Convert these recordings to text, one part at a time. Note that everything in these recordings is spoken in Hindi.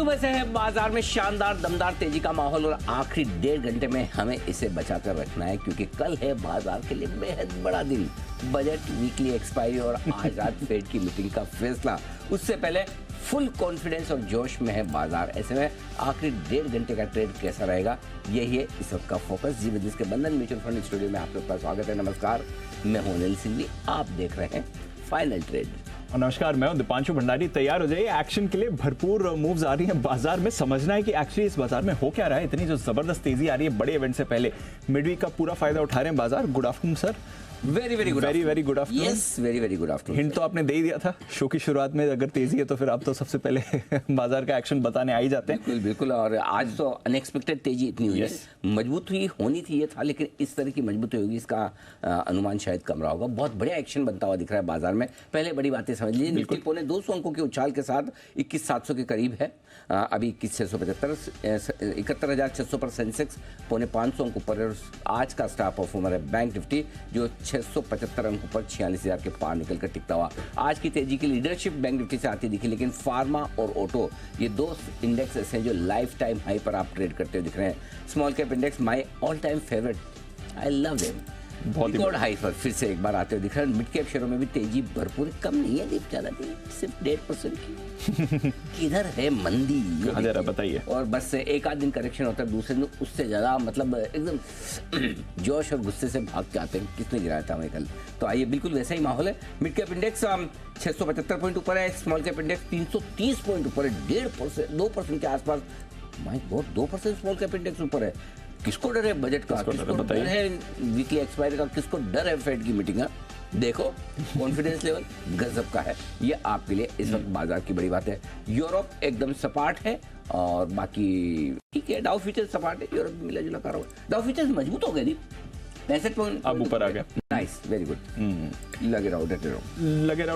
सुबह से है बाजार में शानदार दमदार तेजी का माहौल और आखिरी 1.5 घंटे में हमें इसे बचाकर रखना है क्योंकि कल है बाजार के लिए बेहद बड़ा दिन। बजट, वीकली एक्सपायरी और आज रात फेड की मीटिंग का फैसला। उससे पहले फुल कॉन्फिडेंस और जोश में है बाजार। ऐसे में आखिरी 1.5 घंटे का ट्रेड कैसा रहेगा, यही है इस वक्त का फोकस। जी बिजनेस के बंधन म्यूचुअल फंड स्टूडियो में आप लोग का स्वागत है। नमस्कार, मैं हूं अनिल सिंघवी, आप देख रहे हैं फाइनल ट्रेड। और नमस्कार, मैं हूं दीपांशु भंडारी। तैयार हो जाइए, एक्शन के लिए भरपूर मूव्स आ रही हैं बाजार में। समझना है कि एक्चुअली इस बाजार में हो क्या रहा है। इतनी जो जबरदस्त तेजी आ रही है बड़े इवेंट से पहले, मिडवीक का पूरा फायदा उठा रहे हैं बाजार। Good afternoon sir. Very good afternoon. Yes, very good afternoon. Hint तो आपने दे ही दिया था शो की शुरुआत में, अगर तेजी है तो फिर आप तो सबसे पहले बाजार का एक्शन बताने आ ही जाते हैं। बिल्कुल। और आज तो अनएक्सपेक्टेड तेजी इतनी हुई है। मजबूत हुई होनी थी ये था, लेकिन इस तरह की मजबूती होगी इसका अनुमान शायद कम रहा होगा। बहुत बढ़िया एक्शन बनता हुआ दिख रहा है बाजार में। पहले बड़ी बातें समझ लीजिए। निफ्टी पौने 200 अंकों के उछाल के साथ 21,700 के करीब है। अभी 21,675, 71,600 पर सेंसेक्स पौने 500 अंकों पर। आज का स्टार परफॉर्मर है बैंक निफ्टी, जो 675 अंकों पर 46,000 के पार निकलकर टिकता हुआ। आज की तेजी की लीडरशिप बैंक निफ्टी से आती दिखी, लेकिन फार्मा और ऑटो ये दो इंडेक्स ऐसे हैं जो लाइफ टाइम हाई पर आप ट्रेड करते हुए दिख रहे हैं। Small cap index my all time favourite, I love them, बहुत रिकॉर्ड हाई पर फिर से एक बार आते हुए दिख रहे हैं। मिड कैप शेयरों में भी तेजी भरपूर, कम नहीं है दीप, ज्यादा नहीं, सिर्फ 1.5% की। किधर है मंदी, ये जरा बताइए। और बस एक आध दिन करेक्शन होता है, दूसरे दिन उससे ज्यादा मतलब एकदम जोश और गुस्से से भाग के आते हैं। किसने गिराया था हमें कल? तो आइए, बिल्कुल वैसा ही माहौल है। मिड कैप इंडेक्स 675 पॉइंट ऊपर है। स्मॉल कैप इंडेक्स 330 पॉइंट ऊपर है, 1.5%, 2% के आसपास। My God, 2% small cap index ऊपर है। किसको डर है बजट का, किसको डर है वीकली एक्सपायरी का, किसको डर है फेड की मीटिंग का? देखो, कॉन्फिडेंस लेवल गजब का है। ये आपके लिए इस वक्त बाजार की बड़ी बात है। यूरोप एकदम सपाट है और बाकी ठीक है। डाउ फ्यूचर्स सपाट है, यूरोप मिला जुला कर रहा है। डाउ फ्यूचर्स मजबूत हो गए थी, 65 पॉइंट अब ऊपर आ गया। Nice, very good. लगे रहो,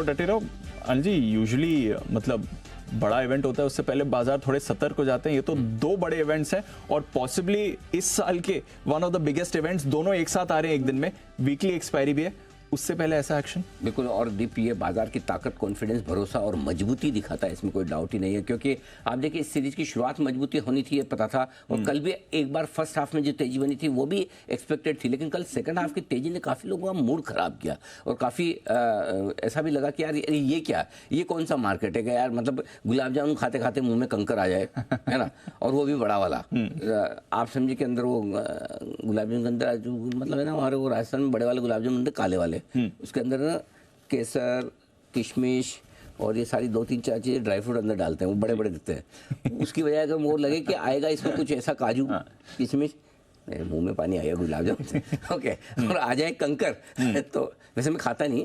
डटे रहो। अनिल जी, यूजुअली मतलब बड़ा इवेंट होता है, उससे पहले बाजार थोड़े सतर्क हो जाते हैं। ये तो दो बड़े इवेंट्स हैं और पॉसिबली इस साल के one of the biggest events दोनों एक साथ आ रहे हैं एक दिन में। वीकली एक्सपायरी भी है, उससे पहले ऐसा एक्शन। बिल्कुल। और दीप, ये बाजार की ताकत, कॉन्फिडेंस, भरोसा और मजबूती दिखाता है, इसमें कोई डाउट ही नहीं है। क्योंकि आप देखिए, इस सीरीज की शुरुआत मजबूती होनी थी, ये पता था। और कल भी एक बार फर्स्ट हाफ में जो तेजी बनी थी वो भी एक्सपेक्टेड थी, लेकिन कल सेकंड हाफ की तेजी ने काफी लोगों का मूड खराब किया और काफी ऐसा भी लगा कि यार ये क्या, ये कौन सा मार्केट है कि यार, मतलब गुलाब जामुन खाते खाते मुंह में कंकर आ जाए, है ना, और वो भी बड़ा वाला। आप समझिए कि अंदर वो गुलाब जामुन के अंदर जो मतलब है ना, हमारे वो राजस्थान में बड़े वाले गुलाब जामुन काले वाले, उसके अंदर ना केसर, किशमिश और ये सारी 2-3-4 चीजें ड्राई फ्रूट अंदर डालते हैं, वो बड़े बड़े दिखते हैं। उसकी वजह अगर वो लगे कि आएगा इसमें कुछ ऐसा काजू किशमिश, मेरे मुंह में पानी आएगा गुलाब जामुन से। ओके, और आ जाए कंकर, तो वैसे मैं खाता नहीं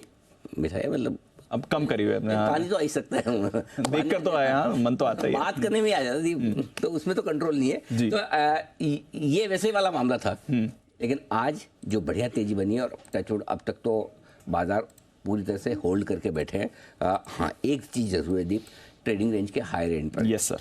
मिठाई, मतलब अब कम करिए अपने। पानी तो आ ही सकता है, देखकर तो आया, मन तो आता ही है। बात करने में आ जाता थी, तो उसमें तो कंट्रोल नहीं है। तो ये वैसे ही वाला मामला था। लेकिन आज जो बढ़िया तेजी बनी है, और अब तक तो बाजार पूरी तरह से होल्ड करके बैठे हैं। हाँ, एक चीज जरूर है दीप, ट्रेडिंग रेंज के हाई रेंज पर। Yes sir.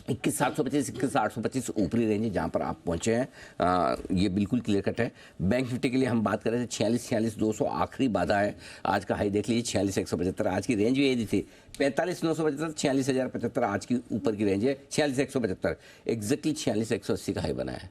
21,725, 21,825 ऊपरी रेंज है जहाँ पर आप पहुंचे हैं। ये बिल्कुल क्लियर कट है। बैंक निफ्टी के लिए हम बात कर रहे थे 46,200 आखिरी बाधा है। आज का हाई देख लीजिए 46,175। आज की रेंज भी यही थी 45,975, 46,075 आज की ऊपर की रेंज है। 46,175 एग्जैक्टली 46,180 का हाई बना है।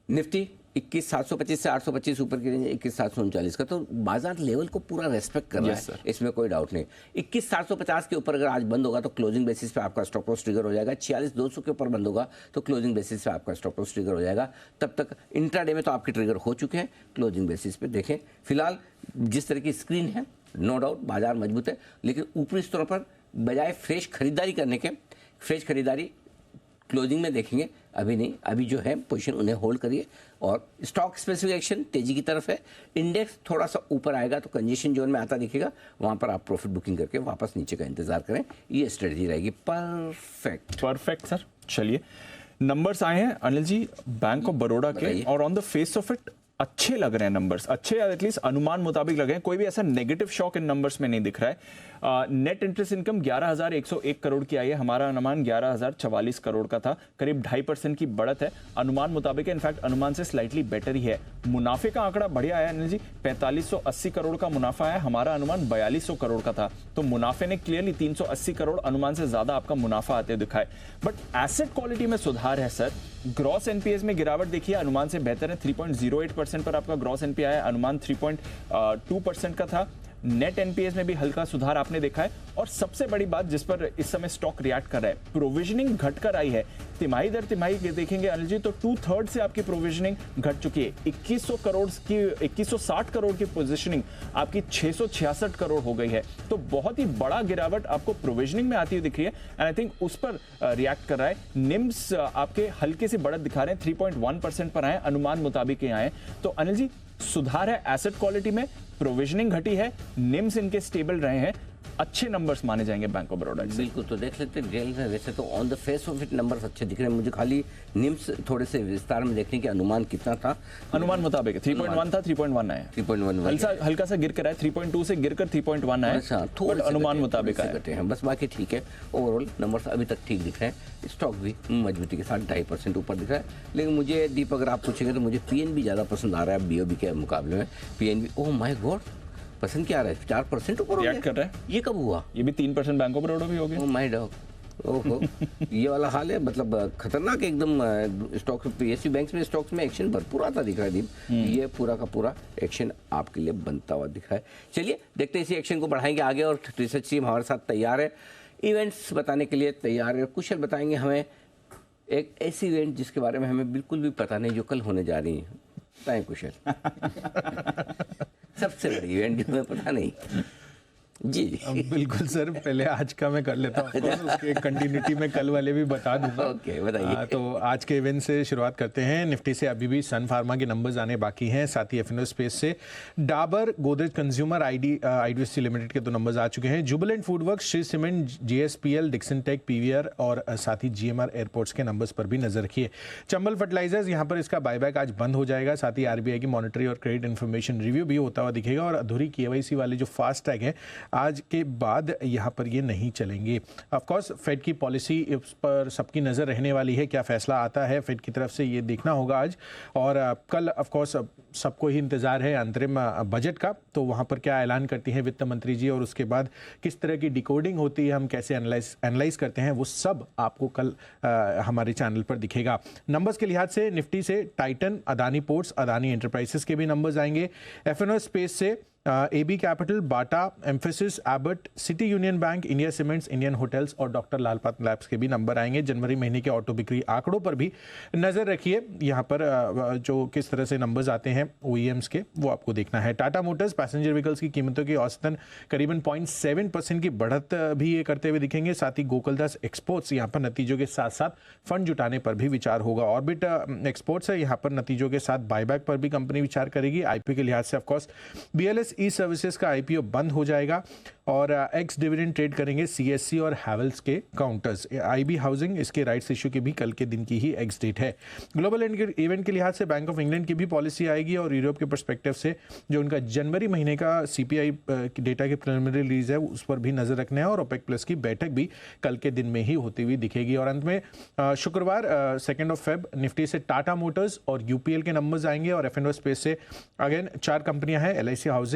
निफ्टी 21,725 से 825 ऊपर की रेंज है 21,739 का। तो बाजार लेवल को पूरा रेस्पेक्ट कर रहा है, इसमें कोई डाउट नहीं। 21,750 के ऊपर अगर आज बंद होगा तो क्लोजिंग बेसिस पे आपका स्टॉप लॉस ट्रिगर हो जाएगा। 46,200 के ऊपर बंद होगा तो क्लोजिंग बेसिस पे आपका स्टॉप लॉस ट्रिगर हो जाएगा। तब तक इंट्राडे में तो आपके ट्रिगर हो चुके हैं, क्लोजिंग बेसिस पे देखें। फिलहाल जिस तरह की स्क्रीन है, नो डाउट बाजार मजबूत है, लेकिन ऊपरी स्तरों पर बजाय फ्रेश खरीदारी करने के, फ्रेश खरीदारी क्लोजिंग में देखेंगे, अभी नहीं। अभी जो है पोजीशन उन्हें होल्ड करिए। और स्टॉक स्पेसिफिक एक्शन तेजी की तरफ है। इंडेक्स थोड़ा सा ऊपर आएगा तो कंजेशन जोन में आता दिखेगा, वहां पर आप प्रॉफिट बुकिंग करके वापस नीचे का इंतजार करें। ये स्ट्रेटजी रहेगी। Perfect sir. चलिए, नंबर्स आए हैं अनिल जी बैंक ऑफ बरोड़ा के, और on the face of it अच्छे लग रहे हैं नंबर्स, अच्छे या एटलीस्ट अनुमान मुताबिक लग रहे हैं, कोई भी ऐसा नेगेटिव शॉक इन नंबर्स में नहीं दिख रहा है। नेट इंटरेस्ट इनकम 11,101 करोड़ की आई है, हमारा अनुमान 11,044 करोड़ का था, करीब 2.5% की बढ़त है, अनुमान मुताबिक है, इनफैक्ट अनुमान से स्लाइटली बेटर ही है। मुनाफे का आंकड़ा बढ़िया आया अनिल जी, 4580 करोड़ का मुनाफा है, हमारा अनुमान 4200 करोड़ का था, तो मुनाफे ने क्लियरली 380 करोड़ अनुमान से ज्यादा आपका मुनाफा आते दिखा है। बट एसेट क्वालिटी में सुधार है सर, ग्रॉस एनपीएस में गिरावट देखिए, अनुमान से बेहतर है, 3.08% पर आपका ग्रॉस एनपीए आया, अनुमान 3.2% का था। नेट एनपीएस में भी हल्का सुधार आपने देखा है, और सबसे बड़ी बात जिस पर इस समय स्टॉक रिएक्ट कर रहा है, प्रोविजनिंग घटकर आई है, तिमाही दर तिमाही देखेंगे अनिल जी तो 2/3 से आपकी प्रोविजनिंग घट चुकी है, 2160 करोड़ की पोजीशनिंग आपकी 666 करोड़ हो गई है, तो बहुत ही बड़ा गिरावट आपको प्रोविजनिंग में आती हुई दिख रही है, एंड आई थिंक उस पर रिएक्ट कर रहा है। निम्स आपके हल्के से बढ़त दिखा रहे हैं, 3.1% पर आए, अनुमान मुताबिक आए, तो अनिल जी सुधार है एसेट क्वालिटी में, प्रोविजनिंग घटी है, निम्स इनके स्टेबल रहे हैं, अच्छे नंबर्स माने जाएंगे बैंक ऑफ बड़ौदा से। बिल्कुल, तो देख लेते हैं डिटेल में। वैसे तो on the face of it numbers अच्छे दिख रहे हैं मुझे, खाली निम्स थोड़े से विस्तार में देखने के अनुमान कितना था, अनुमान मुताबिक 3.1 था, 3.1 आया, 3.1 हल्का सा गिर कर आया, 3.2 से गिरकर 3.1 आया, अच्छा, थोड़े से अनुमान घटे, मुताबिक थोड़े से आया। घटे हैं, बस बाकी ठीक है। ओवरऑल नंबर्स अभी तक ठीक दिख रहे हैं, स्टॉक भी मजबूती के साथ 2.5% ऊपर दिख रहा है। लेकिन मुझे दीप अगर आप पूछेंगे तो मुझे पीएनबी ज़्यादा पसंद आ रहा है बीओबी के मुकाबले में। पीएनबी ओह माय गॉड पसंद क्या आ रहा है, 4% ऊपर हो रिएक्ट कर गया, रहा है, ये कब हुआ? ये भी 3% बैंक ऑफ बड़ौदा भी हो गया। ओह माय डॉग, ओहो ये वाला हाल है, मतलब खतरनाक एकदम। स्टॉक्स पीएसयू बैंक्स में स्टॉक्स में एक्शन भरपूर आता दिख रहा है दीप, ये पूरा का पूरा एक्शन आपके लिए बनता हुआ दिख रहा है। चलिए देखते हैं इसी एक्शन को बढ़ाएंगे आगे, और रिसर्च टीम हमारे साथ तैयार है, इवेंट्स बताने के लिए तैयार है। कुशल बताएंगे हमें एक ऐसी इवेंट जिसके बारे में हमें बिल्कुल भी पता नहीं, जो कल होने जा रही है, बताएं कुशल। सबसे बड़ी इवेंट जो हमें पता नहीं जी। बिल्कुल सर, पहले आज का मैं कर लेता हूँ, उसके कंटिन्यूटी में कल वाले भी बता दूंगा। ओके बताइए। तो आज के इवेंट से शुरुआत करते हैं। निफ्टी से अभी भी सन फार्मा के नंबर्स आने बाकी हैं, साथ ही एफएनओ स्पेस से Dabur, Godrej consumer, IDFC limited के तो नंबर्स आ चुके हैं। Jubilant FoodWorks, Shree cement, GSPL, Dixon tech, PVR और साथ ही जीएमआर एयरपोर्ट्स के नंबर्स पर भी नजर रखिए। चंबल फर्टिलाइजर्स, यहाँ पर इसका बायबैक आज बंद हो जाएगा, साथ ही आरबीआई की मॉनिटरी और क्रेडिट इन्फॉर्मेशन रिव्यू भी होता हुआ दिखेगा, और अधूरी केवाईसी वाले जो फास्ट टैग है आज के बाद यहाँ पर ये नहीं चलेंगे। ऑफ कोर्स फेड की पॉलिसी इस पर सबकी नज़र रहने वाली है, क्या फैसला आता है फेड की तरफ से ये देखना होगा आज, और कल ऑफ कोर्स सबको ही इंतज़ार है अंतरिम बजट का, तो वहाँ पर क्या ऐलान करती है वित्त मंत्री जी, और उसके बाद किस तरह की डिकोडिंग होती है, हम कैसे एनालाइज करते हैं, वो सब आपको कल हमारे चैनल पर दिखेगा। नंबर्स के लिहाज से निफ्टी से Titan, Adani ports, Adani enterprises के भी नंबर्स आएंगे। एफएनओ स्पेस से AB capital, Bata, Mphasis, Abbott, city union bank, India cements, Indian hotels और डॉक्टर लाल पाथ लैब्स के भी नंबर आएंगे। जनवरी महीने के ऑटो बिक्री आंकड़ों पर भी नजर रखिए, यहाँ पर जो किस तरह से नंबर्स आते हैं ओईएम्स के, वो आपको देखना है। टाटा मोटर्स पैसेंजर व्हीकल्स की कीमतों की औसतन करीबन 0.7% की बढ़त भी ये करते हुए दिखेंगे। साथ ही गोकुलदास एक्सपोर्ट्स, यहाँ पर नतीजों के साथ साथ फंड जुटाने पर भी विचार होगा। ऑर्बिट एक्सपोर्ट्स है, यहाँ पर नतीजों के साथ बायबैक पर भी कंपनी विचार करेगी। आईपीओ के लिहाज से ऑफकोर्स बीएलएस ई सर्विसेज का आईपीओ बंद हो जाएगा, और एक्स डिविडेंड ट्रेड करेंगे सीएससी और हैवेल्स के काउंटर्स। आईबी हाउसिंग, इसके राइट्स इश्यू की भी कल के दिन की ही एक्स डेट है। ग्लोबल इवेंट के लिहाज से बैंक ऑफ इंग्लैंड की भी पॉलिसी आएगी, और यूरोप के पर्सपेक्टिव से जो उनका जनवरी महीने का सीपीआई डेटा की प्रिलिमिनरी रिलीज है उस पर भी नजर रखना है, और ओपेक प्लस की बैठक भी कल के दिन में ही होती हुई दिखेगी। और अंत में शुक्रवार 2 फेब निफ्टी से टाटा मोटर्स और यूपीएल के नंबर्स आएंगे, और एफएनओ स्पेस से अगेन 4 कंपनियां हैं, LIC housing,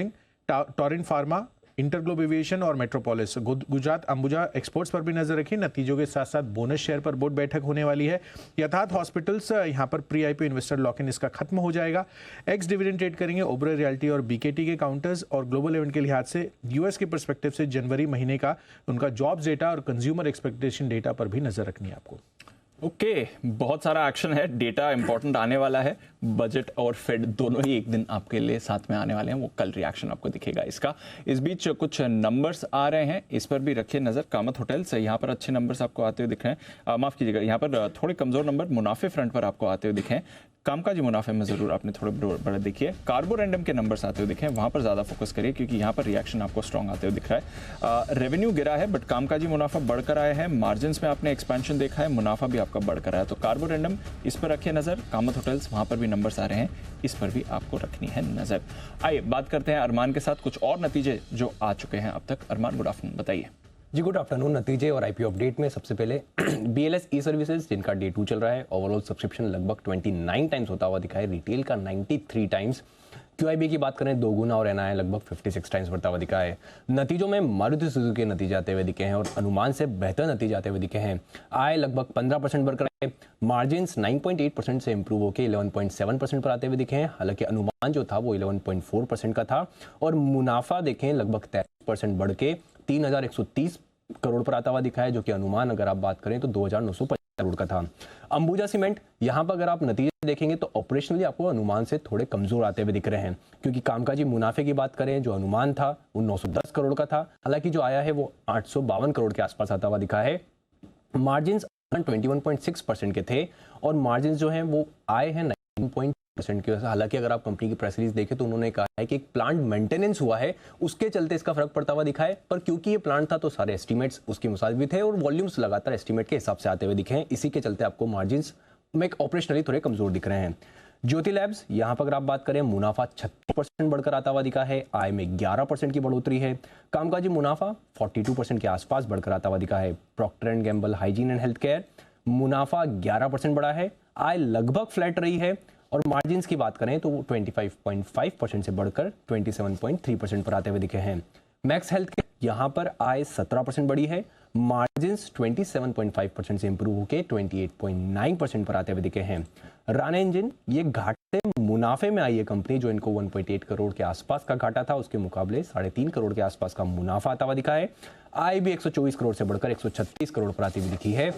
Torrent pharma, InterGlobe aviation और मेट्रोपोलिस। गुजरात अंबुजा एक्सपोर्ट्स पर भी नजर रखिए, नतीजों के साथ साथ बोनस शेयर पर बोर्ड बैठक होने वाली है। यथार्थ हॉस्पिटल्स, यहाँ पर pre IPO investor lock in इसका खत्म हो जाएगा। एक्स डिविडेंड ट्रेड करेंगे ओबेरॉय रियल्टी और बीकेटी के काउंटर्स, और ग्लोबल इवेंट के लिहाज से यूएस के पर्सपेक्टिव से जनवरी महीने का उनका जॉब्स डेटा और कंज्यूमर एक्सपेक्टेशन डेटा पर भी नजर रखनी है आपको। ओके, बहुत सारा एक्शन है, डेटा इंपॉर्टेंट आने वाला है, बजट और फेड दोनों ही एक दिन आपके लिए साथ में आने वाले हैं, वो कल रिएक्शन आपको दिखेगा इसका। इस बीच कुछ नंबर्स आ रहे हैं, इस पर भी रखिए नजर। कामत होटल्स, यहाँ पर अच्छे नंबर्स आपको आते हुए दिख रहे हैं, माफ कीजिएगा, यहाँ पर थोड़े कमजोर नंबर मुनाफे फ्रंट पर आपको आते हुए दिखे हैं। कामकाजी मुनाफे में जरूर आपने थोड़े बड़े देखिए। कार्बोरेंडम के नंबर्स आते हुए दिखे हैं, वहां पर ज्यादा फोकस करिए क्योंकि यहाँ पर रिएक्शन आपको स्ट्रॉन्ग आते हुए दिख रहा है। रेवेन्यू गिरा है बट कामकाजी मुनाफा बढ़कर आया है, मार्जिन में आपने एक्सपेंशन देखा है, मुनाफा भी आपका बढ़कर आया है। तो कार्बोरेंडम इस पर रखिए नजर। कामत होटल्स वहां पर भी नंबर्स आ रहे हैं, इस पर भी आपको रखनी है नजर। आइए बात करते हैं अरमान के साथ कुछ और नतीजे जो आ चुके हैं अब तक। अरमान, गुड आफ्टरनून, बताइए। जी गुड आफ्टरनून। नतीजे और आईपीओ अपडेट में सबसे पहले BLS ई सर्विसेज जिनका डे 2 चल रहा है, ओवरऑल सब्सक्रिप्शन लगभग 29 टाइम्स होता हुआ दिखा है, रिटेल का 93 टाइम्स। QIB की बात करें 2 गुना और NII लगभग 56 टाइम्स बढ़ता हुआ दिखा है। नतीजों में मारुति सुजुकी के नतीजे आते हुए दिखे हैं और अनुमान से बेहतर नतीजे आते हुए दिखे हैं। आय लगभग 15% बढ़कर है, मार्जिन 9.8% से इंप्रूव होकर 11.7% पर आते हुए दिखे हैं। हालांकि अनुमान जो था वो 11.4% का था और मुनाफा देखें लगभग 30% बढ़ के 3,130 करोड़ पर आता हुआ दिखा है, जो कि अनुमान अगर आप बात करें तो 2,950 करोड़ का था। अंबुजा सीमेंट, यहाँ पर अगर आप नतीजे देखेंगे तो ऑपरेशनली आपको अनुमान से थोड़े कमजोर आते हुए दिख रहे हैं, क्योंकि कामकाजी मुनाफे की बात करें जो अनुमान था वो 910 करोड़ का था, हालांकि जो आया है वो 852 करोड़ के आसपास आता हुआ दिखा है। मार्जिन 21.6% के थे और मार्जिन जो है वो आए हैं 9% की वजह से। हालांकि अगर आप कंपनी की प्रेस रिलीज देखें तो उन्होंने कहा है कि एक प्लांट मेंटेनेंस हुआ है, उसके चलते इसका फर्क पड़ता हुआ दिखा है, पर क्योंकि ये प्लांट था तो सारे एस्टीमेट्स उसके मुताबिक थे और वॉल्यूम्स लगातार एस्टीमेट के हिसाब से आते हुए दिखे हैं, इसी के चलते आपको मार्जिन में ऑपरेशनली थोड़े कमजोर दिख रहे हैं। ज्योति लैब्स, यहाँ पर अगर आप बात करें मुनाफा 36% बढ़कर आता हुआ दिखा है, आय में 11% की बढ़ोतरी है, कामकाजी मुनाफा 42% के आसपास बढ़कर आता हुआ दिखा है। Procter and Gamble hygiene and health care, मुनाफा 11% बढ़ा है, आय लगभग फ्लैट रही है और मार्जिन की बात करें तो वो 25.5% से बढ़कर 27.3% पर आते हुए दिखे हैं। मैक्स हेल्थ के यहाँ पर आय 17% बढ़ी है, मार्जिन 27.5% से इंप्रूव होकर 28.9% पर आते हुए दिखे हैं। राणा इंजन, ये घाटे मुनाफे में आई है कंपनी, जो इनको 1.8 करोड़ के आसपास का घाटा था, उसके मुकाबले 3.5 करोड़ के आसपास का मुनाफा आता हुआ दिखा है। आय भी 124 करोड़ से बढ़कर 136 करोड़ पर आती हुई दिखी है।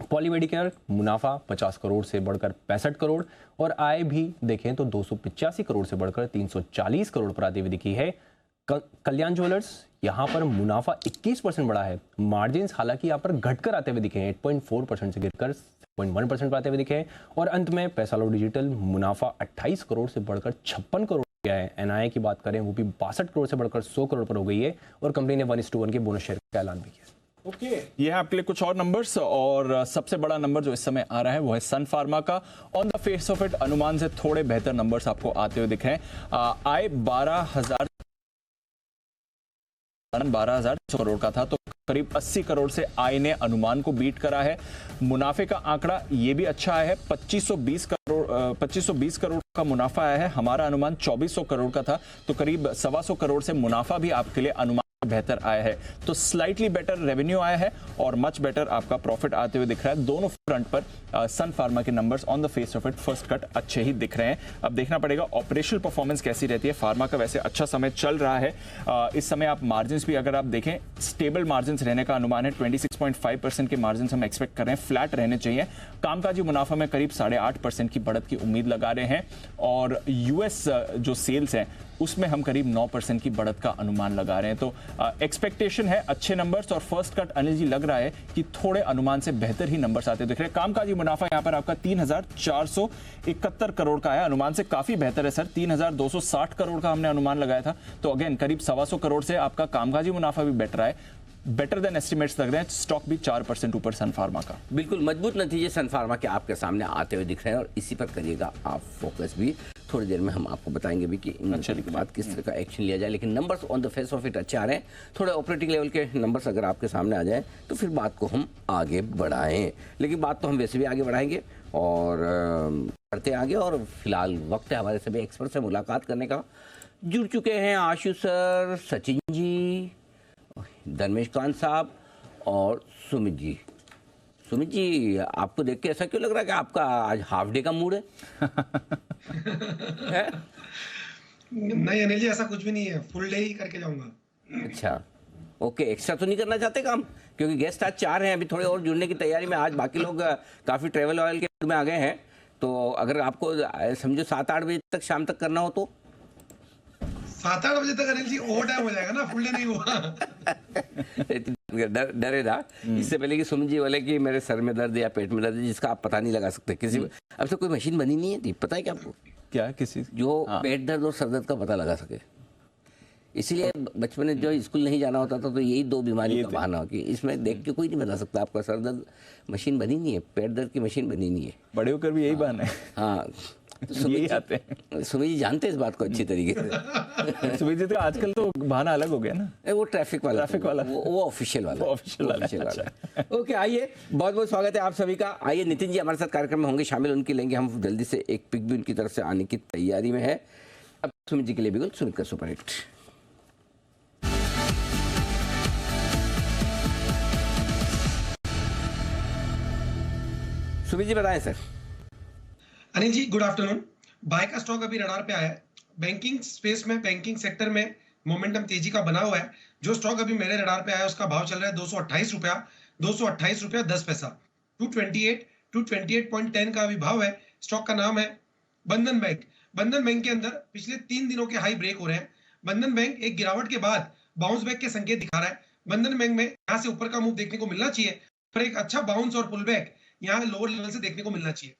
पॉलीमेडिकेयर, मुनाफा 50 करोड़ से बढ़कर 65 करोड़ और आय भी देखें तो 285 करोड़ से बढ़कर 340 करोड़ पर आती हुई दिखी है। कल्याण ज्वेलर्स, यहाँ पर मुनाफा 21% बढ़ा है, मार्जिन हालांकि यहाँ पर घटकर आते हुए दिखे हैं, 8.4% से गिरकर 6.1% पर आते हुए दिखे हैं। और अंत में पैसालो डिजिटल, मुनाफा 28 करोड़ से बढ़कर 56 करोड़ गया है। NII की बात करें वो भी 62 करोड़ से बढ़कर 100 करोड़ पर हो गई है और कंपनी ने 1:1 के बोनस शेयर का ऐलान भी किया। ओके, ये है आपके लिए कुछ और नंबर्स और सबसे बड़ा नंबर जो इस समय आ रहा है वो है सन फार्मा का। On the face of it अनुमान से थोड़े बेहतर नंबर्स आपको आते हुए दिख रहे हैं। आय 12,000 करोड़ का था, तो करीब 80 करोड़ से आय ने अनुमान को बीट करा है। मुनाफे का आंकड़ा ये भी अच्छा आया है, 2520 करोड़ का मुनाफा आया है, हमारा अनुमान 2400 करोड़ का था, तो करीब 125 करोड़ से मुनाफा भी आपके लिए अनुमान बेहतर आया है। तो स्लाइटली बेटर रेवेन्यू आया है और मच बेटर आपका प्रॉफिट आते हुए दिख रहा है। दोनों फ्रंट पर सन फार्मा के numbers on the face of it first cut अच्छे ही दिख रहे हैं। अब देखना पड़ेगा ऑपरेशनल परफॉर्मेंस कैसी रहती है। फार्मा का वैसे अच्छा समय चल रहा है, इस समय आप मार्जिन भी अगर आप देखें स्टेबल मार्जिन रहने का अनुमान है, 26.5% के मार्जिन हम एक्सपेक्ट कर रहे हैं, फ्लैट रहने चाहिए। कामकाजी मुनाफा में करीब 8.5% की बढ़त की उम्मीद लगा रहे हैं और यूएस जो सेल्स है उसमें हम करीब 9% की बढ़त का अनुमान लगा रहे हैं। तो एक्सपेक्टेशन है अच्छे नंबर्स और फर्स्ट कट अनिल जी लग रहा है कि थोड़े अनुमान से बेहतर ही नंबर्स आते दिख रहे हैं। कामकाजी मुनाफा यहां पर आपका 3,471 करोड़ का है, अनुमान से काफी बेहतर है सर, 3,260 करोड़ का हमने अनुमान लगाया था, तो अगेन करीब 125 करोड़ से आपका कामकाजी मुनाफा भी बेटर है, बेटर देन एस्टिमेट्स लग रहे हैं। स्टॉक भी 4% ऊपर सन फार्मा का। बिल्कुल मजबूत नतीजे सन फार्मा के आपके सामने आते हुए दिख रहे हैं और इसी पर करिएगा आप फोकस भी। थोड़ी देर में हम आपको बताएंगे भी कि इन के बाद किस तरह का एक्शन लिया जाए, लेकिन numbers on the face of it अच्छे आ रहे हैं। थोड़े ऑपरेटिंग लेवल के नंबर्स अगर आपके सामने आ जाए तो फिर बात को हम आगे बढ़ाएं, लेकिन बात तो हम वैसे भी आगे बढ़ाएंगे और बढ़ते आगे। और फिलहाल वक्त है हमारे सभी एक्सपर्ट से मुलाकात करने का। जुड़ चुके हैं आशु सर, सचिन जी, धर्मेश कांत साहब और सुमित जी। सुमित जी, आपको देख के ऐसा क्यों लग रहा है कि आपका आज हाफ डे का मूड है? है? नहीं अनिल जी, ऐसा कुछ भी नहीं है, फुल डे ही करके जाऊंगा। अच्छा, ओके। एक्स्ट्रा तो नहीं करना चाहते काम? क्योंकि गेस्ट आज 4 हैं, अभी थोड़े और जुड़ने की तैयारी में। आज बाकी लोग काफी ट्रेवल ऑयल के मूड में आ गए हैं, तो अगर आपको समझो 7-8 बजे तक शाम तक करना हो तो 7-8 बजे तक अनिल जी ओवर टाइम हो जाएगा ना, फुल डे नहीं हुआ। डरे ना इससे पहले कि सुमित जी बोले कि मेरे सर में दर्द या पेट में दर्द है, जिसका आप पता नहीं लगा सकते किसी। अब तो कोई मशीन बनी नहीं है, पता है क्या आपको, क्या किसी जो पेट दर्द और सर दर्द का पता लगा सके। इसीलिए बचपन में जो स्कूल नहीं जाना होता था तो यही दो बीमारी का बहाना हो कि इसमें देख के कोई नहीं बता सकता आपका सर दर्द मशीन बनी नहीं है, पेट दर्द की मशीन बनी नहीं है। बड़े होकर भी यही बहाना है। हाँ तो यही आते हैं। सुमित जी जानते हैं इस बात को अच्छी तरीके से। सुमित जी तो आजकल तो बहाना अलग हो गया ना, वो ट्रैफिक वाला वो ऑफिशियल वाला, वो ऑफिशियल वाला। वाला। ओके, आइए, बहुत बहुत स्वागत है आप सभी का। आइए, नितिन जी हमारे साथ कार्यक्रम में होंगे शामिल, उनकी लेंगे हम जल्दी से एक पिक भी उनकी तरफ से आने की तैयारी में है। अब सुमित जी के लिए बिल्कुल सुमित का सुपर हिट। सुमित जी बताएं sir. Anil ji good afternoon. Bye का स्टॉक अभी रडार पे आया है। बैंकिंग स्पेस में, बैंकिंग सेक्टर में मोमेंटम तेजी का बना हुआ है। जो स्टॉक अभी मेरे रडार पे आया है उसका भाव चल रहा है 228 रुपया, 228 रुपया 10 पैसा, 228 का अभी भाव है। स्टॉक का नाम है बंधन बैंक। बंधन बैंक के अंदर पिछले 3 दिनों के हाई ब्रेक हो रहे हैं। बंधन बैंक एक गिरावट के बाद बाउंस बैक के संकेत दिखा रहा है। बंधन बैंक में यहाँ से ऊपर का मूव देखने को मिलना चाहिए, पर एक अच्छा बाउंस और पुल बैक यहाँ लोअर लेवल से देखने को मिलना चाहिए।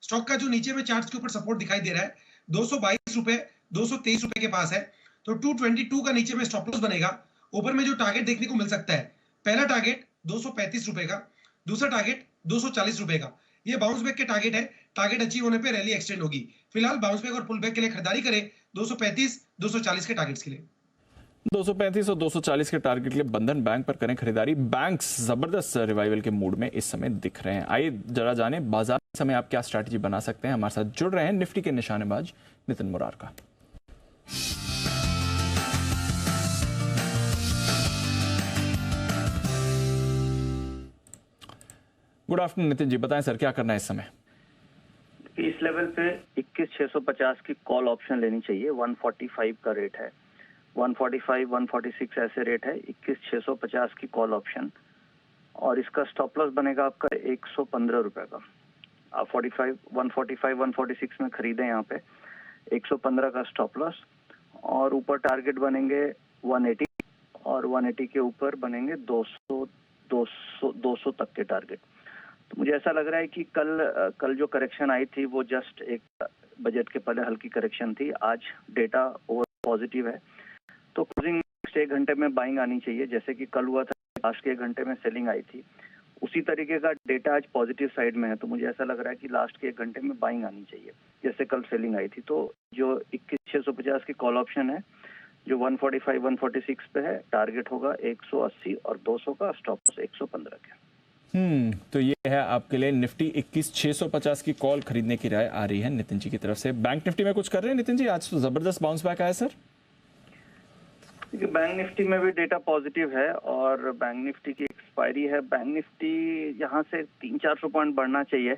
स्टॉक का जो नीचे में चार्ट्स के ऊपर सपोर्ट दिखाई दे रहा है 222 रुपए, 223 रुपए के पास है, तो 222 का नीचे में स्टॉप लॉस बनेगा। ऊपर में जो टारगेट देखने को मिल सकता है, पहला टारगेट 235 रुपए का, दूसरा टारगेट 240 रुपए का। ये बाउंस बैक के टारगेट है। टारगेट अचीव होने पे रैली एक्सटेंड होगी। फिलहाल बाउंस बैक और पुल बैक के लिए खरीदारी करें 235, 240 के टारगेट्स के लिए। 235 और 240 के टारगेट के लिए बंधन बैंक पर करें खरीदारी। बैंक्स जबरदस्त रिवाइवल के मूड में इस समय दिख रहे हैं। आइए जरा जाने बाजार समय आप क्या स्ट्रैटेजी बना सकते हैं। हमारे साथ जुड़ रहे हैं निफ्टी के निशानेबाज नितिन मुरारका। गुड आफ्टरनून नितिन जी, बताएं सर क्या करना है इस समय। इस लेवल पे 21,650 की कॉल ऑप्शन लेनी चाहिए। 145 का रेट है, 145, 146 ऐसे रेट है। 21,650 की कॉल ऑप्शन, और इसका स्टॉप लॉस बनेगा आपका 115 रुपए का। आप 145, 146 में खरीदें यहाँ पे, 115 का स्टॉप लॉस, और ऊपर टारगेट बनेंगे 180, और 180 के ऊपर बनेंगे 200 तक के टारगेट। तो मुझे ऐसा लग रहा है कि कल जो करेक्शन आई थी वो जस्ट एक बजट के पहले हल्की करेक्शन थी। आज डेटा ओवर पॉजिटिव है, तो क्लोजिंग नेक्स्ट 1 घंटे में बाइंग आनी चाहिए। जैसे कि कल हुआ था, लास्ट के 1 घंटे में सेलिंग आई थी, उसी तरीके का डेटा आज पॉजिटिव साइड में है। तो मुझे ऐसा लग रहा है कि लास्ट के 1 घंटे में बाइंग आनी चाहिए, जैसे कल सेलिंग आई थी। तो जो 21,650 की कॉल ऑप्शन है, जो 145, 146 पे है, टारगेट होगा 180 और 200 का, स्टॉप लॉस 115 के। तो ये है आपके लिए निफ्टी 21,650 की कॉल खरीदने की राय आ रही है नितिन जी की तरफ से। बैंक निफ्टी में कुछ कर रहे हैं नितिन जी? आज तो जबरदस्त बाउंस बैक आया सर। बैंक निफ्टी में भी डेटा पॉजिटिव है, और बैंक निफ्टी की एक्सपायरी है। बैंक निफ्टी यहाँ से 300-400 पॉइंट बढ़ना चाहिए।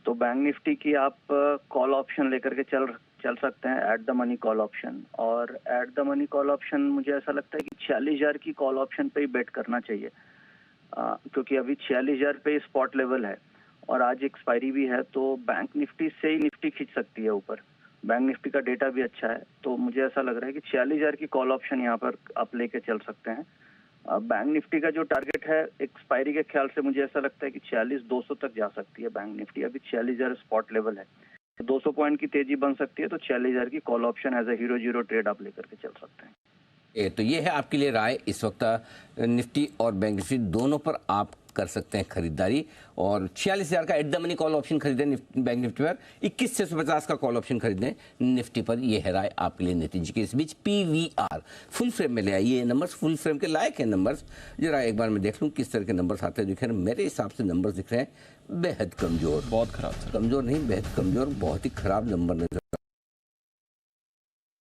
तो बैंक निफ्टी की आप कॉल ऑप्शन लेकर के चल सकते हैं, at the money call option. और at the money call option मुझे ऐसा लगता है कि 46,000 की कॉल ऑप्शन पे ही बेट करना चाहिए, क्योंकि अभी 46,000 पे स्पॉट लेवल है और आज एक्सपायरी भी है। तो बैंक निफ्टी से ही निफ्टी खींच सकती है ऊपर। बैंक निफ्टी का डेटा भी अच्छा है, तो मुझे ऐसा लग रहा है कि 46,000 की कॉल ऑप्शन यहाँ पर आप लेके चल सकते हैं। बैंक निफ्टी का जो टारगेट है एक्सपायरी के ख्याल से मुझे ऐसा लगता है कि 46,200 तक जा सकती है बैंक निफ्टी। अभी 46,000 स्पॉट लेवल है, तो 200 पॉइंट की तेजी बन सकती है। तो 46,000 की call option as a hero zero trade आप लेकर के चल सकते हैं। तो ये है आपके लिए राय। इस वक्त निफ्टी और बैंक निफ्टी दोनों पर आप कर सकते हैं खरीदारी, और 46,000 का eight the money call option खरीदें बैंक निफ्टी पर, 21,650 का कॉल ऑप्शन खरीदें निफ्टी पर। ये है राय आपके लिए नितिन जी के। इस बीच PVR फुल फ्रेम में ले आइए। ये नंबर्स फुल फ्रेम के लायक है नंबर्स। जरा एक बार मैं देख लूँ किस तरह के नंबर्स आते दिख रहे हैं। मेरे हिसाब से नंबर्स दिख रहे हैं बेहद कमजोर। बहुत खराब सर। कमजोर नहीं, बेहद कमजोर, बहुत ही खराब नंबर नजर।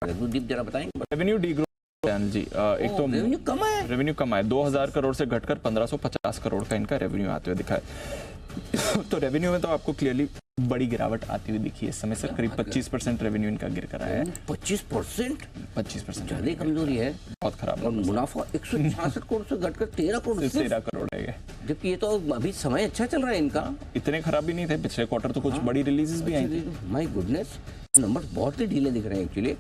दीप जरा बताएंगे। रेवेन्यू डी जी, एक तो रेवेन्यू कम है। रेवेन्यू कम है, 2,000 करोड़ से घटकर 1,550 करोड़ का इनका रेवेन्यू आते हुए दिखा है। तो रेवेन्यू में तो आपको क्लियरली बड़ी गिरावट आती हुई दिखी है इस समय सर। करीब 25% रेवेन्यू इनका गिर कर आया है। 25%? 25% ज्यादा कमजोरी है। बहुत खराब। और मुनाफा 166 करोड़ से घटकर 13 करोड़, 13 करोड़ है, जबकि ये तो अभी समय अच्छा चल रहा है इनका। इतने खराब भी नहीं थे। पिछले क्वार्टर तो कुछ बड़ी रिलीजेस भी आई थी। माय गुडनेस, नंबर्स बहुत ही ढीले दिख रहे हैं एक्चुअली।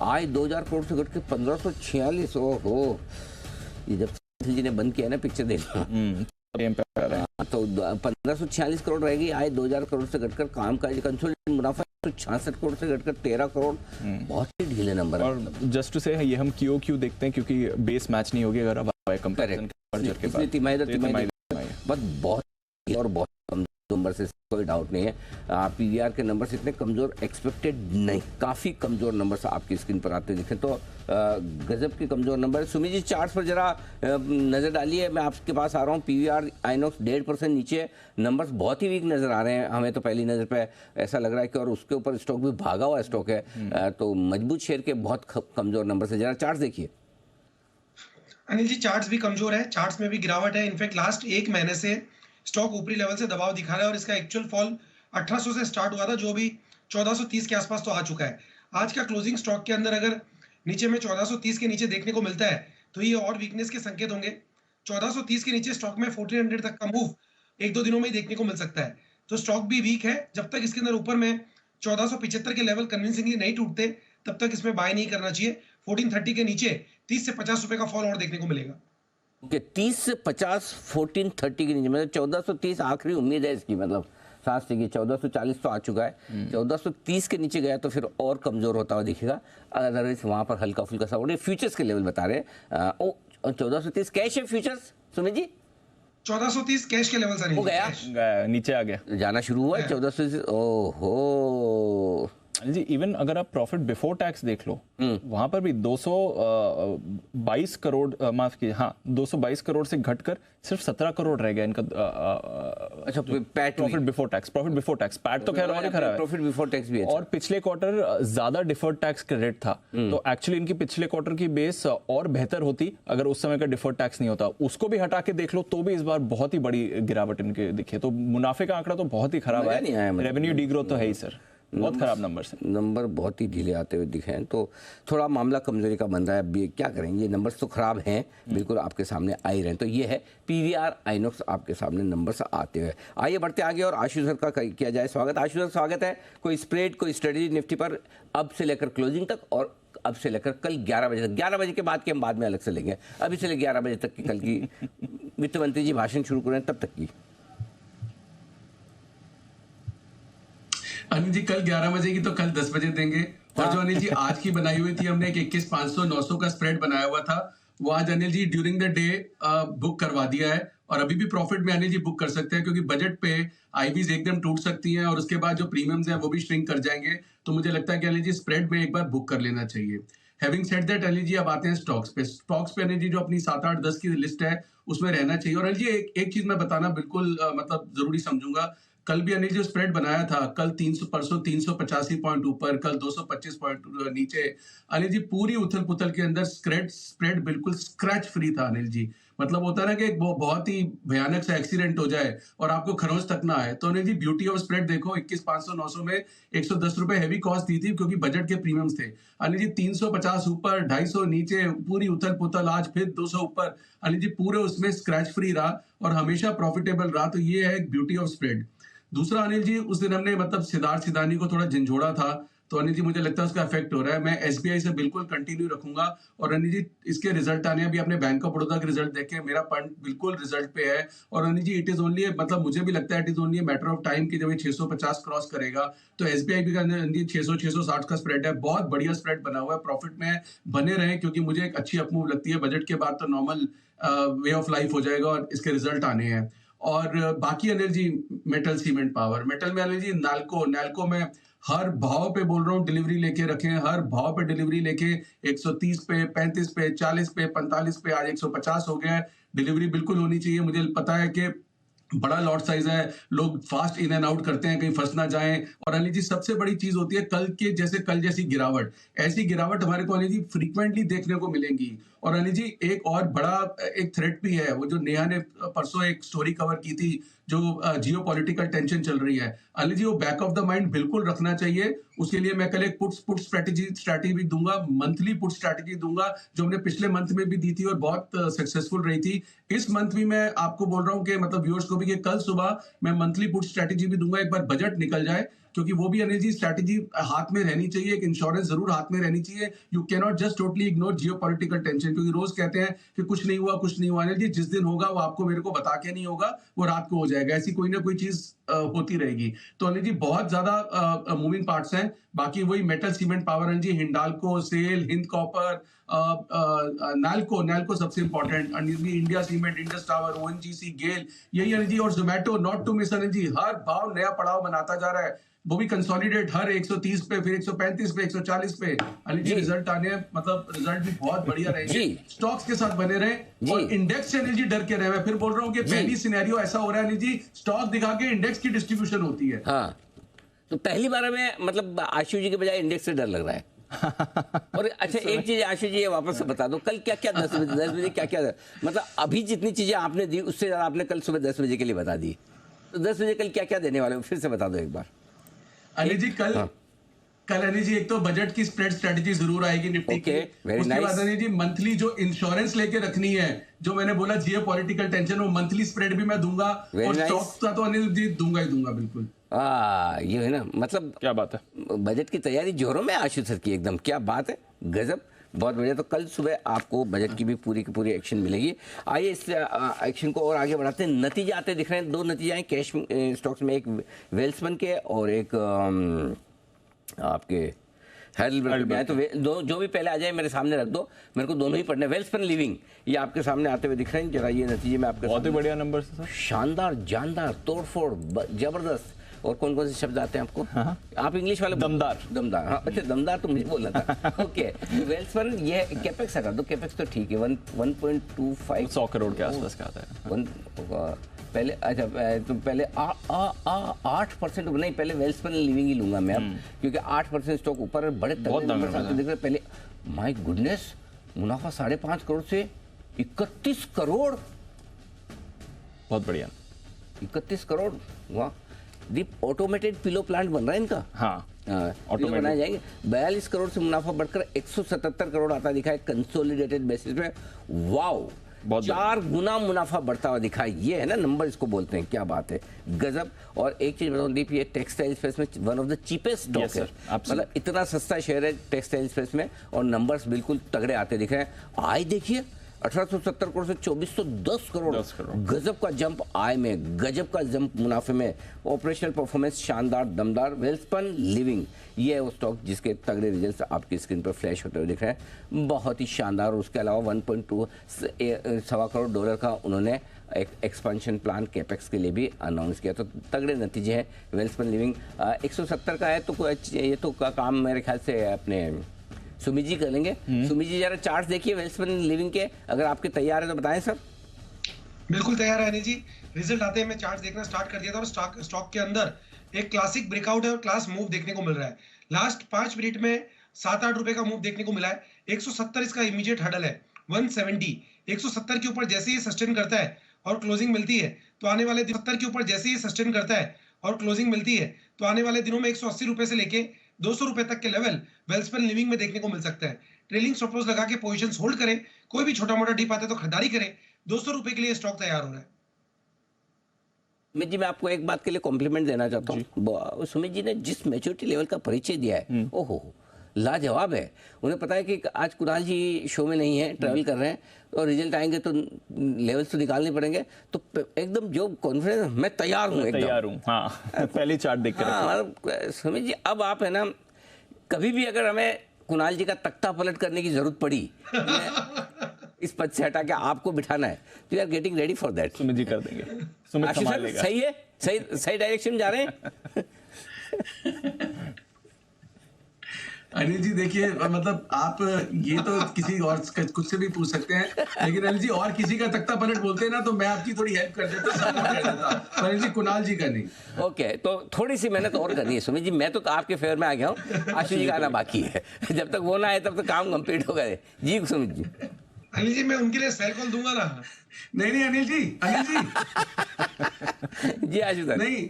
आय 2000 करोड़ से घट के 1546। ओहो, ये जब जी ने बंद किया ना पिक्चर देखना तो 1546 करोड़ रहेगी। आय 2000 करोड़ से घटकर काम का कंसोलिडेटेड मुनाफा 166 करोड़ से घटकर 13 करोड़। बहुत ही ढीले नंबर। और जस्ट टू से ये हम क्यों देखते हैं क्योंकि बेस मैच नहीं होगी अगर अब कंपैरिजन मर्जर के बाद तिमाही बहुत और बहुत कम नंबर से कोई डाउट नहीं है। पीवीआर के नंबर्स इतने कमजोर एक्सपेक्टेड नहीं, काफी कमजोर नंबर्स आपकी स्क्रीन पर आते दिखे तो गजब के कमजोर नंबर। सुमित जी चार्ट्स पर जरा नजर डालिए, मैं आपके पास आ रहा हूँ। पीवीआर आइनॉक्स 1.5% नीचे, नंबर्स बहुत ही वीक नजर आ रहे हैं हमें तो पहली नजर पे ऐसा लग रहा है कि, और उसके ऊपर स्टॉक भी भागा हुआ स्टॉक है, तो मजबूत शेयर के बहुत कमजोर नंबर से। जरा चार्ट देखिए अनिल जी, चार्ट्स भी कमजोर है, चार्ट्स में भी गिरावट है। इनफैक्ट लास्ट एक महीने से स्टॉक ऊपरी लेवल से दबाव दिखा रहा है और इसका एक्चुअल फॉल 1800 से स्टार्ट हुआ था जो भी 1430 के आसपास तो आ चुका है। आज का क्लोजिंग स्टॉक के अंदर अगर नीचे में 1430 के नीचे देखने को मिलता है तो ये और वीकनेस के संकेत होंगे। 1430 के नीचे स्टॉक में 1400 तक का मूव 1-2 दिनों में ही देखने को मिल सकता है, तो स्टॉक भी वीक है। जब तक इसके अंदर ऊपर में 1475 के लेवल कन्विंसिंगली नहीं टूटते तब तक इसमें बाय नहीं करना चाहिए। 1430 के नीचे 30 से 50 रुपए का फॉल और देखने को मिलेगा। ओके, 30 से 50 1430 के नीचे, मतलब 1430 आखिरी उम्मीद है इसकी, मतलब सांस की 1440 तो आ चुका है, 1430 के नीचे गया तो फिर और कमजोर होता हुआ दिखेगा। अदरवाइज वहां पर हल्का फुल्का सा और फ्यूचर्स के लेवल बता रहे हैं। 1430 कैश है फ्यूचर्स सुमित जी? 1430 कैश के लेवल से हो गया, नीचे आ गया, जाना शुरू हुआ है 1430। ओहो जी, इवन अगर आप प्रॉफिट बिफोर टैक्स देख लो वहां पर भी 222 करोड़ माफ कीजिए, हाँ 222 करोड़ से घटकर सिर्फ 17 करोड़ रह गया इनका। अच्छा, PAT profit before tax PAT तो खैर और ही खराब है, प्रॉफिट बिफोर टैक्स भी है। और पिछले क्वार्टर ज्यादा डिफर्ड टैक्स क्रेडिट था, तो एक्चुअली इनकी पिछले क्वार्टर की बेस और बेहतर होती अगर उस समय का डिफर्ड टैक्स नहीं होता। उसको भी हटा के देख लो तो भी इस बार बहुत ही बड़ी गिरावट इनके दिखे, तो मुनाफे का आंकड़ा तो बहुत ही खराब है, रेवेन्यू डीग्रोथ तो है ही सर, बहुत खराब नंबर बहुत ही ढीले आते हुए दिखे हैं, तो थोड़ा मामला कमजोरी का बन रहा है। अब क्या करेंगे, नंबर्स तो खराब हैं, बिल्कुल आपके सामने आ ही रहे हैं। तो ये है पीवीआर आइनॉक्स आपके सामने नंबर्स आते हुए। आइए बढ़ते आगे और आशु सर का किया जाए स्वागत। आशु सर स्वागत है। कोई स्प्रेड, कोई स्ट्रेटजी निफ्टी पर अब से लेकर क्लोजिंग तक और अब से लेकर कल 11 बजे तक, 11 बजे के बाद की हम बाद में अलग से लेंगे, अभी से लेकर 11 बजे तक की कल की वित्त मंत्री जी भाषण शुरू करें तब तक की। अनिल जी कल 11 बजे की तो कल 10 बजे देंगे। और जो अनिल जी आज की बनाई हुई थी हमने एक 21,500 900 का स्प्रेड बनाया हुआ था, वो आज Anil ji during the day book करवा दिया है और अभी भी प्रॉफिट में अनिल जी बुक कर सकते हैं, क्योंकि बजट पे आईवीज एकदम टूट सकती हैं और उसके बाद जो प्रीमियम्स हैं वो भी श्रिंक कर जाएंगे। तो मुझे लगता है कि अनिल जी स्प्रेड में एक बार बुक कर लेना चाहिए। Having said that Anil ji अब आते हैं स्टॉक्स पे अनिल जी जो अपनी 7, 8, 10 की लिस्ट है उसमें रहना चाहिए। और अनिल जी एक चीज मैं बताना बिल्कुल मतलब जरूरी समझूंगा, कल भी अनिल जो स्प्रेड बनाया था, कल 300 परसों 385 पॉइंट ऊपर, कल 225 पॉइंट नीचे। अनिल जी पूरी उथल पुथल के अंदर स्प्रेड बिल्कुल स्क्रैच फ्री था अनिल जी। मतलब होता है ना कि एक बहुत ही भयानक सा एक्सीडेंट हो जाए और आपको खरोंच तक ना आए, तो Anil ji beauty of spread देखो, 21,500 900 में 110 रुपए हैवी कॉस्ट दी थी क्योंकि बजट के प्रीमियम्स थे। अनिल जी 350 ऊपर, 250 नीचे, पूरी उथल पुथल, आज फिर 200 ऊपर। अनिल जी पूरे उसमें स्क्रैच फ्री रहा और हमेशा प्रॉफिटेबल रहा, तो ये है एक ब्यूटी ऑफ स्प्रेड। दूसरा अनिल जी, उस दिन हमने मतलब सिद्धार्थ सिदानी को थोड़ा झंझोड़ा था, तो अनिल जी मुझे लगता है उसका इफेक्ट हो रहा है। मैं एसबीआई से बिल्कुल कंटिन्यू रखूंगा और अनिल जी इसके रिजल्ट आने, अभी आपने बैंक ऑफ बड़ौदा के रिजल्ट देखे, मेरा फंड बिल्कुल रिजल्ट पे है। और Anil ji it is only, मतलब मुझे भी लगता है it is only matter of time कि जब ये 650 क्रॉस करेगा तो एसबीआई भी 600-660 का स्प्रेड है, बहुत बढ़िया स्प्रेड बना हुआ है। प्रॉफिट में बने रहे क्योंकि मुझे एक अच्छी अपमूव लगती है। बजट के बाद तो नॉर्मल वे ऑफ लाइफ हो जाएगा और इसके रिजल्ट आने हैं। और बाकी Anil G metal, cement, power, metal में अनिल जी नैल्को में हर भाव पे बोल रहा हूँ डिलीवरी लेके रखें, हर भाव पे डिलीवरी लेके 130 पे, 35 पे, 40 पे, 45 पे, आज 150 हो गया है। डिलीवरी बिल्कुल होनी चाहिए। मुझे पता है कि बड़ा लॉट साइज है, लोग फास्ट इन एंड आउट करते हैं, कहीं फंस ना जाएं। और अनिल जी सबसे बड़ी चीज होती है कल जैसी गिरावट, ऐसी गिरावट हमारे को अनिल जी फ्रीक्वेंटली देखने को मिलेंगी। और अनिल जी एक और बड़ा एक थ्रेट भी है, वो जो नेहा ने परसों एक स्टोरी कवर की थी, जो जियोपॉलिटिकल टेंशन चल रही है, अनिल जी वो बैक ऑफ द माइंड बिल्कुल रखना चाहिए। उसके लिए मैं कल एक पुट स्ट्रैटेजी भी दूंगा, मंथली पुट स्ट्रैटेजी दूंगा, जो हमने पिछले मंथ में भी दी थी और बहुत सक्सेसफुल रही थी। इस मंथ भी मैं आपको बोल रहा हूँ कि मतलब व्यूअर्स को भी कि कल सुबह मैं मंथली पुट स्ट्रैटेजी भी दूंगा। एक बार बजट निकल जाए, क्योंकि वो भी अनिल जी स्ट्रैटेजी हाथ में रहनी चाहिए, एक इंश्योरेंस जरूर हाथ में रहनी चाहिए। You can not just totally ignore geopolitical tension, क्योंकि रोज कहते हैं कि कुछ नहीं हुआ कुछ नहीं हुआ। अनिल जी जिस दिन होगा वो आपको मेरे को बता के नहीं होगा, वो रात को हो जाएगा, ऐसी कोई ना कोई चीज होती रहेगी। तो अनिल जी बहुत ज्यादा मूविंग पार्ट्स हैं। बाकी वही metal cement power Anil ji, Hindalco, SAIL, Hind copper, Nalco सबसे important, Anil ji India cement, Indus tower, ONGC, GAIL, यही अनिल जी, और Zomato not to miss Anil ji, हर भाव नया पड़ाव बनाता जा रहा है, वो भी कंसोलिडेट हर 130 पे, फिर 135 पे, 140 पे। अनिल जी रिजल्ट आने, मतलब रिजल्ट भी बहुत बढ़िया रहेंगे, स्टॉक्स के साथ बने रहे और इंडेक्स से अनिल जी डर के रहे। मैं फिर बोल रहा हूँ कि पहली सिनेरियो ऐसा हो रहा है अनिल जी, स्टॉक दिखा के इंडेक्स की डिस्ट्रीब्यूशन होती है। हाँ, तो पहली बार में मतलब आशु जी के बजाय इंडेक्स से डर लग रहा है। और अच्छा एक चीज आशु जी वापस से बता दो, कल क्या क्या 10 बजे क्या क्या, मतलब अभी जितनी चीजें आपने दी उससे ज्यादा आपने कल सुबह 10 बजे के लिए बता दी, तो 10 बजे कल क्या क्या देने वाले हो फिर से बता दो एक बार। अनिल जी कल अनिल जी एक तो बजट की स्प्रेड स्ट्रेटजी जरूर आएगी निफ्टी की, उसके बाद अनिल जी मंथली जो इंश्योरेंस लेके रखनी है, जो मैंने बोला जियोपॉलिटिकल टेंशन, वो मंथली स्प्रेड भी मैं दूंगा, और स्टॉक का तो अनिल जी दूंगा ही दूंगा बिल्कुल। ये है ना, मतलब क्या बात है, बजट की तैयारी जोरों में आशु सर की, एकदम क्या बात है, गजब, बहुत बढ़िया। तो कल सुबह आपको बजट की भी पूरी की पूरी एक्शन मिलेगी। आइए इस एक्शन को और आगे बढ़ाते हैं। नतीजे आते दिख रहे हैं, 2 नतीजे आए कैश स्टॉक्स में, एक वेल्सपन के और एक आपके हेडलबर्ग में आए। तो जो भी पहले आ जाए मेरे सामने रख दो, मेरे को दोनों ही पढ़ने। वेल्सपन लिविंग ये आपके सामने आते हुए दिख रहे हैं, जरा ये नतीजे में आपके बहुत ही बढ़िया नंबर है सर, शानदार, जानदार, तोड़फोड़, जबरदस्त। और कौन कौन से शब्द आते हैं आपको? हाँ। आप इंग्लिश वाले? दमदार। हाँ, अच्छा दमदार तो मुझे बोलना था। ओके, वेल्सपन ये कैपेक्स हटा दो, कैपेक्स तो ठीक है, 1.25 100 करोड़ के आसपास का आता है। पहले अच्छा तो पहले 8% नहीं, पहले वेल्सपन लिविंग ही लूंगा मैं अब, क्योंकि 8% स्टॉक ऊपर बड़े नंबर दिख रहे। पहले माय गुडनेस, मुनाफा 5.5 करोड़ से 31 करोड़, बहुत बढ़िया, 31 करोड़, वाह। दीप ऑटोमेटेड पिलो प्लांट बन रहा है इनका, हाँ ऑटोमेटेड बनाए जाएंगे। 42 करोड़ से मुनाफा बढ़कर 177 करोड़ आता दिखा है कंसोलिडेटेड बेसिस पे, वाओ, 4 गुना मुनाफा बढ़ता हुआ दिखा है। ये है ना नंबर, इसको बोलते हैं, क्या बात है, गजब। और एक चीज बताऊं दीप, ये टेक्सटाइल स्पेस में one of the cheapest stock है, मतलब इतना सस्ता शेयर है टेक्सटाइल स्पेस में, और नंबर्स बिल्कुल तगड़े आते दिख रहे हैं। आय देखिए 1870 करोड़ से 2410 करोड़, गजब का जंप आय में, गजब का जंप मुनाफे में, ऑपरेशनल परफॉर्मेंस शानदार, दमदार। वेल्सपन लिविंग ये है वो स्टॉक जिसके तगड़े रिजल्ट्स आपकी स्क्रीन पर फ्लैश होते हुए दिख रहे हैं, बहुत ही शानदार। उसके अलावा 1.2 करोड़ डॉलर का उन्होंने एक एक्सपेंशन प्लान कैपेक्स के लिए भी अनाउंस किया। तो तगड़े नतीजे हैं वेल्सपन लिविंग। 170 का है, तो ये तो काम मेरे ख्याल से अपने सुमित जी कर लेंगे। सुमित जी जरा चार्ट देखिए वेल्सपन लिविंग के, अगर आपके तैयार है तो बताएं सर। बिल्कुल तैयार है अनिल जी, रिजल्ट आते हैं मैं चार्ट देखना स्टार्ट कर दिया था, और स्टॉक के अंदर एक क्लासिक ब्रेकआउट है और क्लास मूव देखने को मिल रहा है। लास्ट 5 मिनट में 7-8 रुपए का मूव देखने को मिला है। 170 इसका इमीडिएट हडल है, 170 170 के ऊपर जैसे ही सस्टेन करता है और क्लोजिंग मिलती है, तो आने वाले 70 के ऊपर जैसे ही सस्टेन करता है और क्लोजिंग मिलती है, तो आने वाले दिनों में 180 रुपए से लेके 200 रुपए तक के लेवल वेल्सपन लिविंग में देखने को मिल सकता है। ट्रेलिंग स्टॉप लॉस लगा के पोजीशंस होल्ड करें, कोई भी छोटा मोटा डिप आता है तो खरीदारी करें। 200 रुपए के लिए स्टॉक तैयार हो रहा है। सुमित जी मैं आपको एक बात के लिए कॉम्प्लीमेंट देना चाहता हूँ। सुमित जी ने जिस मैच्योरिटी लेवल का परिचय दिया है, ओहो लाजवाब है। उन्हें पता है कि आज कुणाल जी शो में नहीं है, ट्रैवल कर रहे हैं, और रिजल्ट आएंगे तो लेवल्स तो निकालने पड़ेंगे, तो एकदम जो कॉन्फिडेंस, मैं तैयार हूँ, तैयार हूँ। हाँ, पहली चार्ट देख कर। हाँ, सुमित जी अब आप है ना, कभी भी अगर हमें कुणाल जी का तख्ता पलट करने की जरूरत पड़ी, इस पद से हटा के आपको बिठाना है, तो we are getting ready for that. Sumit ji कर देंगे, सुमित संभाल लेगा। सही है, सही डायरेक्शन जा रहे हैं। अनिल जी देखिए, मतलब आप ये तो किसी और कुछ से भी पूछ सकते हैं, लेकिन अनिल जी और किसी का तख्ता पलट बोलते हैं ना, तो मैं आपकी थोड़ी हेल्प कर देता, सपोर्ट कर देता, पर अनिल जी कुणाल जी का नहीं। ओके, तो थोड़ी सी मेहनत और करनी है सुमित जी। मैं तो आपके फेवर में आ गया हूँ, आशु जी का आना बाकी है। जब तक वो ना आए तब तक काम कंप्लीट होगा जी। सुमित जी, अनिल जी मैं उनके लिए सेल कॉल दूंगा ना। नहीं अनिल जी, जी आशु सर, नहीं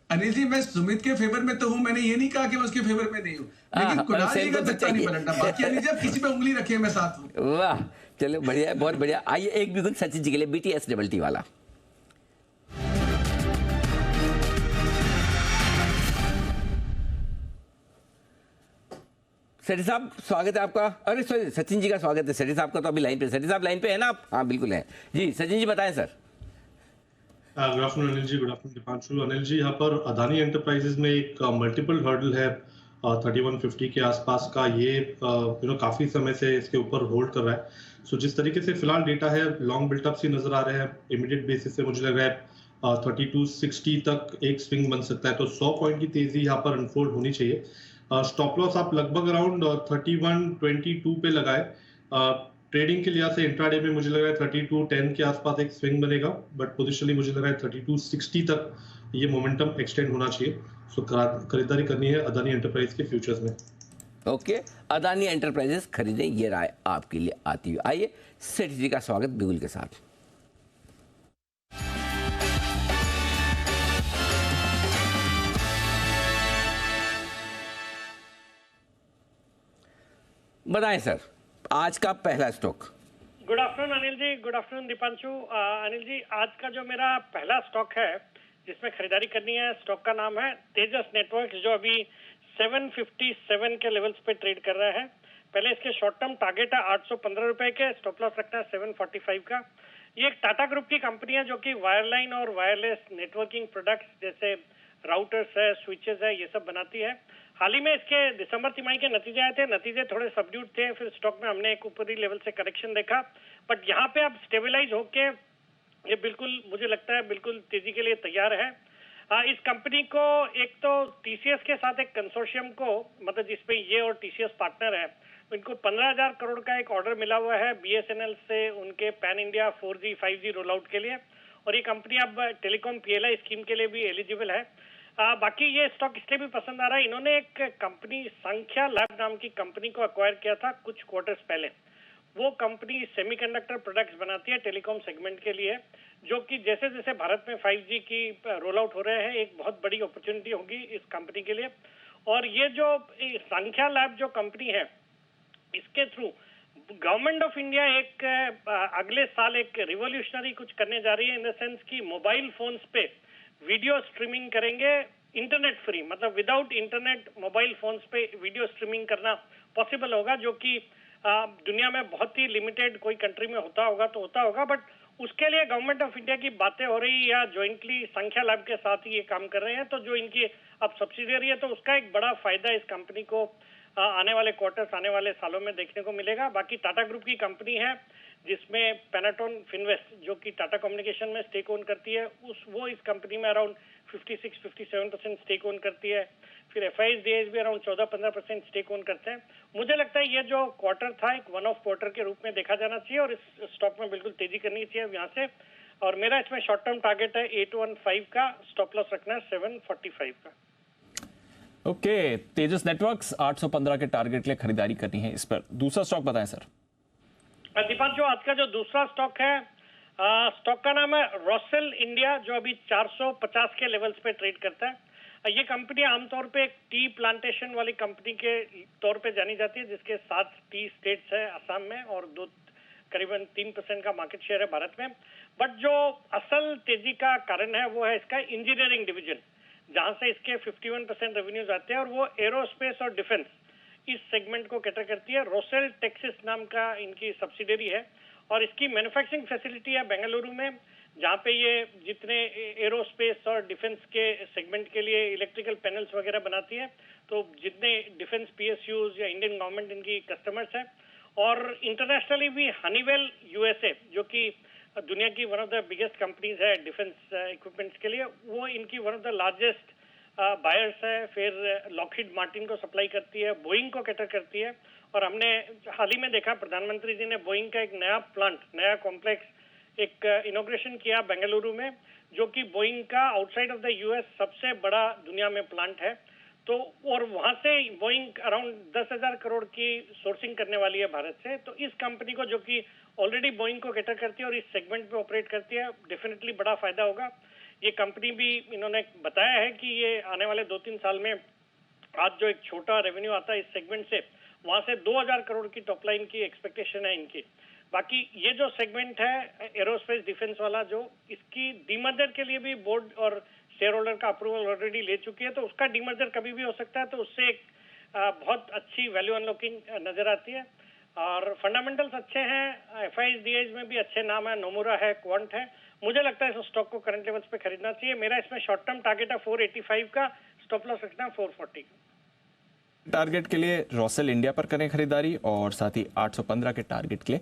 अनिल जी मैं सुमित के फेवर में तो हूं, मैंने ये नहीं कहा कि मैं उसके फेवर में नहीं हूं, लेकिन कुणाल जी का तख्ता नहीं पलटना। बाकी अनिल जी आप किसी पे उंगली रखिए, मैं साथ हूं। वाह, चलो बढ़िया, बहुत बढ़िया। आइए एक भी कुछ सचिन जी के लिए BTS डबल टी वाला। सेठी साहब स्वागत है आपका। अरे सॉरी, सचिन जी का स्वागत है। सेठी साहब का तो अभी लाइन पे। सेठी साहब लाइन पे है ना आप? हाँ बिल्कुल है जी। सचिन जी बताएं sir. Good afternoon Anil ji, good afternoon Deepanshu. Anil ji, यहाँ पर अदानी एंटरप्राइजेज में एक मल्टीपल हर्डल है 3150 के आसपास का। ये काफी समय से इसके ऊपर होल्ड कर रहा है। सो जिस तरीके से फिलहाल डेटा है, लॉन्ग बिल्टअप सी नजर आ रहे हैं। इमीडिएट बेसिस से मुझे लग रहा है 3260 तक एक स्विंग बन सकता है, तो 100 पॉइंट की तेजी यहाँ पर अनफोल्ड होनी चाहिए। स्टॉप लॉस आप लगभग अराउंड 3122 पे लगाए। ट्रेडिंग के लिहाज से इंट्राडे में मुझे लग रहा है 3210 के आसपास एक स्विंग बनेगा, बट पोजिशनली मुझे लग रहा है 3260 तक ये मोमेंटम एक्सटेंड होना चाहिए। सो खरीदारी करनी है अदानी एंटरप्राइज के फ्यूचर्स में। ओके, अदानी एंटरप्राइजेस खरीदें, ये राय आपके लिए आती हुई। आइए सेठी जी का स्वागत बिगुल के साथ। बताएं सर, आज का पहला stock. Good afternoon Anil ji, good afternoon Deepanshu. Anil ji, आज का जो मेरा पहला स्टॉक है जिसमें खरीदारी करनी है, स्टॉक का नाम है तेजस नेटवर्क्स, जो अभी 757 के लेवल्स पे ट्रेड कर रहा है। पहले इसके शॉर्ट टर्म टारगेट है 815 रुपए के, स्टॉप लॉस रखना है 745 का। ये एक टाटा ग्रुप की कंपनी है जो कि वायरलाइन और वायरलेस नेटवर्किंग प्रोडक्ट्स जैसे राउटर्स है, स्विचेस है, ये सब बनाती है। हाल ही में इसके दिसंबर तिमाही के नतीजे आए थे, नतीजे थोड़े सबड्यूड थे, फिर स्टॉक में हमने एक ऊपरी लेवल से करेक्शन देखा, बट यहाँ पे अब स्टेबलाइज होके ये बिल्कुल मुझे लगता है बिल्कुल तेजी के लिए तैयार है। इस कंपनी को एक तो टीसीएस के साथ एक कंसोर्शियम को, मतलब जिसपे ये और टीसीएस पार्टनर है, इनको 15,000 करोड़ का एक ऑर्डर मिला हुआ है बीएसएनएल से उनके pan India 4G 5G roll out के लिए, और ये कंपनी अब टेलीकॉम पीएलआई स्कीम के लिए भी एलिजिबल है। बाकी ये स्टॉक इसलिए भी पसंद आ रहा है, इन्होंने एक कंपनी संख्या लैब नाम की कंपनी को एक्वायर किया था कुछ क्वार्टर्स पहले। वो कंपनी सेमीकंडक्टर प्रोडक्ट्स बनाती है टेलीकॉम सेगमेंट के लिए, जो कि जैसे जैसे भारत में 5G की रोल आउट हो रहे हैं, एक बहुत बड़ी अपॉर्चुनिटी होगी इस कंपनी के लिए। और ये जो संख्या लैब जो कंपनी है, इसके थ्रू गवर्नमेंट ऑफ इंडिया एक अगले साल एक रिवोल्यूशनरी कुछ करने जा रही है, इन द सेंस की मोबाइल फोन्स पे वीडियो स्ट्रीमिंग करेंगे इंटरनेट फ्री, मतलब विदाउट इंटरनेट मोबाइल फोन्स पे वीडियो स्ट्रीमिंग करना पॉसिबल होगा, जो कि दुनिया में बहुत ही लिमिटेड कोई कंट्री में होता होगा तो होता होगा, बट उसके लिए गवर्नमेंट ऑफ इंडिया की बातें हो रही या ज्वाइंटली संख्या लैब के साथ ही ये काम कर रहे हैं। तो जो इनकी अब सब्सिडियरी है, तो उसका एक बड़ा फायदा इस कंपनी को आने वाले क्वार्टर्स, आने वाले सालों में देखने को मिलेगा। बाकी टाटा ग्रुप की कंपनी है जिसमें पेनाटोन फिनवेस्ट, जो कि टाटा कम्युनिकेशन में स्टेक ओन करती है, वो इस कंपनी में अराउंड 56-57% स्टेक ओन करती है। फिर एफआईएस भी अराउंड 14-15% स्टेक ओन करते हैं। मुझे लगता है ये जो क्वार्टर था एक वन ऑफ क्वार्टर के रूप में देखा जाना चाहिए, और इस स्टॉक में बिल्कुल तेजी करनी चाहिए यहाँ से। और मेरा इसमें शॉर्ट टर्म टारगेट है 815 का, स्टॉप लॉस रखना है 745 का। ओके, तेजस नेटवर्क्स 815 के टारगेट के लिए खरीदारी करनी है इस पर। दूसरा स्टॉक बताएं सर। दीपांशु, आज का जो दूसरा स्टॉक है, स्टॉक का नाम है रोसेल इंडिया, जो अभी 450 के लेवल्स पे ट्रेड करता है। ये कंपनी आमतौर पे एक टी प्लांटेशन वाली कंपनी के तौर पे जानी जाती है, जिसके 7 टी स्टेट्स है असम में, और करीबन 3% का मार्केट शेयर है भारत में। बट जो असल तेजी का कारण है वो है इसका इंजीनियरिंग डिवीजन, जहां से इसके 51% रेवेन्यूज आते हैं, और वो एरोस्पेस और डिफेंस इस सेगमेंट को कैटर करती है। रोसेल टेक्सिस नाम का इनकी सब्सिडरी है, और इसकी मैन्युफैक्चरिंग फैसिलिटी है बेंगलुरु में, जहाँ पे ये जितने एरोस्पेस और डिफेंस के सेगमेंट के लिए इलेक्ट्रिकल पैनल्स वगैरह बनाती है, तो जितने डिफेंस पीएसयूज या इंडियन गवर्नमेंट इनकी कस्टमर्स है। और इंटरनेशनली भी हनीवेल यूएसए, जो कि दुनिया की one of the biggest companies है डिफेंस इक्विपमेंट्स के लिए, वो इनकी one of the largest buyers है। फिर लॉकहीड मार्टिन को सप्लाई करती है, बोइंग को कैटर करती है, और हमने हाल ही में देखा प्रधानमंत्री जी ने बोइंग का एक नया प्लांट, नया कॉम्प्लेक्स एक इनॉग्रेशन किया बेंगलुरु में, जो कि बोइंग का आउटसाइड ऑफ द यूएस सबसे बड़ा दुनिया में प्लांट है। तो और वहां से बोइंग अराउंड 10,000 करोड़ की सोर्सिंग करने वाली है भारत से। तो इस कंपनी को, जो कि ऑलरेडी बोइंग को कैटर करती है और इस सेगमेंट पे ऑपरेट करती है, डेफिनेटली बड़ा फायदा होगा। ये कंपनी भी इन्होंने बताया है कि ये आने वाले 2-3 साल में आज जो एक छोटा रेवेन्यू आता है इस सेगमेंट से, वहां से 2,000 करोड़ की टॉप लाइन की एक्सपेक्टेशन है इनकी। बाकी ये जो सेगमेंट है एरोस्पेस डिफेंस वाला, जो इसकी डीमर्जर के लिए भी बोर्ड और शेयर होल्डर का अप्रूवल ऑलरेडी ले चुकी है, तो उसका डीमर्जर कभी भी हो सकता है। तो उससे एक बहुत अच्छी वैल्यू अनलॉकिंग नजर आती है और फंडामेंटल्स अच्छे हैं। एफआईडीएज में भी अच्छे नाम है, नोमुरा है, क्वांट है। मुझे लगता है इस स्टॉक को करंट लेवल्स पे खरीदना चाहिए। मेरा इसमें शॉर्ट टर्म टारगेट है 485 का, स्टॉप लॉस रखना है 440 का। टारगेट के लिए रॉसेल इंडिया पर करें खरीदारी और साथ ही 815 के टारगेट के लिए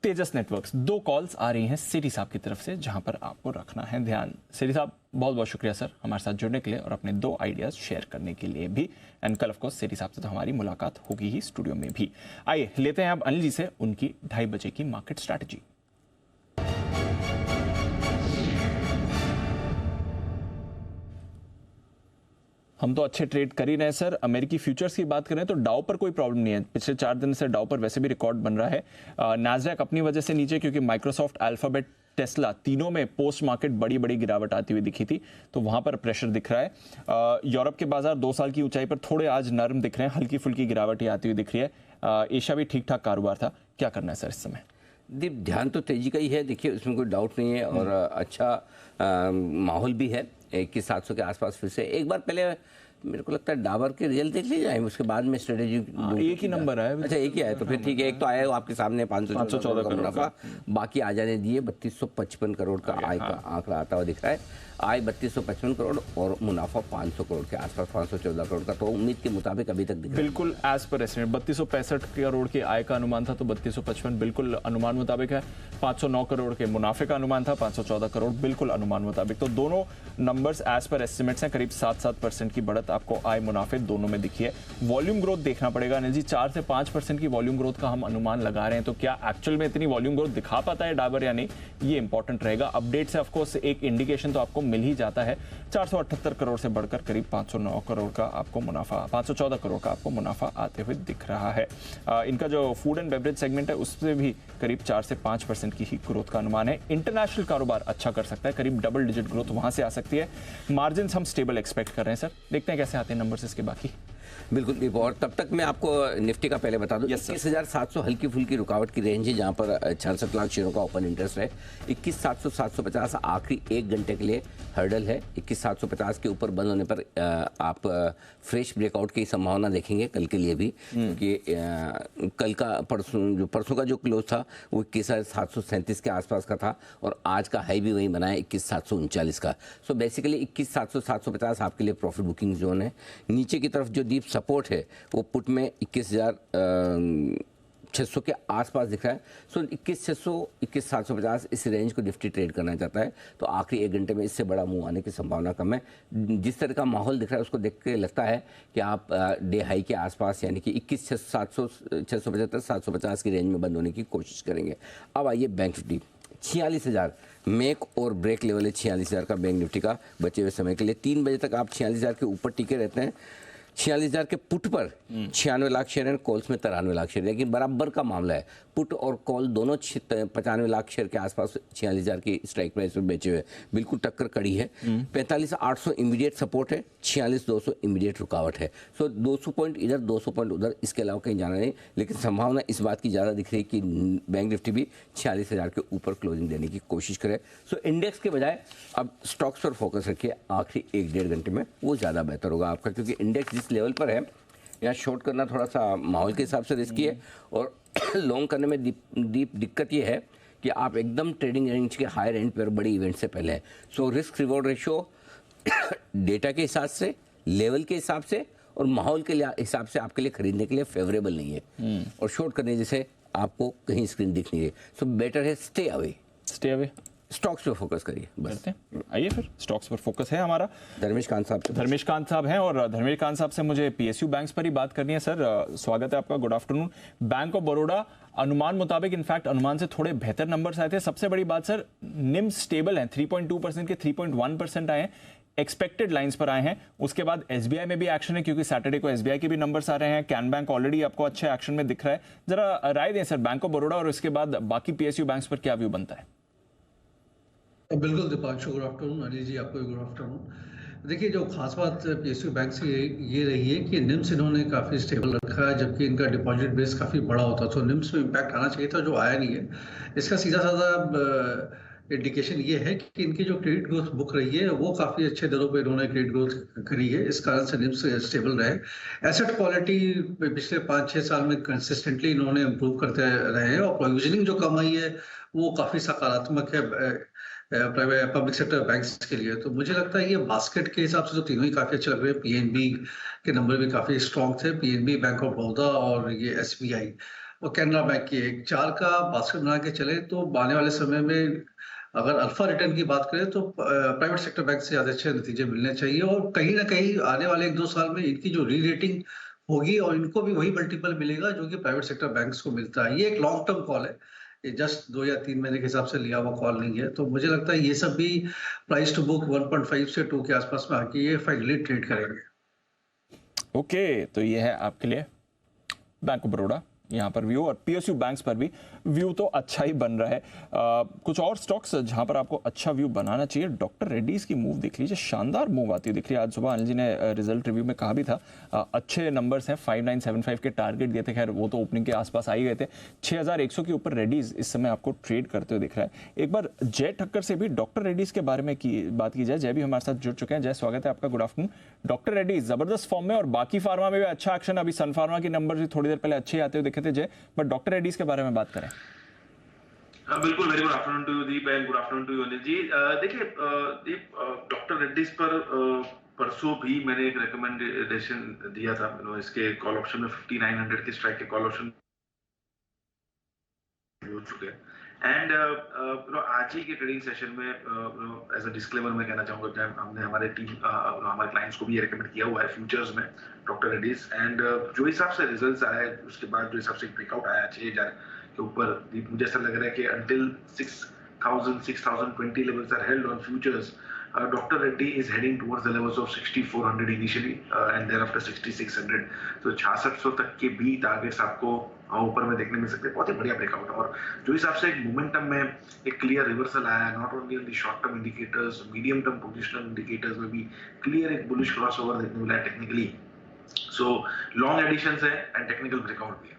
तेजस नेटवर्क्स। 2 कॉल्स आ रही हैं सिटी साहब की तरफ से जहां पर आपको रखना है ध्यान। सिटी साहब बहुत बहुत शुक्रिया सर हमारे साथ जुड़ने के लिए और अपने 2 आइडियाज शेयर करने के लिए भी। एंड कल ऑफ कोर्स सिटी साहब से तो हमारी मुलाकात होगी ही स्टूडियो में भी। आइए लेते हैं अब अनिल जी से उनकी 2:30 बजे की मार्केट स्ट्रैटेजी। हम तो अच्छे ट्रेड कर ही रहे हैं सर। अमेरिकी फ्यूचर्स की बात करें तो डाउ पर कोई प्रॉब्लम नहीं है। पिछले 4 दिन से डाउ पर वैसे भी रिकॉर्ड बन रहा है। नैस्डैक अपनी वजह से नीचे क्योंकि माइक्रोसॉफ्ट, अल्फाबेट, टेस्ला तीनों में पोस्ट मार्केट बड़ी बड़ी गिरावट आती हुई दिखी थी तो वहां पर प्रेशर दिख रहा है। यूरोप के बाजार 2 साल की ऊंचाई पर थोड़े आज नरम दिख रहे हैं, हल्की फुल्की गिरावट ही आती हुई दिख रही है। एशिया भी ठीक ठाक कारोबार था। क्या करना है सर इस समय? ध्यान तो तेजी का ही है, देखिए उसमें कोई डाउट नहीं है और अच्छा माहौल भी है। 21,700 के आसपास फिर से एक बार पहले मेरे को लगता है डाबर के रिजल्ट देख लीजिए, उसके बाद में स्ट्रेटेजी एक ही नंबर है। अच्छा एक ही आया तो फिर ठीक है। एक तो आया आपके सामने 514 का मुनाफा, बाकी आ जाने दिए। 3255 करोड़ का आय का आंकड़ा आता हुआ दिख रहा है। आय 3255 करोड़ और मुनाफा 500 करोड़ के आसपास, 514 करोड़ का। तो उम्मीद के मुताबिक अभी तक दिख रहा है बिल्कुल एज पर एस्टिमेट। 3265 करोड़ के आय का अनुमान था तो 3255 बिल्कुल अनुमान मुताबिक है। 509 करोड़ के मुनाफे का अनुमान था, 514 करोड़ बिल्कुल अनुमान मुताबिक। तो दोनों नंबर्स एज पर एस्टिमेट्स हैं। करीब 7% की बढ़त आपको आय मुनाफे दोनों में दिखी है। वॉल्यूम ग्रोथ देखना पड़ेगा अनिल जी। 4 से 5% की वॉल्यूम ग्रोथ का हम अनुमान लगा रहे हैं तो क्या एक्चुअल में इतनी वॉल्यूम ग्रोथ दिखा पाता है डाबर या नहीं, ये इंपॉर्टेंट रहेगा। अपडेट से ऑफकोर्स एक इंडिकेशन तो आपको मिल ही जाता है। 478 करोड़ से बढ़कर करीब 509 करोड़ का आपको मुनाफा, 514 करोड़ का आपको मुनाफा आते हुए दिख रहा है। इनका जो फूड एंड बेवरेज सेगमेंट है उससे भी करीब 4 से 5% की ही ग्रोथ का अनुमान है। इंटरनेशनल कारोबार अच्छा कर सकता है, करीब डबल डिजिट ग्रोथ वहां से आ सकती है। मार्जिन हम स्टेबल एक्सपेक्ट कर रहे हैं सर, देखते हैं कैसे आते हैं नंबर्स इसके बाकी। बिल्कुल। और तब तक मैं आपको निफ्टी का पहले बता दूं, 21,700 हल्की फुल्की रुकावट की रेंज है जहां पर 66 लाख शेयरों का ओपन इंटरेस्ट है। 21,700 750 आखिरी 1 घंटे के लिए हर्डल है। 21,750 के ऊपर बंद होने पर आप फ्रेश ब्रेकआउट की संभावना देखेंगे कल के लिए भी, क्योंकि कल का परसों का जो क्लोज था वो 21,737 के आसपास का था और आज का हाई भी वही बना है 21,739 का। सो बेसिकली 21,700 750 आपके लिए प्रॉफिट बुकिंग जोन है। नीचे की तरफ जो डीप सपोर्ट है वो पुट में 21,600 के आसपास दिख रहा है। सो 21,600 21,750 इस रेंज को निफ्टी ट्रेड करना चाहता है तो आखिरी 1 घंटे में इससे बड़ा मूव आने की संभावना कम है। जिस तरह का माहौल दिख रहा है उसको देख के लगता है कि आप डे हाई के आसपास यानी कि 21,700 675 750 की रेंज में बंद होने की कोशिश करेंगे। अब आइए बैंक निफ्टी 46,000 मेक और ब्रेक लेवल है 46,000 का बैंक निफ्टी का बचे हुए समय के लिए। 3 बजे तक आप 46,000 के ऊपर टिके रहते हैं। 46,000 के पुट पर 96 लाख शेयर हैं, कॉल्स में 93 लाख शेयर, लेकिन बराबर का मामला है। पुट और कॉल दोनों 95 लाख शेयर के आसपास 46,000 की स्ट्राइक प्राइस पर बेचे हुए, बिल्कुल टक्कर कड़ी है। 45,800 इमीडिएट सपोर्ट है, 46,200 इमीडिएट रुकावट है। सो 200 पॉइंट इधर 200 पॉइंट उधर, इसके अलावा कहीं जाना नहीं। लेकिन संभावना इस बात की ज़्यादा दिख रही है कि बैंक निफ्टी भी 46,000 के ऊपर क्लोजिंग देने की कोशिश करे। सो इंडेक्स के बजाय अब स्टॉक्स पर फोकस रखिए आखिरी 1-1.5 घंटे में, वो ज़्यादा बेहतर होगा आपका, क्योंकि इंडेक्स जिस लेवल पर है यहाँ शॉर्ट करना थोड़ा सा माहौल के हिसाब से रिस्की है और लॉन्ग करने में डीप दिक्कत ये है कि आप एकदम ट्रेडिंग रेंज के हायर एंड पर बड़ी इवेंट से पहले है। So risk reward ratio data के हिसाब से, लेवल के हिसाब से और माहौल के हिसाब से आपके लिए खरीदने के लिए फेवरेबल नहीं है और शॉर्ट करने जैसे आपको कहीं स्क्रीन दिख नहीं है। सो बेटर है स्टे अवे स्टॉक्स पे फोकस करिए बस। आइए फिर स्टॉक्स पर फोकस है हमारा। धर्मेश कांत साहब हैं और धर्मेश कांत साहब से मुझे पीएसयू बैंक्स पर ही बात करनी है। सर स्वागत है आपका, good afternoon. Bank of Baroda अनुमान मुताबिक इनफैक्ट अनुमान से थोड़े बेहतर नंबर्स आए थे। सबसे बड़ी बात सर, निम स्टेबल है, 3.2% के 3.1% आए हैं, एक्सपेक्टेड लाइंस पर आए हैं। उसके बाद एसबीआई में भी एक्शन है क्योंकि सैटरडे को एसबीआई के भी नंबर्स आ रहे हैं। कैन बैंक ऑलरेडी आपको अच्छे एक्शन में दिख रहा है। जरा राय दें सर बैंक ऑफ बड़ौदा और इसके बाद बाकी पीएसयू बैंक्स पर क्या व्यू बनता है? बिल्कुल दीपांशु, गुड आफ्टरनून। अनिल जी आपको भी गुड आफ्टरनून। देखिए जो खास बात पीएसयू बैंक से ये रही है कि निम्स इन्होंने काफ़ी स्टेबल रखा है, जबकि इनका डिपॉजिट बेस काफ़ी बड़ा होता है। तो निम्स में इम्पैक्ट आना चाहिए था जो आया नहीं है। इसका सीधा साधा इंडिकेशन ये है कि इनकी जो क्रेडिट ग्रोथ बुक रही है वो काफी अच्छे दरों पे इन्होंने क्रेडिट ग्रोथ करी है, इस कारण से निम्स स्टेबल रहे। एसेट क्वालिटी पिछले 5-6 साल में कंसिस्टेंटली इन्होंने इम्प्रूव करते रहे हैं और प्रोविजनिंग जो कम आई है वो काफी सकारात्मक है प्राइवेट पब्लिक सेक्टर बैंक्स के लिए। तो मुझे लगता है ये बास्केट के हिसाब से तो तीनों ही काफी अच्छे लग रहे हैं। पीएनबी के नंबर भी काफी स्ट्रॉन्ग थे, पीएनबी, बैंक ऑफ बड़ौदा और ये एसबीआई और कैनरा बैंक की एक 4 का बास्केट बना के चले तो आने वाले समय में अगर अल्फा रिटर्न की बात करें तो प्राइवेट सेक्टर बैंक से ज्यादा अच्छे नतीजे मिलने चाहिए और कहीं ना कहीं आने वाले 1-2 साल में इनकी जो री रेटिंग होगी और इनको भी वही मल्टीपल मिलेगा जो कि प्राइवेट सेक्टर बैंक्स को मिलता है। ये एक लॉन्ग टर्म कॉल है, ये जस्ट 2 या 3 महीने के हिसाब से लिया हुआ कॉल नहीं है। तो मुझे लगता है ये सब भी प्राइस टू बुक 1.5 से 2 के आसपास में आके ये फाइनली ट्रेड करेंगे। ओके, तो ये है आपके लिए बैंक ऑफ बड़ौदा यहाँ पर व्यू, और पीएसयू बैंक्स पर भी व्यू तो अच्छा ही बन रहा है। कुछ और स्टॉक्स जहाँ पर आपको अच्छा व्यू बनाना चाहिए, डॉक्टर रेड्डीज की मूव देख लीजिए, शानदार मूव आती है दिख रही है। आज सुबह अनिल जी ने रिजल्ट रिव्यू में कहा भी था, अच्छे नंबर्स हैं, 5975 के टारगेट दिए थे, खैर वो तो ओपनिंग के आसपास आ ही गए थे। 6100 के ऊपर रेड्डीज इस समय आपको ट्रेड करते हुए दिख रहा है। एक बार जय ठक्कर से भी डॉक्टर रेड्डीज के बारे में बात की जाए। जय भी हमारे साथ जुड़ चुके हैं। जय, स्वागत है आपका, गुड आफ्टरनून। डॉक्टर रेड्डीज जबरदस्त फॉर्म में और बाकी फार्मा में भी अच्छा एक्शन, अभी सन फार्मा के नंबर भी थोड़ी देर पहले अच्छे आते हुए दिखे थे जय, बट डॉक्टर रेड्डीज के बारे में बात करें। बिल्कुल, very good afternoon to you Deep and good afternoon to you Anil ji. देखिए दीप, डॉक्टर रेड्डीज पर परसों भी मैंने एक रिकमेंडेशन दिया था, इसके कॉल ऑप्शन में 5900 के स्ट्राइक के कॉल ऑप्शन हो चुके हैं एंड आज ही के ट्रेडिंग सेशन में एज अ डिस्क्लेमर मैं कहना चाहूंगा, हमने हमारे क्लाइंट्स को भी ये रिकमेंड किया हुआ है फ्यूचर्स में डॉक्टर रेड्डीज, एंड जो हिसाब से रिजल्ट्स आए उसके बाद जो हिसाब से ब्रेकआउट आया 6000 के ऊपर, मुझे ऐसा लग रहा है कि until 6020 levels are held on futures, Dr. Reddy is heading towards the levels of 6400 initially and thereafter 6600, तो 6600 तक के भी टारगेट्स आपको ऊपर में देखने मिल सकते हैं। बहुत ही बढ़िया ब्रेकआउट है और जो हिसाब से एक मोमेंटम में एक क्लियर रिवर्सल आया है, not only on the short term indicators, medium term positional indicators में भी क्लियर एक बुलिश क्रॉसओवर देखने मिला है टेक्निकली। सो लॉन्ग एडिशंस है एंड टेक्निकल ब्रेकआउट भी है।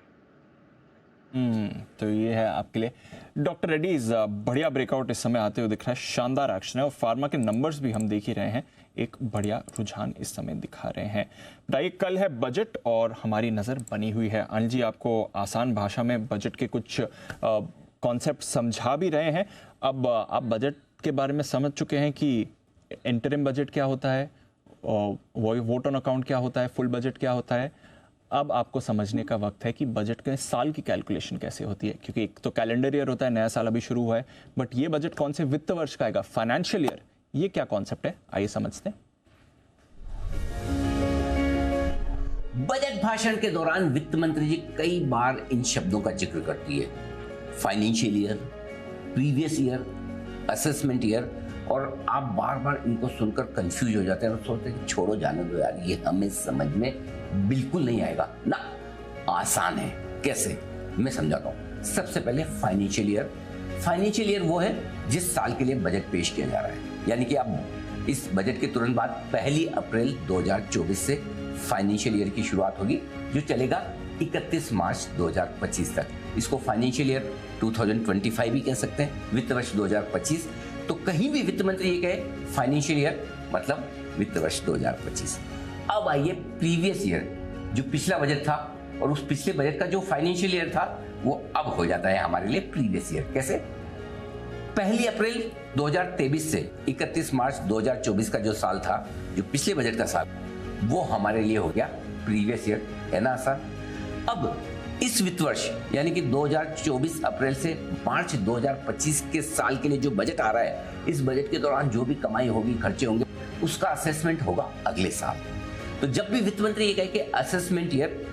तो ये है आपके लिए डॉक्टर रेड्डीज, बढ़िया ब्रेकआउट इस समय आते हुए दिख रहा है, शानदार एक्शन है और फार्मा के नंबर्स भी हम देख ही रहे हैं, एक बढ़िया रुझान इस समय दिखा रहे हैं। बताइए, कल है बजट और हमारी नज़र बनी हुई है। अनिल जी आपको आसान भाषा में बजट के कुछ कॉन्सेप्ट समझा भी रहे हैं। अब आप बजट के बारे में समझ चुके हैं कि इंटरिम बजट क्या होता है, वोट ऑन अकाउंट क्या होता है, फुल बजट क्या होता है। अब आपको समझने का वक्त है कि बजट के साल की कैलकुलेशन कैसे होती है, क्योंकि एक तो कैलेंडर ईयर होता है, नया साल अभी शुरू हुआ है, बट ये बजट कौन से वित्त वर्ष का आएगा, फाइनेंशियल ईयर, ये क्या कॉन्सेप्ट है, आइए समझते हैं। बजट भाषण के दौरान वित्त मंत्री जी कई बार इन शब्दों का जिक्र करती है, financial year, previous year, assessment year, और आप बार बार इनको सुनकर कंफ्यूज हो जाते हैं और सोचते हैं कि छोड़ो, जाने दो यार, ये हमें समझ में बिल्कुल नहीं आएगा ना। आसान है, कैसे, मैं समझाता हूँ। सबसे पहले फाइनेंशियल ईयर। फाइनेंशियल ईयर वो है जिस साल के लिए बजट पेश किया जा रहा है, यानी कि अब इस बजट के तुरंत बाद 1 अप्रैल 2024 से फाइनेंशियल ईयर की शुरुआत होगी, जो चलेगा 31 मार्च 2025 तक। इसको फाइनेंशियल ईयर 2025 भी कह सकते हैं, वित्त वर्ष 2025। तो कहीं भी वित्त मंत्री ये कहे फाइनेंशियल ईयर मतलब वित्त वर्ष 2025। अब आइए प्रीवियस ईयर, जो पिछला बजट था और उस पिछले बजट का जो फाइनेंशियल ईयर था वो अब हो जाता है हमारे लिए प्रीवियस ईयर। कैसे? 1 अप्रैल 2023 से 31 मार्च 2024 का जो साल था, जो पिछले बजट का साल, वो हमारे लिए हो गया प्रीवियस ईयर, है ना आसान। अब इस वित्त वर्ष यानी कि 2024 अप्रैल से मार्च 2025 के साल के लिए जो बजट आ रहा है, इस बजट के दौरान जो भी कमाई होगी, खर्चे होंगे, उसका असेसमेंट होगा अगले साल। तो जब भी वित्त मंत्री ये कहे कि असेसमेंट ईयर,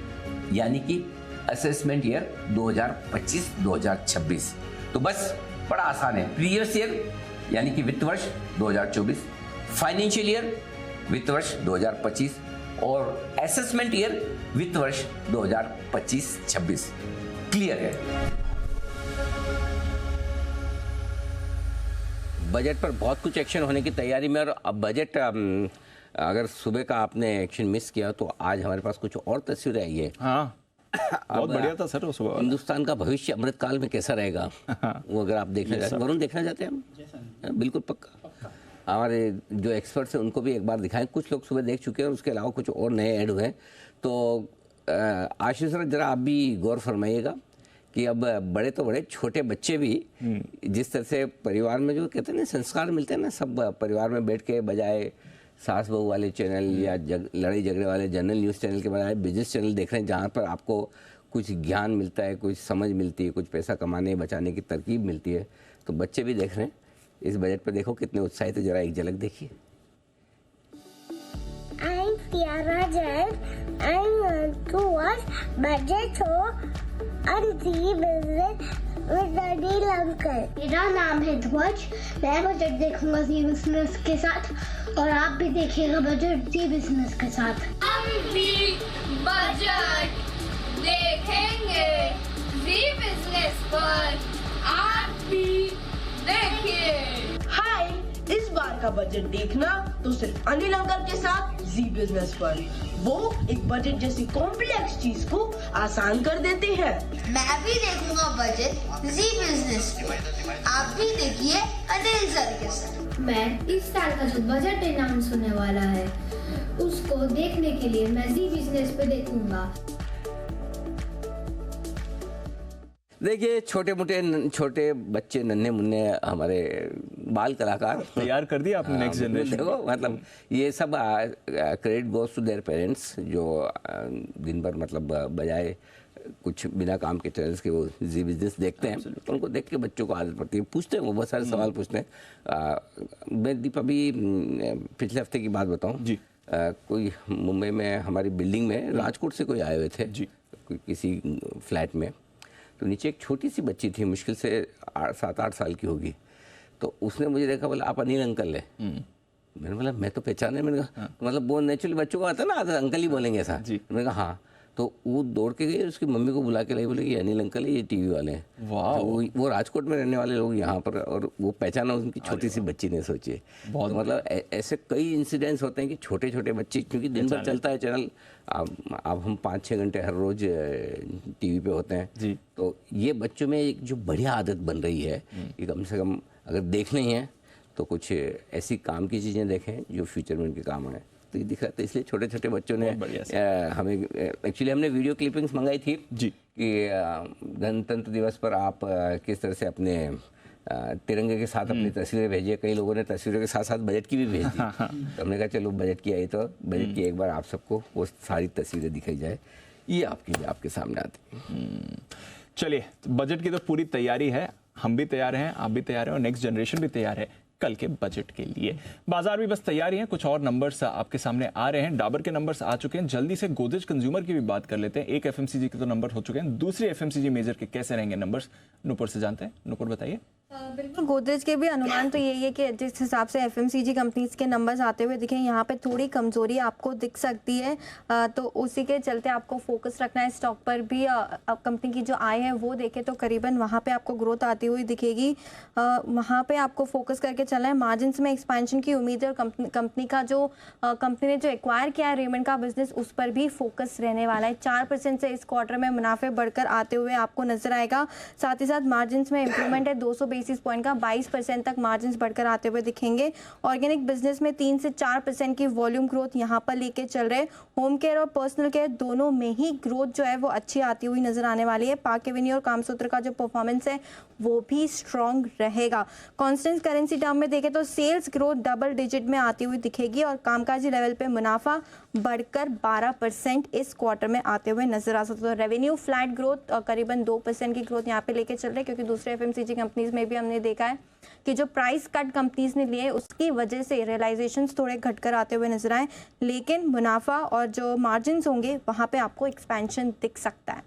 यानी कि असेसमेंट ईयर 2025-2026, तो बस बड़ा आसान है। प्रीवियस ईयर यानी कि वित्त वर्ष 2024, फाइनेंशियल ईयर वित्त वर्ष 2025 और असेसमेंट ईयर वित्त वर्ष 2025-26। क्लियर है? बजट पर बहुत कुछ एक्शन होने की तैयारी में, और अब बजट अगर सुबह का आपने एक्शन मिस किया तो आज हमारे पास कुछ और तस्वीरें आई है। हाँ, बहुत बढ़िया था सर वो सुबह वाला। हिंदुस्तान का भविष्य अमृतकाल में कैसा रहेगा वो अगर आप देखना चाहते हैं, वरुण देखना चाहते हैं हम, बिल्कुल पक्का। हमारे जो एक्सपर्ट्स हैं उनको भी एक बार दिखाएं, कुछ लोग सुबह देख चुके हैं और उसके अलावा कुछ और नए ऐड हुए हैं। तो आशीष सर जरा आप भी गौर फरमाइएगा कि अब बड़े तो बड़े, छोटे बच्चे भी जिस तरह से परिवार में जो कहते हैं ना संस्कार मिलते हैं ना, सब परिवार में बैठ के बजाय सास बहू वाले चैनल या लड़ाई झगड़े वाले जनरल न्यूज़ चैनल के बजाय बिजनेस चैनल देख रहे हैं, जहाँ पर आपको कुछ ज्ञान मिलता है, कुछ समझ मिलती है, कुछ पैसा कमाने बचाने की तरकीब मिलती है। तो बच्चे भी देख रहे हैं। इस बजट पर देखो कितने उत्साहित है, जरा एक झलक देखिए। I'm Tiara Jain. I want to watch Budget Show on Zee Business with Anil Uncle. मेरा नाम है ध्वज। मैं बजट देखूंगा Zee Business के साथ और आप भी देखिएगा बजट Zee Business के साथ। हम भी बजट देखेंगे Zee Business पर, आप भी देखिए। हाय, इस बार का बजट देखना तो सिर्फ अनिल अंकल के साथ जी बिजनेस पर। वो एक बजट जैसी कॉम्प्लेक्स चीज को आसान कर देते हैं। मैं भी देखूंगा बजट जी बिजनेस पर, आप भी देखिए अनिल सर के साथ। मैं इस साल का जो बजट अनाउंस होने वाला है उसको देखने के लिए मैं जी बिजनेस पे देखूंगा। देखिए छोटे बच्चे, नन्हे मुन्ने हमारे बाल कलाकार तैयार कर दिया आपने नेक्स्ट जनरेशन। देखो मतलब ये सब credit goes to their parents, जो दिन भर मतलब बजाय कुछ बिना काम के चैनल्स के वो जी बिजनेस देखते हैं। तो उनको देख के बच्चों को आदत पड़ती है, पूछते हैं वो बहुत सारे सवाल पूछते हैं। मैं दीप अभी पिछले हफ्ते की बात बताऊँ जी, कोई मुंबई में हमारी बिल्डिंग में राजकोट से कोई आए हुए थे जी, किसी फ्लैट में। तो नीचे एक छोटी सी बच्ची थी, मुश्किल से 7-8 साल की होगी। तो उसने मुझे देखा, बोला आप अनिल अंकल है। मैंने बोला मैं तो पहचाने, मैंने कहा मतलब वो नेचुरली बच्चों को आता है ना, अंकल ही बोलेंगे ऐसा। मैंने कहा हाँ। तो वो दौड़ के गई, उसकी मम्मी को बुला के लाई, बोले कि अनिल अंकल है, ये टीवी वाले हैं। तो वो राजकोट में रहने वाले लोग यहाँ पर, और वो पहचाना उनकी छोटी सी बच्ची ने, सोचिए। तो मतलब ऐसे कई इंसिडेंट्स होते हैं कि छोटे छोटे बच्चे, क्योंकि दिन भर चलता है चैनल, अब हम 5-6 घंटे हर रोज टीवी पे होते हैं जी। तो ये बच्चों में एक जो बढ़िया आदत बन रही है कि कम से कम अगर देखना ही है तो कुछ ऐसी काम की चीज़ें देखें जो फ्यूचर में उनके काम आए। तो ये दिख रहा था, इसलिए छोटे छोटे बच्चों ने हमें एक्चुअली हमने वीडियो क्लिपिंग्स मंगाई थी जी कि गणतंत्र दिवस पर आप किस तरह से अपने तिरंगे के साथ अपनी तस्वीरें भेजिए। कई लोगों ने तस्वीरों के साथ साथ बजट की भी भेज दी। तो हमने कहा चलो बजट की आई तो बजट की एक बार आप सबको वो सारी तस्वीरें दिखाई जाए, ये आपके सामने आती है। चलिए, बजट की तो पूरी तैयारी है, हम भी तैयार हैं, आप भी तैयार हैं और नेक्स्ट जनरेशन भी तैयार है कल के बजट के लिए। बाजार भी बस तैयारी है, कुछ और नंबर्स आपके सामने आ रहे हैं। डाबर के नंबर्स आ चुके हैं, जल्दी से गोदरेज कंज्यूमर की भी बात कर लेते हैं। एक एफएमसीजी के तो नंबर हो चुके हैं, दूसरी एफएमसीजी मेजर के कैसे रहेंगे नंबर्स, नुपुर से जानते हैं। नुपुर बताइए। बिल्कुल, गोदरेज के भी अनुमान तो यही है कि जिस हिसाब से एफएमसीजी कंपनीज के नंबर्स आते हुए दिखे, यहाँ पे थोड़ी कमजोरी आपको दिख सकती है। तो उसी के चलते आपको फोकस रखना है स्टॉक पर भी। कंपनी की जो आय है वो देखे तो करीबन वहाँ पे आपको ग्रोथ आती हुई दिखेगी, वहाँ पे आपको फोकस करके चलना है। मार्जिन में एक्सपेंशन की उम्मीद है और कंपनी का जो कंपनी ने जो एक्वायर किया है रेमंड का बिजनेस, उस पर भी फोकस रहने वाला है। 4% से इस क्वार्टर में मुनाफे बढ़कर आते हुए आपको नजर आएगा। साथ ही साथ मार्जिन में इंप्रूवमेंट है 200 बेसिस पॉइंट का, 22% तक मार्जिन बढ़कर आते हुए दिखेंगे। ऑर्गेनिक बिजनेस में 3 से 4% की वॉल्यूम ग्रोथ यहाँ पर लेके चल रहे। होम केयर और पर्सनल केयर दोनों में ही ग्रोथ जो है वो अच्छी आती हुई नजर आने वाली है। पार्क एवेन्यू और कामसूत्र का जो परफॉर्मेंस है वो भी स्ट्रॉन्ग रहेगा। कांस्टेंट करेंसी टर्म में देखें तो सेल्स ग्रोथ डबल डिजिट में आती हुई दिखेगी और कामकाजी लेवल पे मुनाफा बढ़कर 12% इस क्वार्टर में आते हुए नजर आ सकता है। तो रेवेन्यू फ्लैट ग्रोथ करीबन 2% की ग्रोथ यहाँ पे लेके चल रहे हैं, क्योंकि दूसरे एफएमसीजी कंपनीज में भी हमने देखा है कि जो प्राइस कट कंपनीज ने लिए उसकी वजह से रियलाइजेशंस थोड़े घटकर आते हुए नजर आए, लेकिन मुनाफा और जो मार्जिन होंगे वहां पे आपको एक्सपेंशन दिख सकता है।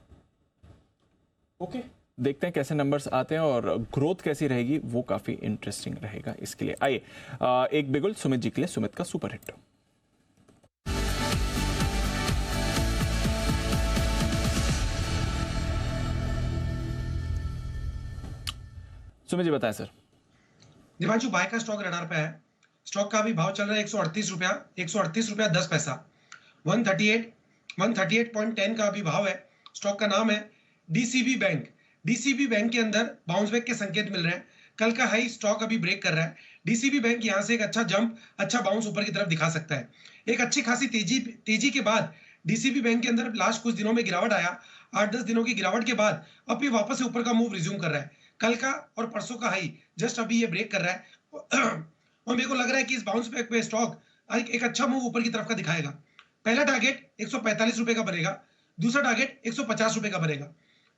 ओके, देखते हैं कैसे नंबर्स आते हैं और ग्रोथ कैसी रहेगी, वो काफी इंटरेस्टिंग रहेगा। इसके लिए आइए एक बिगुल सुमित जी के लिए, सुमित का सुपर हिट। सुमित जी बताएं सर। दीपांशु, बाय का स्टॉक रडार पे है। स्टॉक का भी भाव चल रहा है 138 रुपया 10 पैसा। 138.10 का अभी भाव है स्टॉक का नाम है डीसीबी बैंक। डीसीबी बैंक के अंदर बाउंस बैक के संकेत मिल रहे हैं। कल का हाई स्टॉक अभी ब्रेक कर रहा है। डीसीबी बैंक यहां से एक अच्छा जंप, अच्छा बाउंस ऊपर की तरफ दिखा सकता है। एक अच्छी खासी तेजी के बाद डीसीबी बैंक के अंदर लास्ट कुछ दिनों में गिरावट आया। 8-10 दिनों की गिरावट के बाद अब ये वापस से ऊपर का मूव रिज्यूम कर रहा है। कल का और परसों का हाई जस्ट अभी ये ब्रेक कर रहा है और मेरे को लग रहा है कि इस बाउंस बैक पे स्टॉक एक अच्छा मूव ऊपर की तरफ का दिखाएगा। पहला टारगेट 145 रुपए का बनेगा, दूसरा टारगेट 150 रुपए का बनेगा।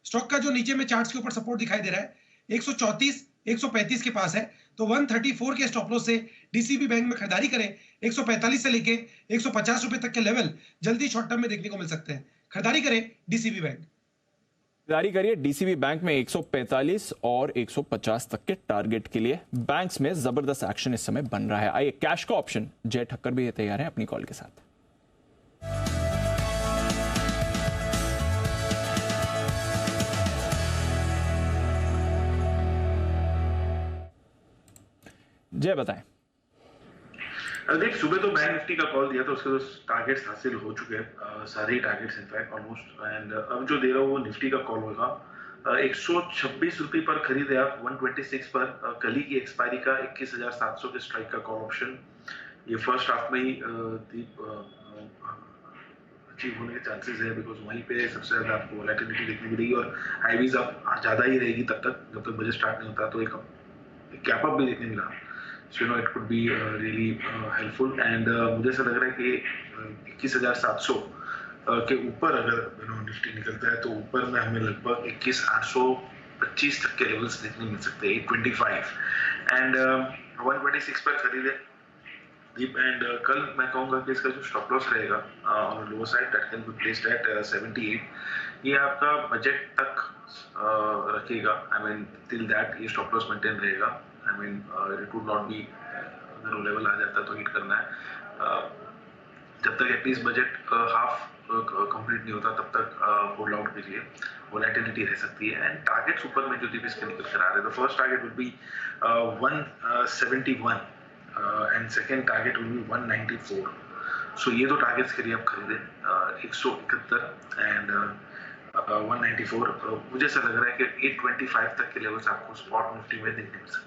स्टॉक का जो नीचे में चार्ट्स के ऊपर सपोर्ट दिखाई दे रहा है 134 135 के पास है, तो 134 के स्टॉप लॉस से डीसीबी बैंक में खरीदारी करें। 145 से लेके 150 रुपए तक के लेवल जल्दी शॉर्ट टर्म में देखने को मिल सकते हैं। खरीदारी करें डीसीबी बैंक। खरीदारी करिए डीसीबी बैंक में 145 और 150 तक के टारगेट के लिए। बैंक्स में जबरदस्त एक्शन इस समय बन रहा है। आइए कैश का ऑप्शन जय ठक्कर भी तैयार है अपनी कॉल के साथ। जय बताएं। देख, सुबह तो बैंक निफ्टी का कॉल दिया था, उसके तो टारगेट्स हासिल हो चुके हैं, सारे टारगेट्स इनफैक्ट ऑलमोस्ट। एंड अब जो दे रहा हूँ वो निफ्टी का कॉल होगा। 126 रुपए पर खरीदे आप 126 पर कल ही की एक्सपायरी का 21,700 के स्ट्राइक का कॉल ऑप्शन। ये फर्स्ट हाफ में ही अचीव होने के चांसेस है, बिकॉज वहीं पे सबसे ज्यादा आपको वोलेटिलिटी देखने मिलेगी और हाईवीज अब ज्यादा ही रहेगी तब तक जब तक बजट स्टार्ट नहीं होता। तो एक कैप अप भी देखने मिला, so it could be really helpful and मुझे ऐसा लग रहा है कि 21,700 के ऊपर अगर निफ्टी निकलता है तो ऊपर में हमें लगभग 21,825 तक के लेवल्स देखने मिल सकते हैं। 825 एंड 126 पर खरीदे दीप। एंड कल मैं कहूँगा कि इसका जो स्टॉप लॉस रहेगा on lower side that can be placed at 78, ये आपका बजट तक रखेगा। आई मीन टिल दैट ये स्टॉप लॉस मेंटेन रहेगा। I mean it would not be, अगर वो लेवल आ जाता है तो हिट करना है। जब तक एटलीस्ट बजट हाफ कंप्लीट नहीं होता तब तक होल्ड आउट कीजिए, वोलेटिलिटी रह सकती है। एंड टारगेट्स ऊपर में जो दीप इसके निकल कर आ रहे हैं, the first target will be 171 and second target will be 194। सो ये दो टारगेट्स के लिए आप खरीदें 171 एंड 194। मुझे ऐसा लग रहा है कि 825 तक के लेवल्स आपको स्पॉट निफ्टी में देखने मिल सकते हैं।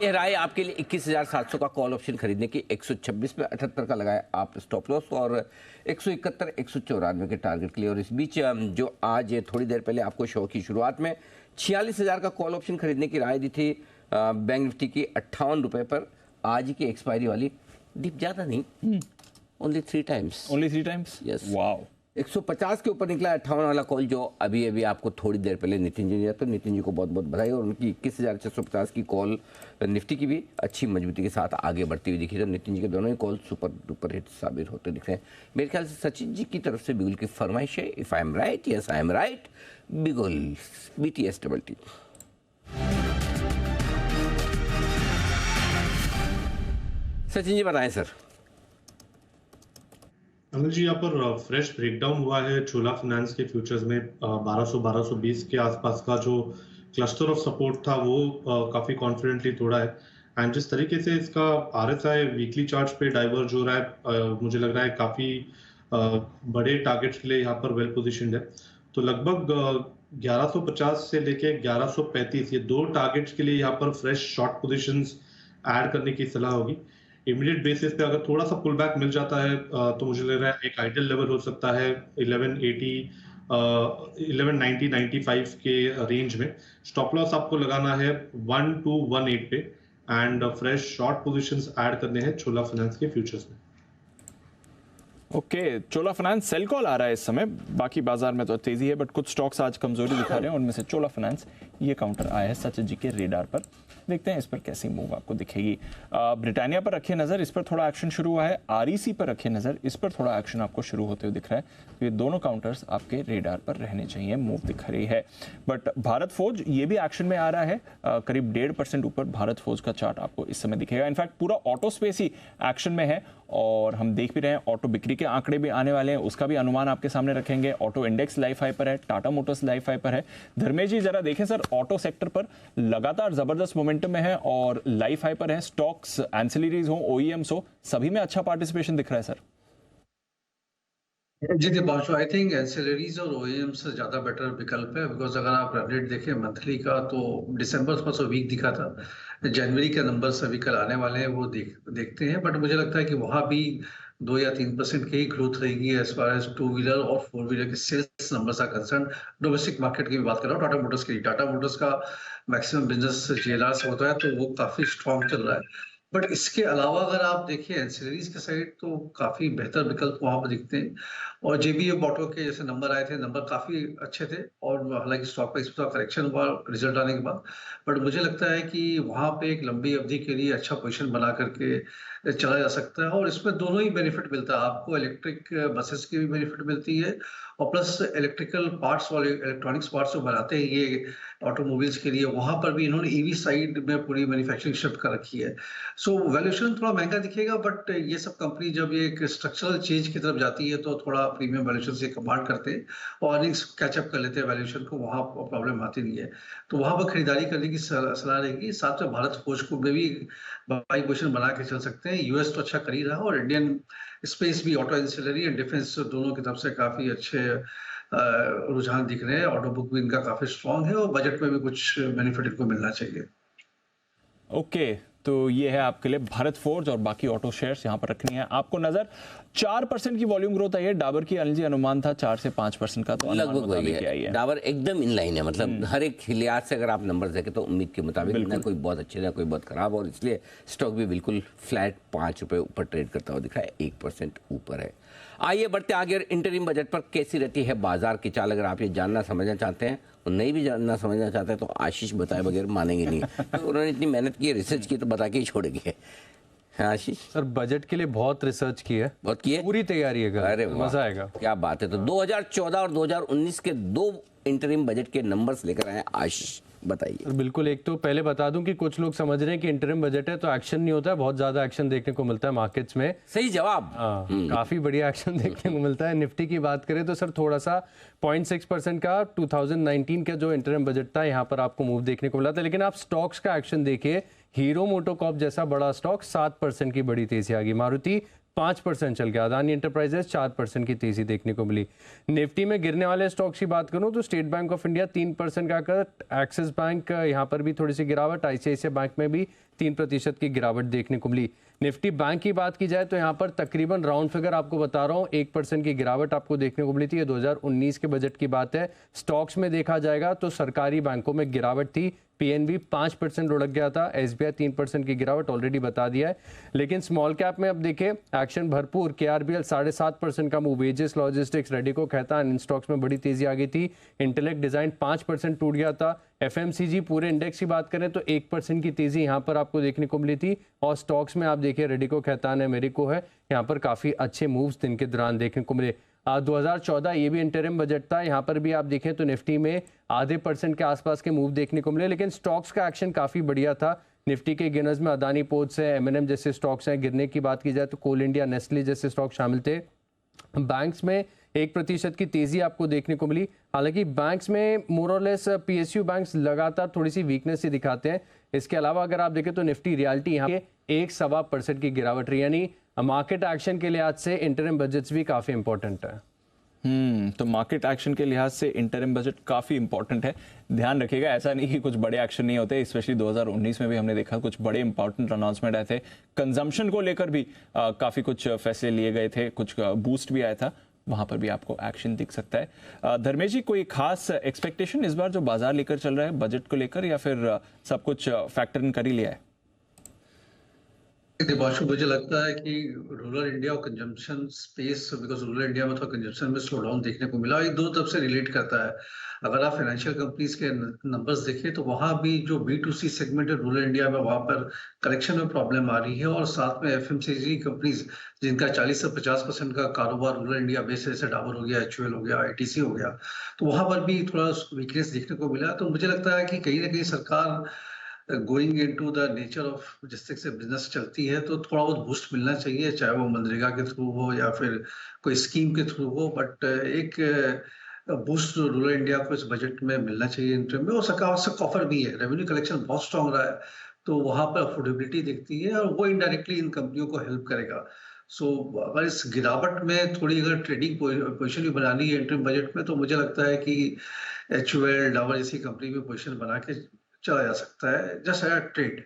ये राय आपके लिए 21,700 का कॉल ऑप्शन खरीदने की 126 पे 78 का लगाए आप स्टॉप लॉस और 171 194 के टारगेट के लिए। और इस बीच जो आज थोड़ी देर पहले आपको शो की शुरुआत में 46,000 का कॉल ऑप्शन खरीदने की राय दी थी बैंक निफ्टी की 58 रुपए पर। आज की एक्सपायरी वाली डिप ज्यादा नहीं, ओनली 3 टाइम्स। Yes, wow. 150 के ऊपर निकला 58 वाला कॉल जो अभी अभी आपको थोड़ी देर पहले नितिन जी ने दिया। तो नितिन जी को बहुत बहुत बधाई। और उनकी 21,650 की कॉल निफ्टी की भी अच्छी मजबूती के साथ आगे बढ़ती हुई दिखी। तो नितिन जी के दोनों ही कॉल सुपर डुपर हिट साबित होते दिख रहे हैं। मेरे ख्याल से सचिन जी की तरफ से बिगुल की फरमाइश है, if I am right, yes I am right, बिगुल BTS double T. Sachin ji बताएं सर। अनिल जी, यहाँ पर फ्रेश ब्रेकडाउन हुआ है चोला फाइनेंस के फ्यूचर्स में 1200-1220 के आसपास का जो क्लस्टर ऑफ सपोर्ट था वो काफी कॉन्फिडेंटली तोड़ा है। एंड जिस तरीके से इसका RSI वीकली चार्ट्स पे डाइवर्ज हो रहा है, मुझे लग रहा है काफी बड़े टारगेट्स के लिए यहाँ पर वेल पोजिशनड है। तो लगभग 1150 से लेके 1135 ये दो टारगेट्स के लिए यहाँ पर फ्रेश शॉर्ट पोजिशंस ऐड करने की सलाह होगी। इमीडिएट बेसिस पे अगर थोड़ा सा पुल बैक मिल जाता है तो मुझे लग रहा है एक आइडियल लेवल हो सकता है 1180 1190-95 के रेंज में। स्टॉप लॉस आपको लगाना है 1218 पे and fresh short positions add करने हैं चोला फाइनेंस के फ्यूचर्स में। ओके, चोला फाइनेंस सेल कॉल आ रहा है इस समय। बाकी बाजार में तो तेजी है बट कुछ स्टॉक्स आज कमजोरी दिखा रहे हैं। उनमें से चोला फाइनेंस ये काउंटर आया है सचिन जी के रेडार पर। देखते हैं इस पर कैसी मूव आपको दिखेगी। ब्रिटानिया पर रखिए नजर, इस पर थोड़ा एक्शन शुरू हुआ है। REC पर रखिए नजर, इस पर थोड़ा एक्शन आपको शुरू होते हुए दिख रहा है। तो ये दोनों काउंटर्स आपके रेडार पर रहने चाहिए। मूव दिख रही है बट भारत फोर्ज ये भी एक्शन में आ रहा है। करीब 1.5% ऊपर भारत फोर्ज का चार्ट आपको इस समय दिखेगा। इनफैक्ट पूरा ऑटो स्पेस ही एक्शन में है और हम देख भी रहे हैं ऑटो बिक्री के आंकड़े भी आने वाले हैं, उसका भी अनुमान आपके सामने रखेंगे। ऑटो इंडेक्स लाइफ हाई पर है, टाटा मोटर्स लाइफ हाई पर है। धर्मेश जी जरा देखें सर, ऑटो सेक्टर पर लगातार जबरदस्त मोमेंटम में है और लाइफ हाई पर है। स्टॉक्स एंसिलरीज हो, OEMs हो, सभी में अच्छा पार्टिसिपेशन दिख रहा है सर। जी दीपांशु, आई थिंक एंसिलरीज और ओईएम से ज्यादा बेटर विकल्प है, बिकॉज अगर आप रन रेट देखें मंथली का तो दिसंबर थोड़ा सा वीक दिखा था। जनवरी के नंबर्स अभी कल आने वाले हैं, वो देखते हैं, बट मुझे लगता है कि वहां भी 2 या 3% की ही ग्रोथ रहेगी as far as two wheeler और फोर व्हीलर के sales numbers are concern. Domestic market की भी बात कर रहा हूँ, टाटा मोटर्स की। टाटा मोटर्स का मैक्सिमम बिजनेस जेएलआर से होता है, तो वो काफी स्ट्रॉन्ग चल रहा है। बट इसके अलावा अगर आप देखिए एंसिलरीज के साइड, तो काफी बेहतर विकल्प वहां पर दिखते हैं। और जेबीएफ ऑटो के जैसे नंबर आए थे, नंबर काफी अच्छे थे, और हालांकि स्टॉक प्राइस में करेक्शन हुआ रिजल्ट आने के बाद, बट मुझे लगता है कि वहां पे एक लंबी अवधि के लिए अच्छा पोजीशन बना करके चला जा सकता है। और इसमें दोनों ही बेनिफिट मिलता है आपको, इलेक्ट्रिक बसेस की भी बेनिफिट मिलती है, और प्लस इलेक्ट्रिकल पार्ट्स वाले इलेक्ट्रॉनिक्स पार्ट्स जो बनाते हैं ये ऑटोमोबाइल्स के लिए, वहां पर भी इन्होंने ईवी साइड में पूरी मैन्युफैक्चरिंग शिफ्ट कर रखी है। सो वैल्यूएशन थोड़ा महंगा दिखेगा, बट ये सब कंपनी जब ये एक स्ट्रक्चरल चेंज की तरफ जाती है तो थोड़ा प्रीमियम वैल्यूएशन से कमांड करते हैं और अर्निंग्स कैचअप कर लेते हैं वैल्यूएशन को, वहां प्रॉब्लम आती नहीं है। तो वहां पर खरीदारी करने की सलाह रहेगी। साथ में भारत खोज को भी बाई पोजिशन बना के चल सकते हैं। यूएस तो अच्छा कर ही रहा, और इंडियन स्पेस भी ऑटो एंसिलरी एंड डिफेंस दोनों की तरफ से काफी अच्छे रुझान दिख रहे हैं। ऑर्डर बुक भी इनका काफी स्ट्रांग है, और बजट में भी कुछ बेनिफिट इनको मिलना चाहिए। ओके, तो ये है आपके लिए भारत फोर्ज, और बाकी ऑटो शेयर्स यहाँ पर रखनी है आपको नजर। 4% की वॉल्यूम ग्रोथ आई है डाबर की। अनिल जी, अनुमान था 4 से 5% का, तो लगभग वही है। डाबर एकदम इन लाइन है, मतलब हर एक लिहाज से अगर आप नंबर देखें तो उम्मीद के मुताबिक, ना कोई बहुत अच्छे ना कोई बहुत खराब, और इसलिए स्टॉक भी बिल्कुल फ्लैट 5 रुपए ऊपर ट्रेड करता हुआ दिख रहा है, 1% ऊपर है। आइए बढ़ते आगे। इंटरिम बजट पर कैसी रहती है बाजार की चाल, अगर आप ये जानना समझना चाहते हैं और नहीं भी जानना समझना चाहते हैं तो आशीष बताए बगैर मानेंगे नहीं। तो उन्होंने इतनी मेहनत की है, रिसर्च की, तो बता के ही छोड़ेंगे। हाँ आशीष सर, बजट के लिए बहुत रिसर्च की है, बहुत की है, पूरी तैयारी है। अरे मजा आएगा, क्या बात है। तो 2014 और 2019 के 2 इंटरिम बजट के नंबर्स लेकर आए आशीष, बताइए। बिल्कुल, एक तो पहले बता दूं कि कुछ लोग समझ रहे हैं कि इंटरिम बजट है तो एक्शन नहीं होता है, बहुत ज्यादा एक्शन देखने को मिलता है मार्केट्स में। सही जवाब। काफी बढ़िया एक्शन देखने को मिलता है। निफ्टी की बात करें तो सर थोड़ा सा 0.6% का 2019 का जो इंटरिम बजट था यहाँ पर आपको मूव देखने को मिला था। लेकिन आप स्टॉक्स का एक्शन देखिए, हीरो मोटोकॉर्प जैसा बड़ा स्टॉक 7% की बड़ी तेजी आ गई, मारुति 5% चल गया, अदानी एंटरप्राइजेस 4% की तेजी देखने को मिली। निफ्टी में गिरने वाले स्टॉक्स की बात करूं तो स्टेट बैंक ऑफ इंडिया 3% का कट, एक्सिस बैंक यहाँ पर भी थोड़ी सी गिरावट, आईसीआईसीआई बैंक में भी 3% की गिरावट देखने को मिली। निफ्टी बैंक की बात की जाए तो यहाँ पर तकरीबन राउंड फिगर आपको बता रहा हूँ 1% की गिरावट आपको देखने को मिली थी। ये 2019 के बजट की बात है। स्टॉक्स में देखा जाएगा तो सरकारी बैंकों में गिरावट थी, पीएनबी 5% लुढ़क गया था, एसबीआई 3% की गिरावट ऑलरेडी बता दिया है। लेकिन स्मॉल कैप में अब देखिए एक्शन भरपूर, केआरबीएल 7.5% का मूव, एजिस लॉजिस्टिक्स, रेडिको कहता इन स्टॉक्स में बड़ी तेजी आ गई थी। इंटेलेक्ट डिजाइन 5% टूट गया था। एफएमसीजी पूरे इंडेक्स की बात करें तो 1% की तेजी यहाँ पर आपको देखने को मिली थी। और स्टॉक्स में आप देखिए रेडिको कहतान है, मेरिको है, यहाँ पर काफी अच्छे मूव्स दिन के दौरान देखने को मिले। 2014 ये भी इंटरिम बजट था, यहाँ पर भी आप देखें तो निफ्टी में आधे % के आसपास के मूव देखने को मिले। लेकिन स्टॉक्स का एक्शन काफी बढ़िया था। निफ्टी के गिनर्स में अदानी पोर्ट्स है, एमएनएम जैसे स्टॉक्स हैं। गिरने की बात की जाए तो कोल इंडिया, नेस्ले जैसे स्टॉक शामिल थे। बैंक्स में 1% की तेजी आपको देखने को मिली। हालांकि बैंक्स में मोरलेस पीएसयू बैंक्स लगातार थोड़ी सी वीकनेस ही दिखाते हैं। इसके अलावा अगर आप देखें तो निफ्टी रियल्टी यहाँ पे 1.25% की गिरावट रही, यानी मार्केट एक्शन के लिहाज से इंटरिम बजट्स भी काफी इंपॉर्टेंट है। तो मार्केट एक्शन के लिहाज से इंटरिम बजट काफी इंपॉर्टेंट है, ध्यान रखिएगा। ऐसा नहीं कि कुछ बड़े एक्शन नहीं होते, स्पेशली 2019 में भी हमने देखा कुछ बड़े इंपॉर्टेंट अनाउंसमेंट आए थे। कंजम्पशन को लेकर भी काफी कुछ फैसले लिए गए थे, कुछ बूस्ट भी आया था, वहां पर भी आपको एक्शन दिख सकता है। धर्मेश जी, कोई खास एक्सपेक्टेशन इस बार जो बाजार लेकर चल रहा है बजट को लेकर, या फिर सब कुछ फैक्टर इन कर ही लिया है? दिपांशु, मुझे लगता है कि रूरल इंडिया और consumption space, because rural India में थोड़ा कंजम्पशन में स्लो डाउन देखने को मिला, ये दो तरफ से रिलेट करता है। अगर आप फाइनेंशियल कंपनीज के नंबर्स देखें तो वहां भी जो B2C सेगमेंट है रूरल इंडिया में, वहां पर कलेक्शन में प्रॉब्लम आ रही है। और साथ में एफएमसीजी कंपनीज जिनका 40 से 50% का कारोबार रूरल इंडिया बेस, जैसे डाबर हो गया, HUL हो गया, ITC हो गया, तो वहां पर भी थोड़ा वीकनेस देखने को मिला। तो मुझे लगता है कि कहीं ना कहीं सरकार going into the nature of जिस तरीके से बिजनेस चलती है तो थोड़ा बहुत बूस्ट मिलना चाहिए, चाहे वो मनरेगा के थ्रू हो या फिर कोई स्कीम के थ्रू हो। बट एक बूस्ट रूरल इंडिया को इस बजट में मिलना चाहिए इंटरिम में। और सरकार से ऑफर भी है, रेवेन्यू कलेक्शन बहुत स्ट्रांग रहा है, तो वहां पर अफोर्डेबिलिटी दिखती है और वो इनडायरेक्टली इन कंपनियों को हेल्प करेगा। सो अगर इस गिरावट में थोड़ी अगर ट्रेडिंग पोजीशन भी बनानी है इंटरम बजट में, तो मुझे लगता है कि HUL, डाबर जैसी कंपनी में पोजीशन बना के चला जा सकता है, जस्ट एज ट्रेड।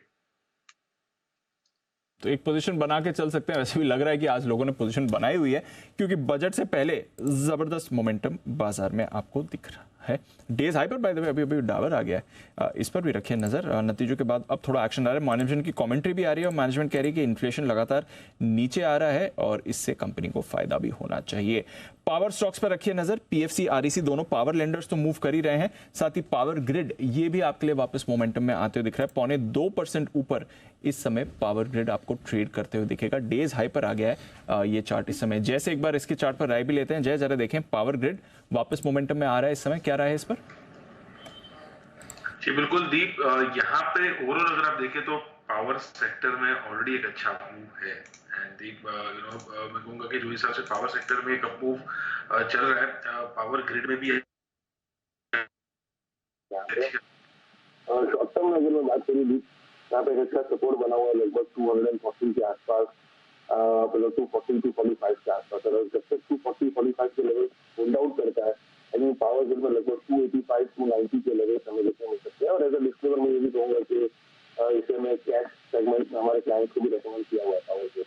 तो एक पोजीशन बना के चल सकते हैं। वैसे भी लग रहा है कि आज लोगों ने पोजीशन बनाई हुई है, क्योंकि बजट से पहले जबरदस्त मोमेंटम बाजार में आपको दिख रहा है। डेज हाई पर बाय द वे अभी डाबर आ गया है, इस पर भी रखिए नजर। नतीजों के बाद अब थोड़ा एक्शन आ रहा है, मैनेजमेंट की कमेंट्री भी आ रही है और मैनेजमेंट कह रही है कि इन्फ्लेशन लगातार नीचे आ रहा है और इससे कंपनी को फायदा भी होना चाहिए। पावर स्टॉक्स पर रखिए नजर। PFC, REC दोनों पावर लेंडर्स तो मूव कर ही रहे हैं, साथ ही पावर ग्रिड ये भी आपके लिए वापस मोमेंटम में आते हुए दिख रहा है। 0.25% ऊपर इस समय पावर ग्रिड आपको ट्रेड करते हुए दिखेगा। डेज हाई पर आ गया है ये चार्ट इस समय। जैसे एक बार इसके चार्ट पर राय भी लेते हैं। जय, जरा देखें, पावर ग्रिड वापस मोमेंटम में आ रहा है इस समय, क्या रहा है इस पर? जी बिल्कुल दीप, यहाँ पे ओवरऑल अगर आप देखें तो पावर सेक्टर में ऑलरेडी एक अच्छा मूव है। एंड दीप मैं कहूँगा कि जो हिसाब से पावर सेक्टर में एक अप मूव चल रहा है, पावर ग्रिड में भी है। शॉर्ट टर्म में अगर मैं बात करूँ दीप, यहाँ पे एक अच्छा सपोर्ट बना हुआ है लगभग 240 के आसपास, 240 to 45 के आसपास। अगर जब तक 240-45 के लेवल होल्ड आउट करता है, यानी पावर ग्रिड में लगभग 285-290 के लेवल हमें देखने मिल सकते हैं। और एज अ डिस्क्लेमर मैं ये भी कहूँगा कि इसे मैं कैश सेगमेंट में हमारे क्लाइंट्स को भी रेकमेंड किया हुआ है।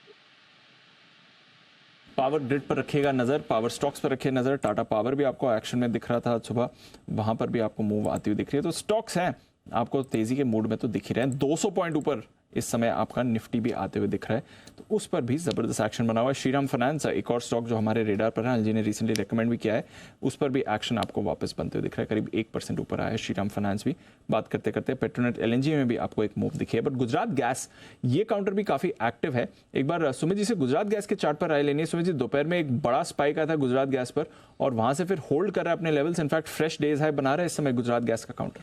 पावर ग्रिड पर रखिएगा नजर, पावर स्टॉक्स पर रखिए नजर। टाटा पावर भी आपको एक्शन में दिख रहा था सुबह, वहां पर भी आपको मूव आती हुई दिख रही है। तो स्टॉक्स हैं आपको तेजी के मूड में तो दिख ही रहे हैं। 200 पॉइंट ऊपर इस समय आपका निफ्टी भी आते हुए दिख रहा है, तो उस पर भी जबरदस्त एक्शन बना हुआ है। श्रीराम फाइनेंस एक और स्टॉक जो हमारे रेडार पर है, अनिल जी ने रिसेंटली रेकमेंड भी किया है, उस पर भी एक्शन आपको वापस बनते हुए दिख रहा है। करीब 1% ऊपर आया है श्रीराम फाइनेंस भी। बात करते करते पेट्रोनेट LNG में भी आपको एक मूव दिखी है। बट गुजरात गैस ये काउंटर भी काफी एक्टिव है। एक बार सुमित जी से गुजरात गैस के चार्ट पर राय लेनी है। सुमित जी, दोपहर में एक बड़ा स्पाइक आया था गुजरात गैस पर और वहां से फिर होल्ड कर रहा है अपने levels, in fact fresh days high बना रहा है इस समय गुजरात गैस का काउंटर।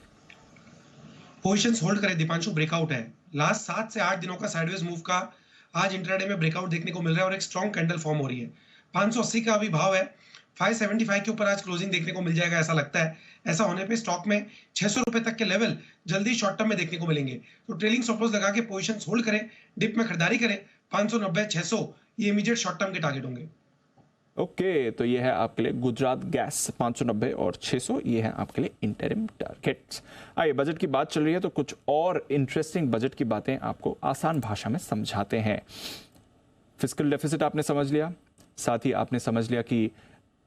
पोजीशंस होल्ड करें दीपांशु, ब्रेकआउट है। लास्ट 7 से 8 दिनों का साइडवेज मूव का आज इंट्राडे में ब्रेकआउट देखने को मिल रहा है और एक स्ट्रॉन्ग कैंडल फॉर्म हो रही है। 580 का अभी भाव है, 575 के ऊपर आज क्लोजिंग देखने को मिल जाएगा ऐसा लगता है। ऐसा होने पे स्टॉक में 600 रुपए तक के लेवल जल्दी शॉर्ट टर्म में देखने को मिलेंगे। तो ट्रेलिंग स्टॉप लॉस लगा के पोजीशंस होल्ड करें, डिप में खरीदारी करें। 590, 600 ये इमीडिएट शॉर्ट टर्म के टारगेट होंगे। ओके, तो ये है आपके लिए गुजरात गैस 590 और 600, ये है आपके लिए इंटरिम टारगेट्स। आइए, बजट की बात चल रही है तो कुछ और इंटरेस्टिंग बजट की बातें आपको आसान भाषा में समझाते हैं। फिस्कल डेफिसिट आपने समझ लिया, साथ ही आपने समझ लिया कि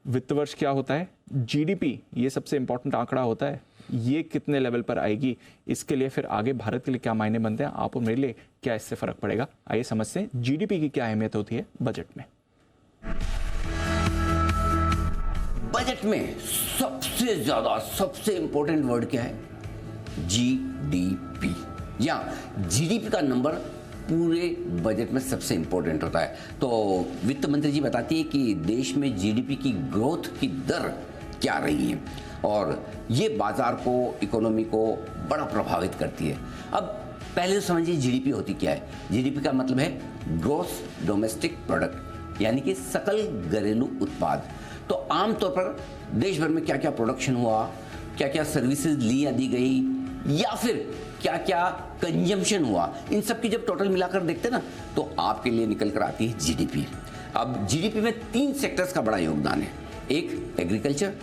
वित्त वर्ष क्या होता है, GDP ये सबसे इंपॉर्टेंट आंकड़ा होता है, ये कितने लेवल पर आएगी, इसके लिए फिर आगे भारत के लिए क्या मायने बनते हैं, आप और मेरे लिए क्या इससे फर्क पड़ेगा। आइए समझते हैं GDP की क्या अहमियत होती है बजट में। बजट में सबसे ज्यादा सबसे इंपॉर्टेंट वर्ड क्या है? GDP। या GDP का नंबर पूरे बजट में सबसे इंपॉर्टेंट होता है। तो वित्त मंत्री जी बताती है कि देश में GDP की ग्रोथ की दर क्या रही है और ये बाजार को, इकोनॉमी को बड़ा प्रभावित करती है। अब पहले तो समझिए GDP होती क्या है। GDP का मतलब है ग्रॉस डोमेस्टिक प्रोडक्ट, यानी कि सकल घरेलू उत्पाद। तो आमतौर पर देश भर में क्या क्या प्रोडक्शन हुआ, क्या क्या सर्विसेज ली या दी गई, या फिर क्या क्या कंजम्पशन हुआ, इन सब की जब टोटल मिलाकर देखते ना तो आपके लिए निकल कर आती है GDP। अब GDP में 3 सेक्टर्स का बड़ा योगदान है। एक एग्रीकल्चर,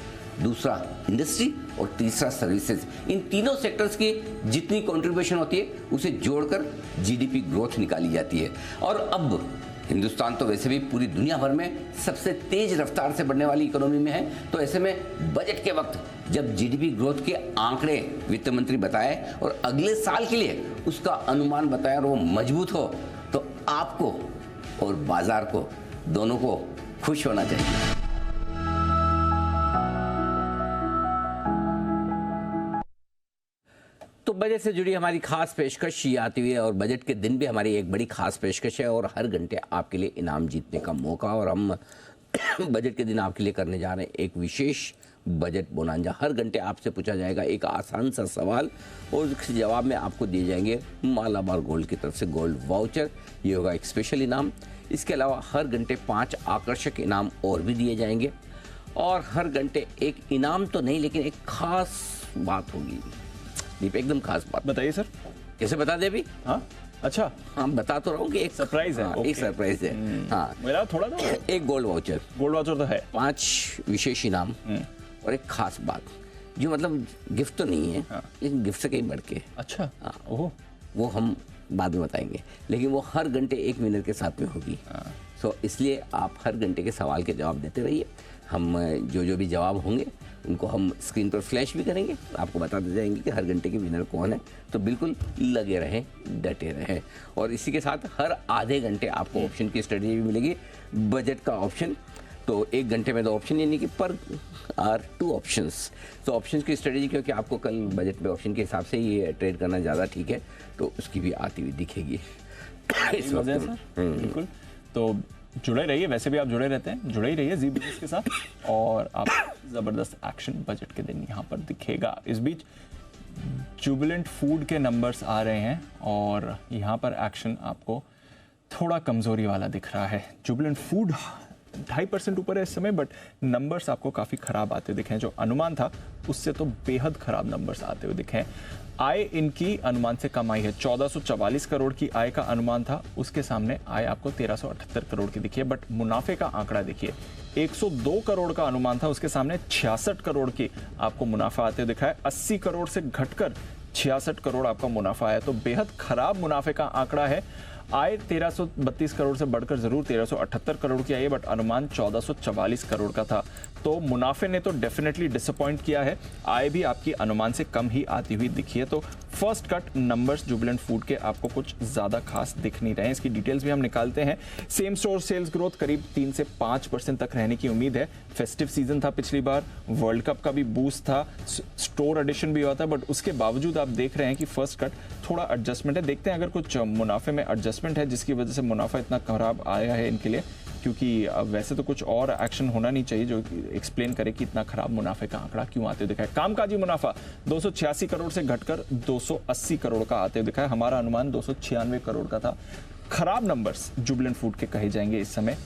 दूसरा इंडस्ट्री और तीसरा सर्विसेज। इन तीनों सेक्टर्स की जितनी कंट्रीब्यूशन होती है उसे जोड़कर GDP ग्रोथ निकाली जाती है। और अब हिंदुस्तान तो वैसे भी पूरी दुनिया भर में सबसे तेज रफ्तार से बढ़ने वाली इकोनॉमी में है। तो ऐसे में बजट के वक्त जब GDP ग्रोथ के आंकड़े वित्त मंत्री बताए और अगले साल के लिए उसका अनुमान बताया और वो मजबूत हो, तो आपको और बाजार को दोनों को खुश होना चाहिए। तो बजट से जुड़ी हमारी खास पेशकश ये आती हुई है और बजट के दिन भी हमारी एक बड़ी खास पेशकश है और हर घंटे आपके लिए इनाम जीतने का मौका। और हम बजट के दिन आपके लिए करने जा रहे हैं एक विशेष बजट बोनांजा। हर घंटे आपसे पूछा जाएगा एक आसान सा सवाल और उसके जवाब में आपको दिए जाएंगे मालाबार गोल्ड की तरफ से गोल्ड वाउचर। ये होगा एक स्पेशल इनाम। इसके अलावा हर घंटे 5 आकर्षक इनाम और भी दिए जाएंगे और हर घंटे एक इनाम तो नहीं लेकिन एक खास बात होगी। दीप, एकदम खास बात। बताइए सर। कैसे बता दे अभी? हाँ, अच्छा, हाँ बता तो रहा हूँ कि एक सरप्राइज है। एक सरप्राइज है। हाँ मेरा थोड़ा तो एक गोल्ड वाउचर तो है, 5 विशेष इनाम और एक खास बात जो मतलब गिफ्ट तो नहीं है, लेकिन गिफ्ट से कहीं बढ़ के। अच्छा, ओह, वो हम बाद में बताएंगे, लेकिन वो हर घंटे 1 विनर के साथ में होगी। सो इसलिए आप हर घंटे के सवाल के जवाब देते रहिए। हम जो भी जवाब होंगे उनको हम स्क्रीन पर फ्लैश भी करेंगे, आपको बताते जाएंगे कि हर घंटे के विनर कौन है। तो बिल्कुल लगे रहें, डटे रहें। और इसी के साथ हर आधे घंटे आपको ऑप्शन की स्ट्रेटजी भी मिलेगी, बजट का ऑप्शन। तो 1 घंटे में 2 ऑप्शन, यानी कि पर आर 2 ऑप्शंस। तो ऑप्शंस की स्ट्रेटजी, क्योंकि आपको कल बजट में ऑप्शन के हिसाब से ही ट्रेड करना ज़्यादा ठीक है, तो उसकी भी आती हुई दिखेगी इस वक्त। बिल्कुल, तो जुड़े रहिए, वैसे भी आप जुड़े रहते हैं, जुड़े ही रहिए जी बिजनेस के साथ, और आप ज़बरदस्त एक्शन बजट के दिन यहाँ पर दिखेगा। इस बीच जुबिलेंट फूड के नंबर्स आ रहे हैं और यहाँ पर एक्शन आपको थोड़ा कमज़ोरी वाला दिख रहा है। जुबिलेंट फूड 2.5% ऊपर है इस समय, बट नंबर्स आपको काफ़ी ख़राब आते दिखे हैं। जो अनुमान था उससे तो बेहद ख़राब नंबर्स आते हुए दिखे हैं। आय इनकी अनुमान से कम आई है, 1444 करोड़ की आय का अनुमान था, उसके सामने आय आपको 1378 करोड़ की दिखी है। बट मुनाफे का आंकड़ा देखिए, 102 करोड़ का अनुमान था, उसके सामने 66 करोड़ की आपको मुनाफा आते हुए दिखा है। 80 करोड़ से घटकर 66 करोड़ आपका मुनाफा है, तो बेहद खराब मुनाफे का आंकड़ा है। आय 1332 करोड़ से बढ़कर जरूर 1378 करोड़ की आई है, बट अनुमान 1444 करोड़ का था। तो मुनाफे ने तो डेफिनेटली डिसअपॉइंट किया है, आय भी आपकी अनुमान से कम ही आती हुई दिखी है। तो first cut numbers Jubilant food के आपको कुछ ज्यादा खास दिख नहीं रहे हैं। इसकी डिटेल्स भी हम निकालते हैं। सेम स्टोर सेल्स ग्रोथ करीब 3 से 5% तक रहने की उम्मीद है। फेस्टिव सीजन था पिछली बार, वर्ल्ड कप का भी बूस्ट था, स्टोर एडिशन भी हुआ था, बट उसके बावजूद आप देख रहे हैं कि फर्स्ट कट थोड़ा एडजस्टमेंट है। देखते हैं अगर कुछ मुनाफे में एडजस्टमेंट है जिसकी वजह से मुनाफा इतना खराब आया है इनके लिए, क्योंकि वैसे तो कुछ और एक्शन होना नहीं चाहिए जो एक्सप्लेन करे कि इतना खराब मुनाफे का आंकड़ा क्यों आते हुए दिखा है। कामकाजी मुनाफा 286 करोड़ से घटकर 280 करोड़ का आते हुए दिखा है। हमारा अनुमान 296 करोड़ का था। खराब नंबर्स जुबिलेंट फूड के कहे जाएंगे इस समय,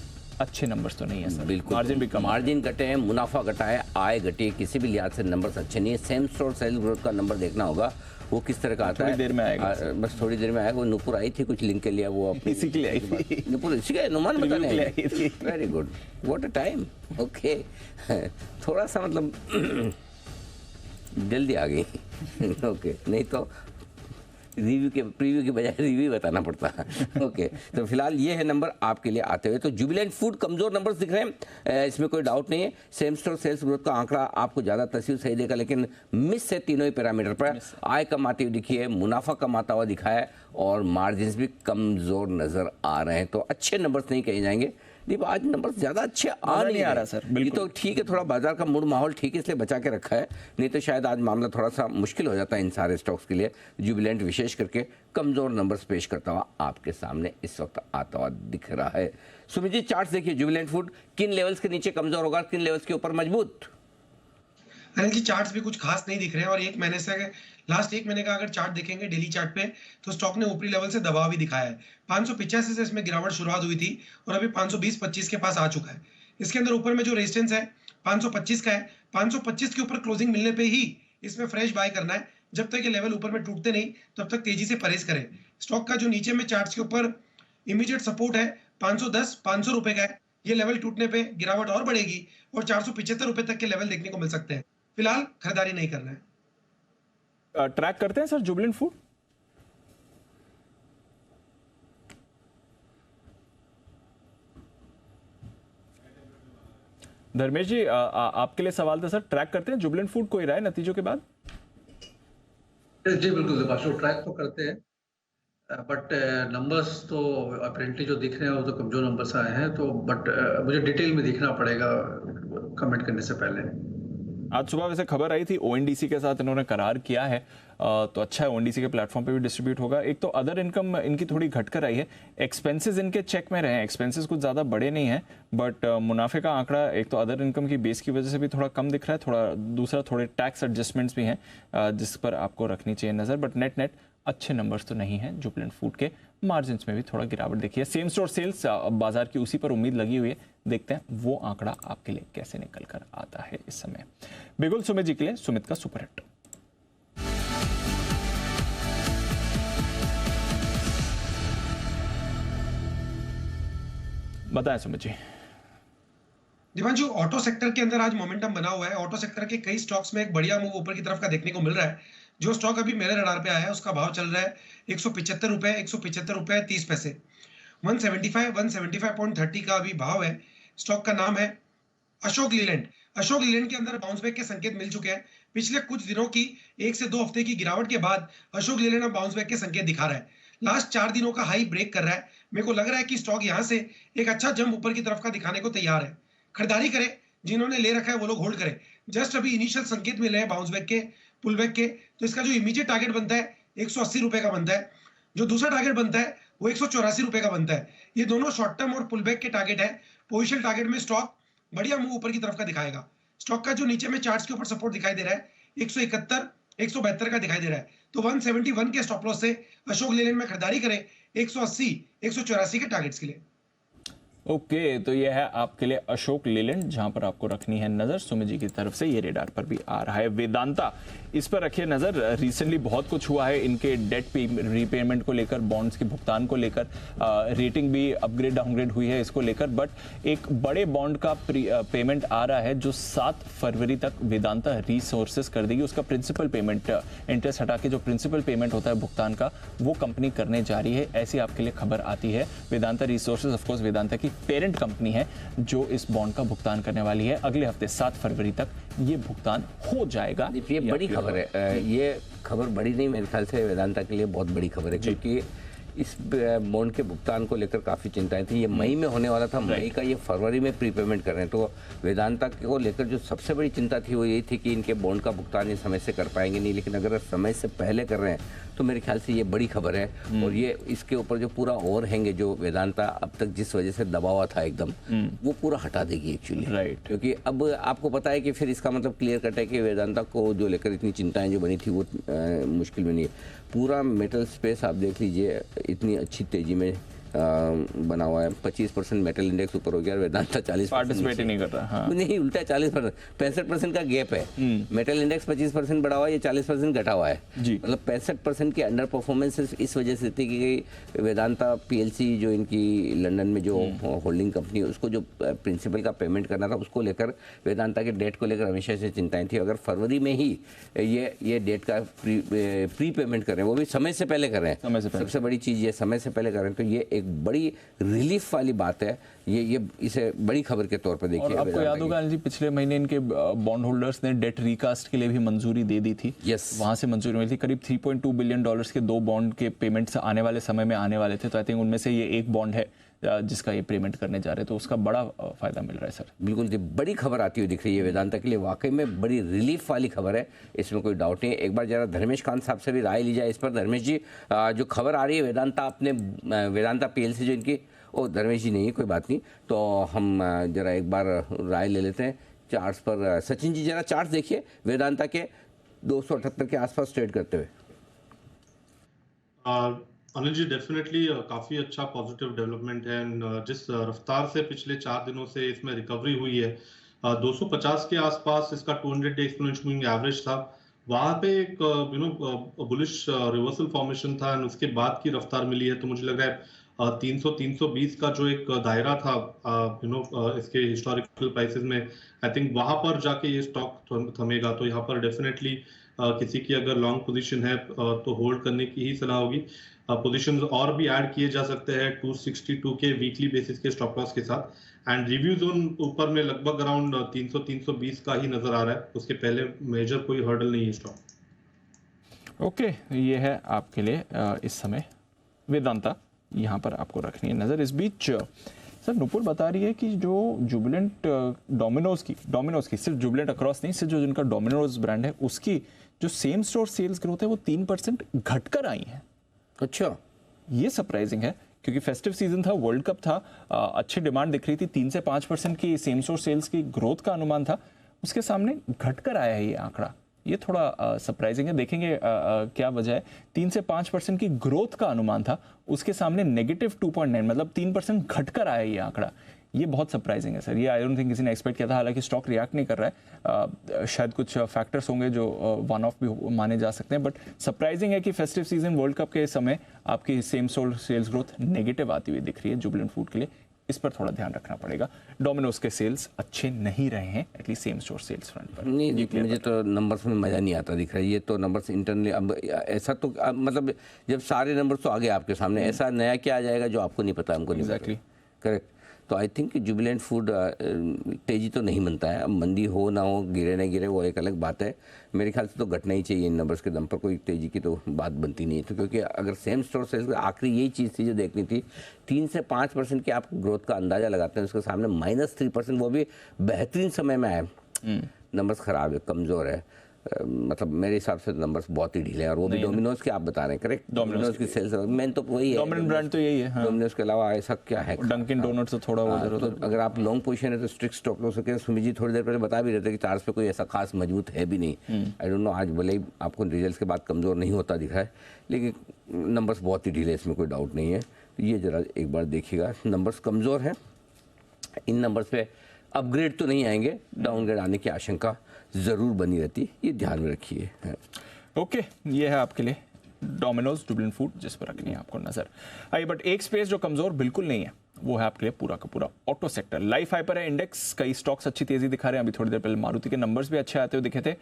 अच्छे नंबर्स तो नहीं है सर। बिल्कुल, मार्जिन भी कम, मार्जिन घटे हैं, मुनाफा घटा है, आय घटी है, किसी भी लिहाज से नंबर्स अच्छे नहीं है। सेम स्टोर सेल्स ग्रोथ का नंबर देखना होगा, वो किस तरह का आता है। थोड़ी देर में आएगा, बस थोड़ी देर में आएगा। वो नुपुर आई थी कुछ लिंक के लिए, वो इसी के लिए आई थी। नुपुर इसी का अनुमान बताने आई थी। Very good, what a time. Okay, थोड़ा सा मतलब जल्दी आ गई। ओके, नहीं तो प्रीव्यू के बजाय रिव्यू बताना पड़ता है। ओके, तो फिलहाल ये है नंबर आपके लिए आते हुए। तो जुबिलेंट फूड कमजोर नंबर्स दिख रहे हैं, इसमें कोई डाउट नहीं है। सेम स्टोर सेल्स ग्रोथ का आंकड़ा आपको ज़्यादा तस्वीर सही देगा, लेकिन मिस है तीनों ही पैरामीटर पर। आय कम आती हुई दिखी है, मुनाफा कम आता हुआ दिखा है, और मार्जिन भी कमजोर नजर आ रहे हैं। तो अच्छे नंबर्स नहीं कहे जाएंगे। आज नंबर ज्यादा अच्छे नहीं आ रहा सर। ये तो ठीक है, थोड़ा बाजार का मूड माहौल ठीक है, इसलिए बचा के रखा है, नहीं तो शायद आज मामला थोड़ा सा मुश्किल हो जाता है इन सारे स्टॉक्स के लिए। जुबिलेंट विशेष करके कमजोर नंबर्स पेश करता हुआ आपके सामने इस वक्त आता हुआ दिख रहा है। सुमित जी, चार्ट्स देखिए, जुबिलेंट फूड किन लेवल्स के नीचे कमजोर होगा, किन लेवल्स के ऊपर मजबूत? अनिल जी, चार्ट्स भी कुछ खास नहीं दिख रहे हैं, और एक महीने से लास्ट एक महीने का अगर चार्ट देखेंगे डेली चार्ट पे, तो स्टॉक ने ऊपरी लेवल से दबाव भी दिखाया है। 585 से इसमें गिरावट शुरुआत हुई थी और अभी 520-25 के पास आ चुका है। इसके अंदर ऊपर में जो रेजिस्टेंस है 525 का है। 525 के ऊपर क्लोजिंग मिलने पे ही इसमें फ्रेश बाय करना है। जब तक ये लेवल ऊपर में टूटते नहीं, तब तक तेजी से परहेज करें। स्टॉक का जो नीचे में चार्ट्स के ऊपर इमीडिएट सपोर्ट है 510-500 रुपए का है। ये लेवल टूटने पे गिरावट और बढ़ेगी और 475 रुपए तक के लेवल देखने को मिल सकते हैं। फिलहाल खरीदारी नहीं करना है। ट्रैक करते हैं सर जुबिलेंट फूड? धर्मेश जी, आपके लिए सवाल था सर, ट्रैक करते हैं जुबिलेंट फूड, कोई राय नतीजों के बाद? जी बिल्कुल दिपाशु, ट्रैक तो करते हैं, बट नंबर्स तो अपेरेंटली जो दिख रहे हैं वो तो कमजोर नंबर्स आए हैं, तो बट मुझे डिटेल में देखना पड़ेगा कमेंट करने से पहले। आज सुबह वैसे खबर आई थी ओएनडीसी के साथ इन्होंने करार किया है, तो अच्छा है, ओएनडीसी के प्लेटफॉर्म पे भी डिस्ट्रीब्यूट होगा। एक तो अदर इनकम इनकी थोड़ी घटकर आई है, एक्सपेंसेस इनके चेक में रहे हैं, एक्सपेंसेस कुछ ज़्यादा बड़े नहीं हैं, बट मुनाफे का आंकड़ा एक तो अदर इनकम की बेस की वजह से भी थोड़ा कम दिख रहा है, थोड़ा दूसरा थोड़े टैक्स एडजस्टमेंट्स भी हैं जिस पर आपको रखनी चाहिए नज़र, बट नेट अच्छे नंबर्स तो नहीं हैं जुबिलेंट फूड के। मार्जिन्स में भी थोड़ा गिरावट देखिए। सेम स्टोर सेल्स बाजार की उसी पर उम्मीद लगी हुई है, देखते हैं वो आंकड़ा आपके लिए कैसे निकल कर आता है इस समय। बिगुल सुमित जी के लिए सुमित का सुपरहिट। बताएं सुमित जी। दीपांशु, ऑटो सेक्टर के अंदर आज मोमेंटम बना हुआ है। ऑटो सेक्टर के कई स्टॉक्स में एक बढ़िया मूव ऊपर की तरफ का देखने को मिल रहा है। जो स्टॉक अभी मेरे रडार पे आया है उसका भाव चल रहा है 175 रुपए 30 पैसे। 175.30 का अभी भाव है। स्टॉक का नाम है अशोक लीलैंड। अशोक लीलैंड के अंदर बाउंस बैक के संकेत मिल चुके हैं। पिछले कुछ दिनों की 1 से 2 हफ्ते की गिरावट के बाद अशोक लीलैंड अब बाउंस बैक के संकेत दिखा रहा है। लास्ट 4 दिनों का हाई ब्रेक कर रहा है। मेरे को लग रहा है कि स्टॉक यहां से एक अच्छा जंप ऊपर की तरफ का दिखाने को तैयार है। खरीदारी करें, जिन्होंने ले रखा है वो लोग होल्ड करें। जस्ट अभी इनिशियल संकेत मिले हैं बाउंस बैक के, पुल बैक के, तो इसका जो इमीडिएट टारगेट बनता है 180 रुपए का बनता है। जो दूसरा टारगेट बनता है वो 184 रुपए का बनता है। ये दोनों शॉर्ट टर्म और पुल बैक के टारगेट है। पोजिशन टारगेट में स्टॉक बढ़िया मूव ऊपर की तरफ का दिखाएगा। स्टॉक का जो नीचे में चार्ट्स के ऊपर सपोर्ट दिखाई दे रहा है 171 172 का दिखाई दे रहा है। तो 171 के स्टॉप लॉस से अशोक लेलैंड में खरीदारी करें 180 184 के टारगेट्स के लिए। ओके, तो ये है आपके लिए अशोक लेलैंड, जहां पर आपको रखनी है नजर। सुमित जी की तरफ से ये रेडार पर भी आ रहा है। वेदांता, इस पर रखिए नजर। रिसेंटली बहुत कुछ हुआ है इनके डेट रीपेमेंट को लेकर, बॉन्ड्स के भुगतान को लेकर, रेटिंग भी अपग्रेड डाउनग्रेड हुई है इसको लेकर। बट एक बड़े बॉन्ड का पेमेंट आ रहा है जो 7 फरवरी तक वेदांता रिसोर्सेज कर देगी। उसका प्रिंसिपल पेमेंट, इंटरेस्ट हटा के जो प्रिंसिपल पेमेंट होता है भुगतान का, वो कंपनी करने जा रही है। ऐसी आपके लिए खबर आती है। वेदांता रिसोर्सेज ऑफकोर्स वेदांता की पेरेंट कंपनी है जो इस बॉन्ड का भुगतान करने वाली है। अगले हफ्ते 7 फरवरी तक ये भुगतान हो जाएगा। ये बड़ी खबर है। ये खबर बड़ी नहीं, मेरे ख्याल से वेदांता के लिए बहुत बड़ी खबर है, क्योंकि इस बॉन्ड के भुगतान को लेकर काफ़ी चिंताएं थी। ये मई में होने वाला था, मई का ये फरवरी में प्रीपेमेंट कर रहे हैं। तो वेदांता को लेकर जो सबसे बड़ी चिंता थी वो ये थी कि इनके बॉन्ड का भुगतान ये समय से कर पाएंगे नहीं, लेकिन अगर समय से पहले कर रहे हैं तो मेरे ख्याल से ये बड़ी खबर है। और ये इसके ऊपर जो पूरा ओवरहैंग है जो वेदांता अब तक जिस वजह से दबा हुआ था एकदम, वो पूरा हटा देगी एक्चुअली। क्योंकि अब आपको पता है कि फिर इसका मतलब क्लियर कट है कि वेदांता को जो लेकर इतनी चिंताएं जो बनी थी वो मुश्किल में नहीं है। पूरा मेटल स्पेस आप देख लीजिए, इतनी अच्छी तेजी में बना हुआ है। 25% मेटल इंडेक्स ऊपर हो गया और वेदांता 40% पार्टिसिपेट नहीं कर रहा। हाँ। नहीं, उल्टा 40%, 65% का गैप है। मेटल इंडेक्स 25% बढ़ा हुआ है, ये 40% घटा हुआ है। मतलब 65% की अंडर परफॉर्मेंस इस वजह से थी कि वेदांता पीएलसी जो इनकी लंदन में जो होल्डिंग कंपनी है उसको जो प्रिंसिपल का पेमेंट करना था उसको लेकर, वेदांता के डेट को लेकर हमेशा से चिंताएं थी। अगर फरवरी में ही ये डेट का प्री पेमेंट कर रहे हैं, वो भी समय से पहले कर रहे हैं, सबसे बड़ी चीज़ ये समय से पहले कर रहे हैं, तो ये एक बड़ी रिलीफ वाली बात है। ये इसे बड़ी खबर के तौर पर देखिए। और आपको याद होगा अनिल जी, पिछले महीने इनके बॉन्ड होल्डर्स ने डेट रिकास्ट के लिए भी मंजूरी दे दी थी। वहां से मंजूरी मिली थी। करीब $3.2 बिलियन के 2 बॉन्ड के पेमेंट्स आने वाले समय में आने वाले थे। तो आई थिंक उनमें से ये एक बॉन्ड है जिसका ये पेमेंट करने जा रहे हैं, तो उसका बड़ा फायदा मिल रहा है सर। बिल्कुल, बड़ी खबर आती हुई दिख रही है वेदांता के लिए। वाकई में बड़ी रिलीफ वाली खबर है, इसमें कोई डाउट नहीं है। एक बार जरा धर्मेश कांत साहब से भी राय ली जाए इस पर। धर्मेश जी, जो खबर आ रही है वेदांता पीएलसी जो इनकी, धर्मेश जी नहीं है, कोई बात नहीं, तो हम जरा एक बार राय ले लेते हैं चार्ट्स पर। सचिन जी जरा चार्ट्स देखिए वेदांता के 278 के आसपास ट्रेड करते हुए। अनिल जी, डेफिनेटली काफी अच्छा पॉजिटिव डेवलपमेंट है। जिस रफ्तार से पिछले 4 दिनों से इसमें रिकवरी हुई है, 250 के आसपास इसका 200 डे एक्सपोनेंशियल मूविंग एवरेज था। वहां पे एक बुलिश रिवर्सल फॉर्मेशन था, और उसके बाद की रफ्तार मिली है। तो मुझे लग रहा है 300-320 का जो एक दायरा था इसके हिस्टोरिकल प्राइसेस में, आई थिंक वहां पर जाके ये स्टॉक थमेगा। तो यहाँ पर डेफिनेटली किसी की अगर लॉन्ग पोजीशन है तो होल्ड करने की ही सलाह होगी। पोजीशंस और भी ऐड किए जा सकते हैं 262 के वीकली बेसिस के स्टॉप लॉस के साथ। एंड रिव्यू जोन ऊपर में लगभग अराउंड 300-320 का ही नजर आ रहा है। उसके पहले मेजर कोई हर्डल नहीं है स्टॉक। ओके, ये है आपके लिए इस समय वेदांता, यहाँ पर आपको रखनी है नजर। इस बीच सर नुपुर बता रही है कि जो जुबिलेंट डोमिनोज की सिर्फ जुबिलेंट अक्रॉस नहीं, सिर्फ जो जिनका डोमिनोज ब्रांड है उसकी जो सेम स्टोर सेल्स ग्रोथ है वो 3% घटकर आई है। अच्छा, ये सरप्राइजिंग है क्योंकि फेस्टिव सीजन था, वर्ल्ड कप था, अच्छी डिमांड दिख रही थी। 3 से 5% की सेम स्टोर सेल्स की ग्रोथ का अनुमान था, उसके सामने घटकर आया है ये आंकड़ा। ये थोड़ा सरप्राइजिंग है, देखेंगे क्या वजह है। 3 से 5% की ग्रोथ का अनुमान था, उसके सामने -2.9, मतलब 3% घटकर आया ये आंकड़ा। ये बहुत सरप्राइजिंग है सर। ये आई डोंट थिंक किसी ने एक्सपेक्ट किया था। हालांकि स्टॉक रिएक्ट नहीं कर रहा है, शायद कुछ फैक्टर्स होंगे जो वन ऑफ भी माने जा सकते हैं, बट सरप्राइजिंग है कि फेस्टिव सीजन वर्ल्ड कप के समय आपकी same store sales growth negative आती हुई दिख रही है जुबिलेंट फूड के लिए। इस पर थोड़ा ध्यान रखना पड़ेगा। डोमिनोज के सेल्स अच्छे नहीं रहे हैं, at least same store sales front पर। नहीं, मुझे तो नंबर्स में मज़ा नहीं आता दिख रहा है। ये तो नंबर्स इंटरनली अब ऐसा तो मतलब जब सारे नंबर्स तो आगे आपके सामने, ऐसा नया क्या आ जाएगा जो आपको नहीं पता, हमको नहीं पता। करेक्ट। तो आई थिंक जुबिलेंट फूड तेजी तो नहीं बनता है। अब मंदी हो ना हो, गिरे ना गिरे, वो एक अलग बात है। मेरे ख्याल से तो घटना ही चाहिए इन नंबर्स के दम पर, कोई तेजी की तो बात बनती नहीं है। तो क्योंकि अगर सेम स्टोर सेल्स आखिरी यही चीज़ थी जो देखनी थी, 3 से 5% की आप ग्रोथ का अंदाजा लगाते हैं, उसके सामने -3%, वो भी बेहतरीन समय में आए। नंबर्स ख़राब है, कमज़ोर है। मतलब मेरे हिसाब से नंबर्स बहुत ही ढीले हैं, और वो भी डोमिनोज के आप बता रहे हैं। करेक्ट, डोमिनोज की सेल्स मेन तो वही है, डोमिनेंट ब्रांड तो यही है। डोमिनोज के अलावा ऐसा क्या है? डंकिन डोनट्स तो थोड़ा उधर तो अगर आप लॉन्ग पोजीशन है तो स्ट्रिक्ट स्टॉप लॉस के। सुमित जी थोड़ी देर पहले बता भी रहे थे कि चार्ट्स पे कोई ऐसा खास मजबूत है भी नहीं। आई डोंट नो, आज भले ही आपको रिजल्ट्स के बाद कमज़ोर नहीं होता दिखा है, लेकिन नंबर्स बहुत ही ढीले, इसमें कोई डाउट नहीं है। तो ये ज़रा एक बार देखिएगा, नंबर्स कमज़ोर हैं। इन नंबर्स पे अपग्रेड तो नहीं आएंगे, डाउनग्रेड आने की आशंका ज़रूर बनी रहती है, ये ध्यान में रखिए। ओके, ये है आपके लिए डोमिनोज, जुबिलेंट फूड, जिस पर रखनी है आपको नजर। आइए, बट एक स्पेस जो कमजोर बिल्कुल नहीं है वो है आपके लिए पूरा का पूरा ऑटो सेक्टर। लाइफ हाइपर है इंडेक्स, कई स्टॉक्स अच्छी तेजी दिखा रहे हैं। अभी थोड़ी देर पहले मारुति के नंबर्स भी अच्छे आते हुए दिखे थे।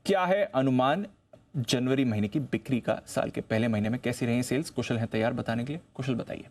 क्या है अनुमान जनवरी महीने की बिक्री का? साल के पहले महीने में कैसी रही सेल्स? कुशल है तैयार बताने के लिए। कुशल बताइए।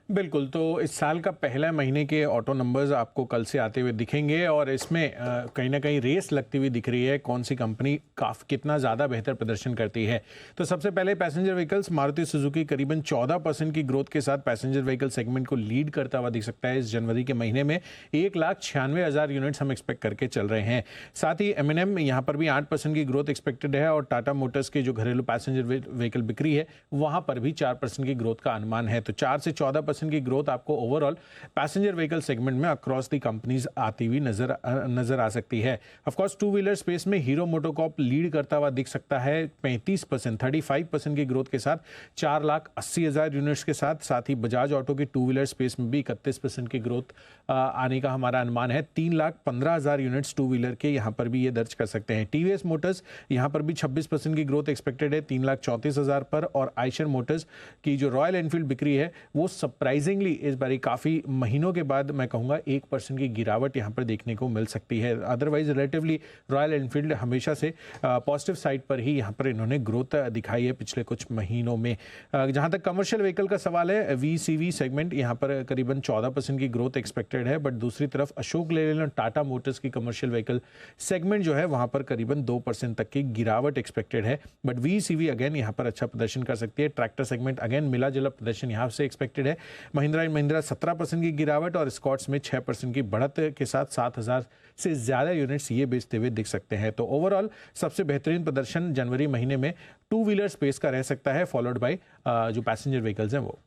बिल्कुल, तो इस साल का पहला महीने के ऑटो नंबर्स आपको कल से आते हुए दिखेंगे, और इसमें कहीं ना कहीं रेस लगती हुई दिख रही है कौन सी कंपनी कितना ज़्यादा बेहतर प्रदर्शन करती है। तो सबसे पहले पैसेंजर व्हीकल्स, मारुति सुजुकी करीबन 14% की ग्रोथ के साथ पैसेंजर व्हीकल सेगमेंट को लीड करता हुआ दिख सकता है। इस जनवरी के महीने में 1,96,000 यूनिट्स हम एक्सपेक्ट करके चल रहे हैं। साथ ही M&M यहाँ पर भी 8% की ग्रोथ एक्सपेक्टेड है, और टाटा मोटर्स की जो घरेलू पैसेंजर व्हीकल बिक्री है वहाँ पर भी 4% की ग्रोथ का अनुमान है। तो 4 से 14% की ग्रोथ आपको ओवरऑल पैसेंजर व्हीकल सेगमेंट में अक्रॉस दी कंपनीज आती हुई नजर आ सकती है। Of course two wheeler space में हीरो मोटोकॉर्प लीड करता हुआ दिख सकता है 35% की ग्रोथ के साथ 4,80,000 यूनिट्स के साथ ही बजाज ऑटो की टू व्हीलर स्पेस में भी 31% की ग्रोथ आने का हमारा अनुमान है। 3,15,000 यूनिट्स टू व्हीलर के यहाँ पर भी ये दर्ज कर सकते हैं। टीवीएस मोटर्स यहाँ पर भी 26% की ग्रोथ एक्सपेक्टेड है 3,34,000 पर, और आइशर मोटर्स की जो रॉयल एनफील्ड बिक्री है वो सरप्राइजिंगली इस बारी काफ़ी महीनों के बाद मैं कहूँगा 1% की गिरावट यहाँ पर देखने को मिल सकती है। अदरवाइज रिलेटिवली रॉयल एनफील्ड हमेशा से पॉजिटिव साइड पर ही यहाँ पर इन्होंने ग्रोथ दिखाई है पिछले कुछ महीनों में। जहाँ तक कमर्शियल व्हीकल का सवाल है, VCV सेगमेंट यहाँ पर करीबन 14% की ग्रोथ एक्सपेक्टेड है, बट दूसरी तरफ अशोक लेलैंड और टाटा मोटर्स की कमर्शियल व्हीकल सेगमेंट जो है वहाँ पर करीबन 2% तक की गिरावट एक्सपेक्टेड है। बट VCV अगेन यहाँ पर अच्छा प्रदर्शन कर सकती है। ट्रैक्टर सेगमेंट अगेन मिला जुला प्रदर्शन यहाँ से एक्सपेक्टेड है। महिंद्रा एंड महिंद्रा 17% की गिरावट, और स्कॉट्स में 6% की बढ़त के साथ 7,000 से ज़्यादा यूनिट्स ये बेचते हुए दिख सकते हैं। तो ओवरऑल सबसे बेहतरीन प्रदर्शन जनवरी महीने में टू व्हीलर स्पेस का रह सकता है, फॉलोड बाय जो पैसेंजर व्हीकल्स हैं वो।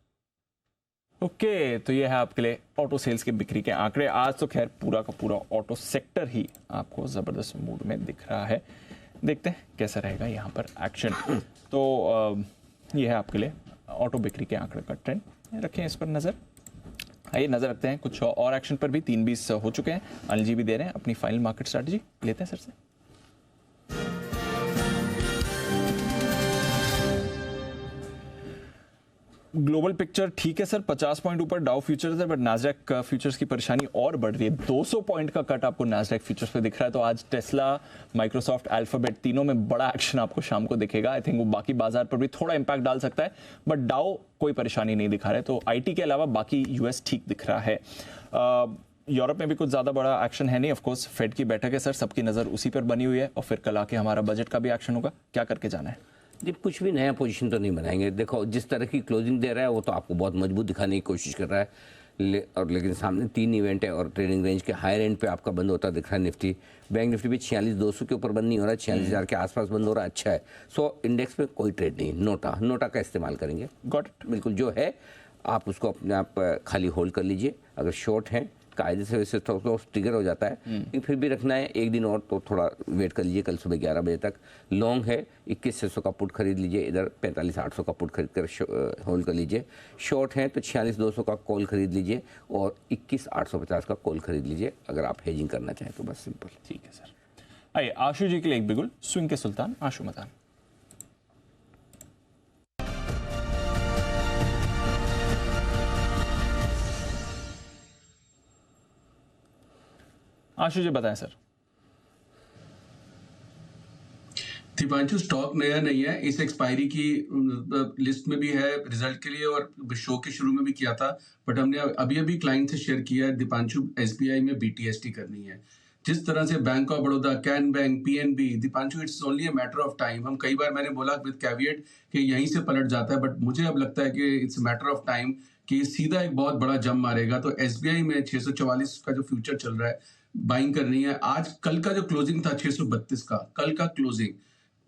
ओके, तो ये है आपके लिए ऑटो सेल्स के बिक्री के आंकड़े। आज तो खैर पूरा का पूरा ऑटो सेक्टर ही आपको ज़बरदस्त मूड में दिख रहा है। देखते हैं कैसा रहेगा यहाँ पर एक्शन। तो ये है आपके लिए ऑटो बिक्री के आंकड़े का ट्रेंड, रखें इस पर नज़र। आइए नज़र रखते हैं कुछ और एक्शन पर भी। 3:20 हो चुके हैं, अनिल जी भी दे रहे हैं अपनी फाइनल मार्केट स्ट्रैटेजी। लेते हैं सर से। ग्लोबल पिक्चर ठीक है सर, 50 पॉइंट ऊपर डाउ फ्यूचर्स है, बट नास्डैक फ्यूचर्स की परेशानी और बढ़ रही है। 200 पॉइंट का कट आपको नास्डैक फ्यूचर्स पे दिख रहा है। तो आज टेस्ला, माइक्रोसॉफ्ट, अल्फाबेट तीनों में बड़ा एक्शन आपको शाम को दिखेगा। आई थिंक वो बाकी बाजार पर भी थोड़ा इंपैक्ट डाल सकता है, बट डाउ कोई परेशानी नहीं दिखा रहा है। तो IT के अलावा बाकी US ठीक दिख रहा है। यूरोप में भी कुछ ज़्यादा बड़ा एक्शन है नहीं। ऑफकोर्स फेड की बैठक है सर, सबकी नज़र उसी पर बनी हुई है, और फिर कल आके हमारा बजट का भी एक्शन होगा। क्या करके जाना है? जी, कुछ भी नया पोजीशन तो नहीं बनाएंगे। देखो जिस तरह की क्लोजिंग दे रहा है वो तो आपको बहुत मजबूत दिखाने की कोशिश कर रहा है, लेकिन सामने 3 इवेंट है, और ट्रेडिंग रेंज के हायर एंड पे आपका बंद होता दिख रहा है निफ्टी। बैंक निफ्टी भी 46,200 के ऊपर बंद नहीं हो रहा है, 46,000 के आसपास बंद हो रहा है, अच्छा है। सो इंडेक्स में कोई ट्रेड नहीं। नोटा का इस्तेमाल करेंगे। Got it. बिल्कुल, जो है आप उसको अपने आप खाली होल्ड कर लीजिए। अगर शॉर्ट है कायदे से वैसे तो ट्रिगर हो जाता है, लेकिन फिर भी रखना है एक दिन और, तो थोड़ा वेट कर लीजिए कल सुबह 11 बजे तक। लॉन्ग है 21,600 का पुट खरीद लीजिए, इधर 45,800 का पुट खरीद कर होल्ड कर लीजिए। शॉर्ट है तो 46,200 का कॉल खरीद लीजिए, और 21,850 का कॉल खरीद लीजिए अगर आप हेजिंग करना चाहें तो। बस सिंपल। ठीक है सर। आइए आशु जी के लिए एक बिगुल, स्विंग के सुल्तान आशु मदान। आशीष जी बताएं सर। दीपांशु, स्टॉक नया नहीं है, इस एक्सपायरी की लिस्ट में भी है रिजल्ट के लिए और शो के शुरू में भी किया था, बट हमने अभी अभी क्लाइंट से शेयर किया है दीपांशु एसबीआई में बीटीएसटी करनी है। जिस तरह से bank of Baroda, can bank, PNB, Deepanshu it's only a matter of time. हम कई बार मैंने बोला विद कैविएट कि यहीं से पलट जाता है, बट मुझे अब लगता है कि इट्स मैटर ऑफ टाइम कि सीधा एक बहुत बड़ा जंप मारेगा। तो एसबीआई में 644 का जो फ्यूचर चल रहा है बाइंग करनी है। आज कल का जो क्लोजिंग था 632 का, कल का क्लोजिंग,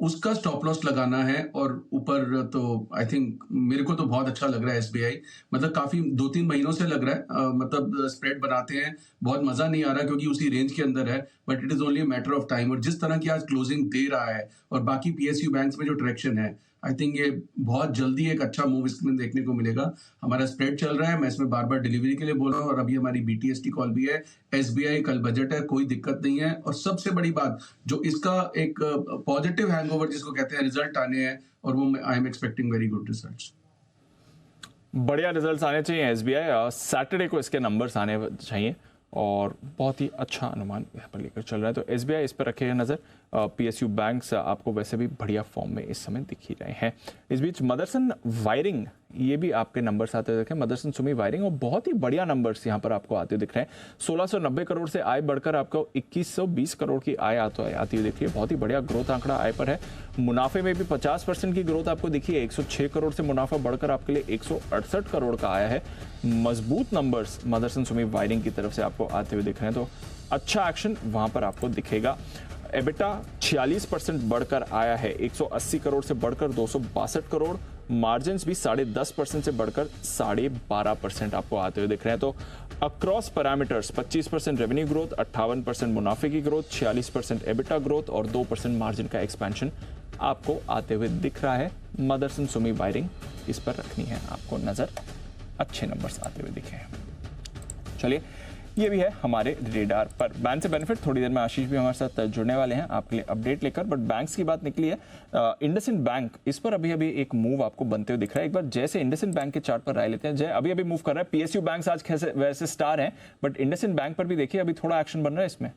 उसका स्टॉप लॉस लगाना है और ऊपर तो आई थिंक मेरे को तो बहुत अच्छा लग रहा है एसबीआई। मतलब काफी 2-3 महीनों से लग रहा है, मतलब स्प्रेड बनाते हैं, बहुत मजा नहीं आ रहा क्योंकि उसी रेंज के अंदर है, but it is only matter of time. और जिस तरह की आज क्लोजिंग दे रहा है और बाकी पीएसयू बैंक्स में जो ट्रैक्शन है, आई थिंक ये बहुत जल्दी एक अच्छा मूव इसमें देखने को मिलेगा। हमारा स्प्रेड चल रहा है, मैं इसमें बार बार डिलीवरी के लिए बोल रहा हूँ, और अभी हमारी बीटीएसटी कॉल भी है। एसबीआई कल बजट है, कोई दिक्कत नहीं है। और सबसे बड़ी बात जो इसका एक पॉजिटिव हैंगओवर जिसको कहते हैं, रिजल्ट आने हैं और वो I am expecting very good results. बढ़िया रिजल्ट्स आने चाहिए एसबीआई, सैटरडे को इसके नंबर्स आने चाहिए और बहुत ही अच्छा अनुमान यहाँ पर लेकर चल रहा है। तो एसबीआई इस पर रखिएगा नज़र। पीएसयू बैंक्स आपको वैसे भी बढ़िया फॉर्म में इस समय दिख ही रहे हैं। इस बीच मदरसन वायरिंग, ये भी आपके नंबर्स आते देखें, मदरसन सुमी वायरिंग, और बहुत ही बढ़िया नंबर्स यहाँ पर आपको आते दिख रहे हैं। 1690 करोड़ से आय बढ़कर आपको 2120 करोड़ की आय आती हुई दिख रही है। बहुत ही बढ़िया ग्रोथ आंकड़ा आय पर है। मुनाफे में भी 50% की ग्रोथ आपको दिखी है। 106 करोड़ से मुनाफा बढ़कर आपके लिए 168 करोड़ का आया है। मजबूत नंबर्स मदरसन सुमी वायरिंग की तरफ से आपको आते हुए दिख रहे हैं, तो अच्छा एक्शन वहां पर आपको दिखेगा। एबिटा 46% बढ़कर आया है, 180 करोड़ से बढ़कर 262 करोड़। मार्जिन्स भी 10.5% से बढ़कर 12.5% आपको आते हुए दिख रहे हैं। तो अक्रॉस पैरामीटर्स 25% रेवेन्यू ग्रोथ, 58% मुनाफे की ग्रोथ, 46% एबिटा ग्रोथ और 2% मार्जिन का एक्सपेंशन आपको आते हुए दिख रहा है। मदरसन सुमी वायरिंग, इस पर रखनी है आपको नजर। अच्छे नंबर्स आते हुए दिखे हैं। चलिए, ये भी है हमारे रेडार पर। बैंक से बेनिफिट, थोड़ी देर में आशीष भी हमारे साथ जुड़ने वाले हैं आपके लिए अपडेट लेकर। बट बैंक्स की बात निकली है, इंडसइंड बैंक, इस पर अभी अभी एक मूव आपको बनते हुए दिख रहा है। एक बार जैसे इंडसइंड बैंक के चार्ट पर राय लेते हैं। जय, अभी अभी मूव कर रहा है। पीएसयू बैंक आज वैसे स्टार हैं, बट इंडसइंड बैंक पर भी देखिए अभी थोड़ा एक्शन बन रहा है इसमें।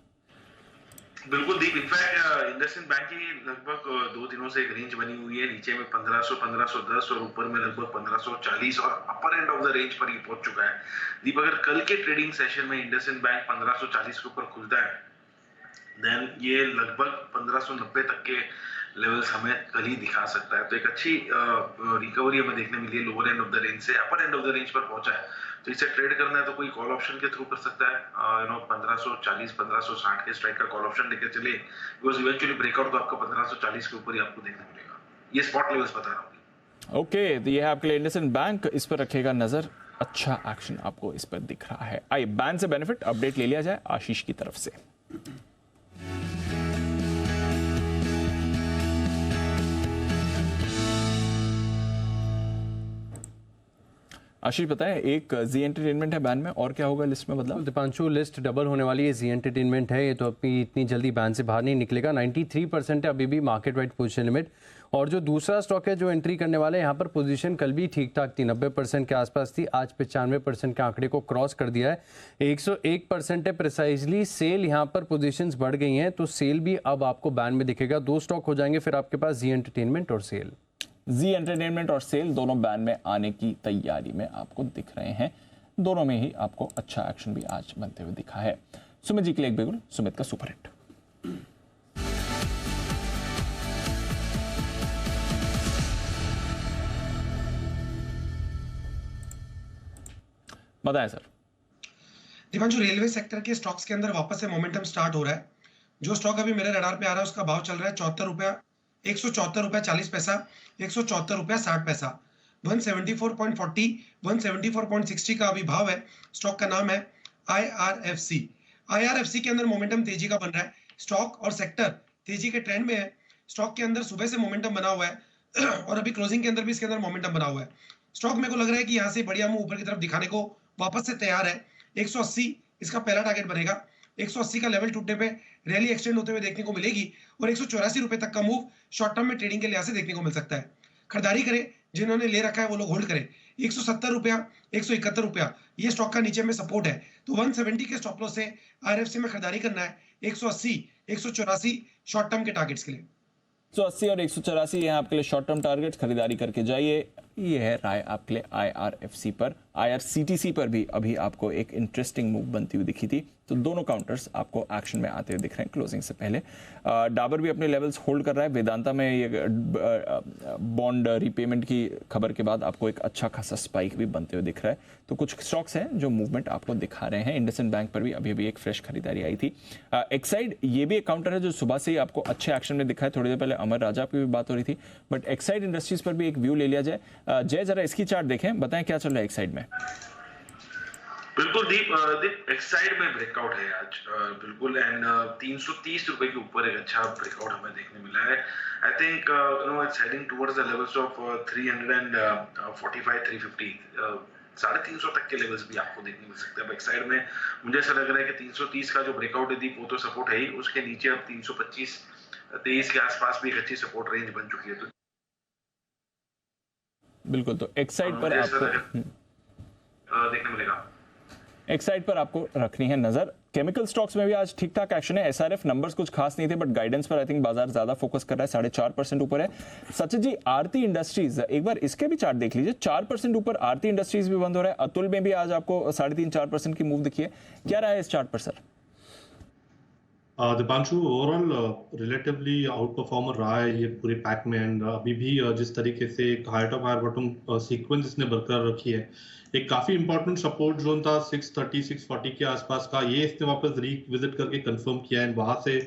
बिल्कुल दीप, इनफैक्ट इंडसइंड बैंक की लगभग 2 दिनों से एक रेंज बनी हुई है, नीचे में 1500, 1510 और ऊपर में लगभग 1540 और अपर एंड ऑफ द रेंज पर ये पहुंच चुका है। दीप, अगर कल के ट्रेडिंग सेशन में इंडसइंड बैंक 1540 के ऊपर खुलता है, देन ये लगभग 1590 तक के लेवल्स हमें कल ही दिखा सकता है। तो एक अच्छी रिकवरी हमें देखने मिली है lower end of the range से अपर एंड ऑफ द रेंज पर पहुंचा है। तो इसे ट्रेड करना है तो कोई कॉल ऑप्शन के थ्रू कर सकता है, 1540 1560 के स्ट्राइक का कॉल ऑप्शन लेकर चले, बिकॉज इवेंचुअली ब्रेकआउट तो आपका 1540 के ऊपर ही आपको देखने मिलेगा। ये स्पॉट लेवल्स बता रहा हूँ। ओके, तो ये है आपके लिए इंडसइंड बैंक, इस पर रखेगा नजर। अच्छा एक्शन आपको इस पर दिख रहा है। आइए बैंक से बेनिफिट अपडेट ले लिया जाए आशीष की तरफ से। आशीष बताएं, एक जी एंटरटेनमेंट है बैन में, और क्या होगा लिस्ट में बदलाव? दीपांशु, लिस्ट डबल होने वाली है। जी एंटरटेनमेंट है, ये तो अभी इतनी जल्दी बैन से बाहर नहीं निकलेगा। 93% है अभी भी मार्केट वाइड पोजीशन लिमिट। और जो दूसरा स्टॉक है जो एंट्री करने वाले, यहाँ पर पोजीशन कल भी ठीक ठाक थी, 90% के आसपास थी, आज 95% के आंकड़े को क्रॉस कर दिया है। 101% है प्रिसाइजली सेल, यहाँ पर पोजीशंस बढ़ गई हैं, तो सेल भी अब आपको बैन में दिखेगा। 2 स्टॉक हो जाएंगे फिर आपके पास, जी एंटरटेनमेंट और सेल। जी एंटरटेनमेंट और सेल दोनों बैन में आने की तैयारी में आपको दिख रहे हैं। दोनों में ही आपको अच्छा एक्शन भी आज बनते हुए दिखा है। सुमित जी के लिए एक बिगुल, सुमित का सुपरहिट। बताएं सर। दीपांशु, रेलवे सेक्टर के स्टॉक्स के अंदर वापस से मोमेंटम स्टार्ट हो रहा है। जो स्टॉक अभी मेरे रडार पे आ रहा है उसका भाव चल रहा है 174 रुपया 40 पैसा, 174 रुपया 60 पैसा। 174.40, 174.60 का अभी भाव है। स्टॉक का नाम है IRFC। IRFC के अंदर मोमेंटम तेजी का बन रहा है। स्टॉक और सेक्टर तेजी के ट्रेंड में है। स्टॉक के अंदर सुबह से मोमेंटम बना हुआ है और अभी क्लोजिंग के अंदर भी इसके अंदर मोमेंटम बना हुआ है। स्टॉक मेरे को लग रहा है कि यहाँ से बढ़िया मुंह ऊपर की तरफ दिखाने को वापस से तैयार है। 180 इसका पहला टारगेट बनेगा। 180 का लेवल टूटने पे रैली एक्सटेंड होते हुए देखने को मिलेगी और 184 रुपए तक का मूव शॉर्ट टर्म में ट्रेडिंग के लिहाज से देखने को मिल सकता है। खरीदारी करें, जिन्होंने ले रखा है वो लोग होल्ड करें। 170 रुपया, 171 रुपया ये स्टॉक का नीचे में सपोर्ट है। तो 170 के स्टॉप लॉस से आरएफसी में खरीदारी करना है। 180, 184 शॉर्ट टर्म के टारगेट्स के लिए। 180 और 184 यहाँ आपके लिए शॉर्ट टर्म टारगेट, खरीदारी करके जाइए। ये है राय आपके लिए IRFC पर। IRCTC पर भी अभी आपको एक इंटरेस्टिंग मूव बनती हुई दिखी थी, तो दोनों काउंटर्स आपको एक्शन में आते हुए दिख रहे हैं क्लोजिंग से पहले। डाबर भी अपने लेवल्स होल्ड कर रहा है। वेदांता में ये बॉन्ड रीपेमेंट की खबर के बाद आपको एक अच्छा खासा स्पाइक भी बनते हुए दिख रहा है। तो कुछ स्टॉक्स हैं जो मूवमेंट आपको दिखा रहे हैं। इंडसइंड बैंक पर भी अभी अभी एक फ्रेश खरीदारी आई थी। एक्साइड ये भी एक काउंटर है जो सुबह से ही आपको अच्छे एक्शन में दिखा है। थोड़ी देर पहले अमर राजा की भी बात हो रही थी, बट एक्साइड इंडस्ट्रीज पर भी एक व्यू ले लिया जाए। जय जरा इसकी चार्ट देखें, बताएं क्या चल रहा है एक्साइड में। बिल्कुल दीप एक्साइड में ब्रेकआउट है आज बिल्कुल, एंड 330 रुपए के ऊपर एक अच्छा ब्रेकआउट हमें देखने मिला है। I think it's heading towards the levels of 345 350 350 तक के लेवल्स भी आपको देखने मिल सकते हैं। एक्साइड में मुझे ऐसा लग रहा है कि 330 का जो ब्रेकआउट है दीप वो तो सपोर्ट है ही, उसके नीचे अब 325 23 के आसपास भी एक अच्छी सपोर्ट रेंज बन चुकी है। तो बिल्कुल, तो एक्साइड पर आपको देखने मिलेगा। एक्साइड पर आपको रखनी है नजर। केमिकल स्टॉक्स में भी आज ठीक ठाक एक्शन है। SRF नंबर्स कुछ खास नहीं थे, बट गाइडेंस पर आई थिंक बाजार ज्यादा फोकस कर रहा है, 4.5% ऊपर है। सचिन जी, आरती इंडस्ट्रीज एक बार इसके भी चार्ट देख लीजिए, 4% ऊपर आरती इंडस्ट्रीज भी बंद हो रहा है। अतुल में भी आज आपको 3.5-4% की मूव दिखी है। क्या रहा है इस चार्ट पर sir? Deepanshu overall relatively out performer रहा है ये पूरे पैक में, एंड अभी भी जिस तरीके से higher top higher bottom sequence इसने बरकरार रखी है, एक काफी इंपॉर्टेंट सपोर्ट जोन था 630 640 के आसपास का, ये इसने वापस रीविजिट करके कंफर्म किया है, वहां से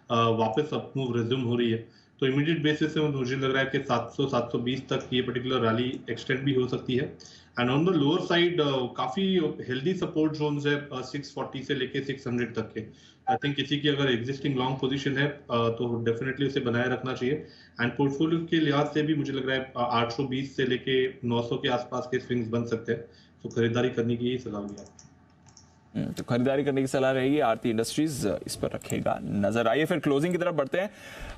वापस अप मूव रिज्यूम हो रही है। तो इमीडिएट बेसिस से मुझे लग रहा है कि 700 720 तक ये पर्टिकुलर रैली एक्सटेंड भी हो सकती है। And on the lower side काफी हेल्दी सपोर्ट जोन्स है 640 से लेके 600 तक के। आई थिंक किसी की अगर एग्जिस्टिंग लॉन्ग पोजीशन है तो डेफिनेटली उसे बनाए रखना चाहिए। एंड पोर्टफोलियो के लिहाज से भी मुझे लग रहा है 820 से लेके 900 के आसपास के स्विंग्स बन सकते हैं, तो खरीदारी करने की सलाह दी है। तो खरीदारी करने की सलाह रहेगी। आरती इंडस्ट्रीज इस पर रखेगा नजर। आइए फिर क्लोजिंग की तरफ बढ़ते हैं,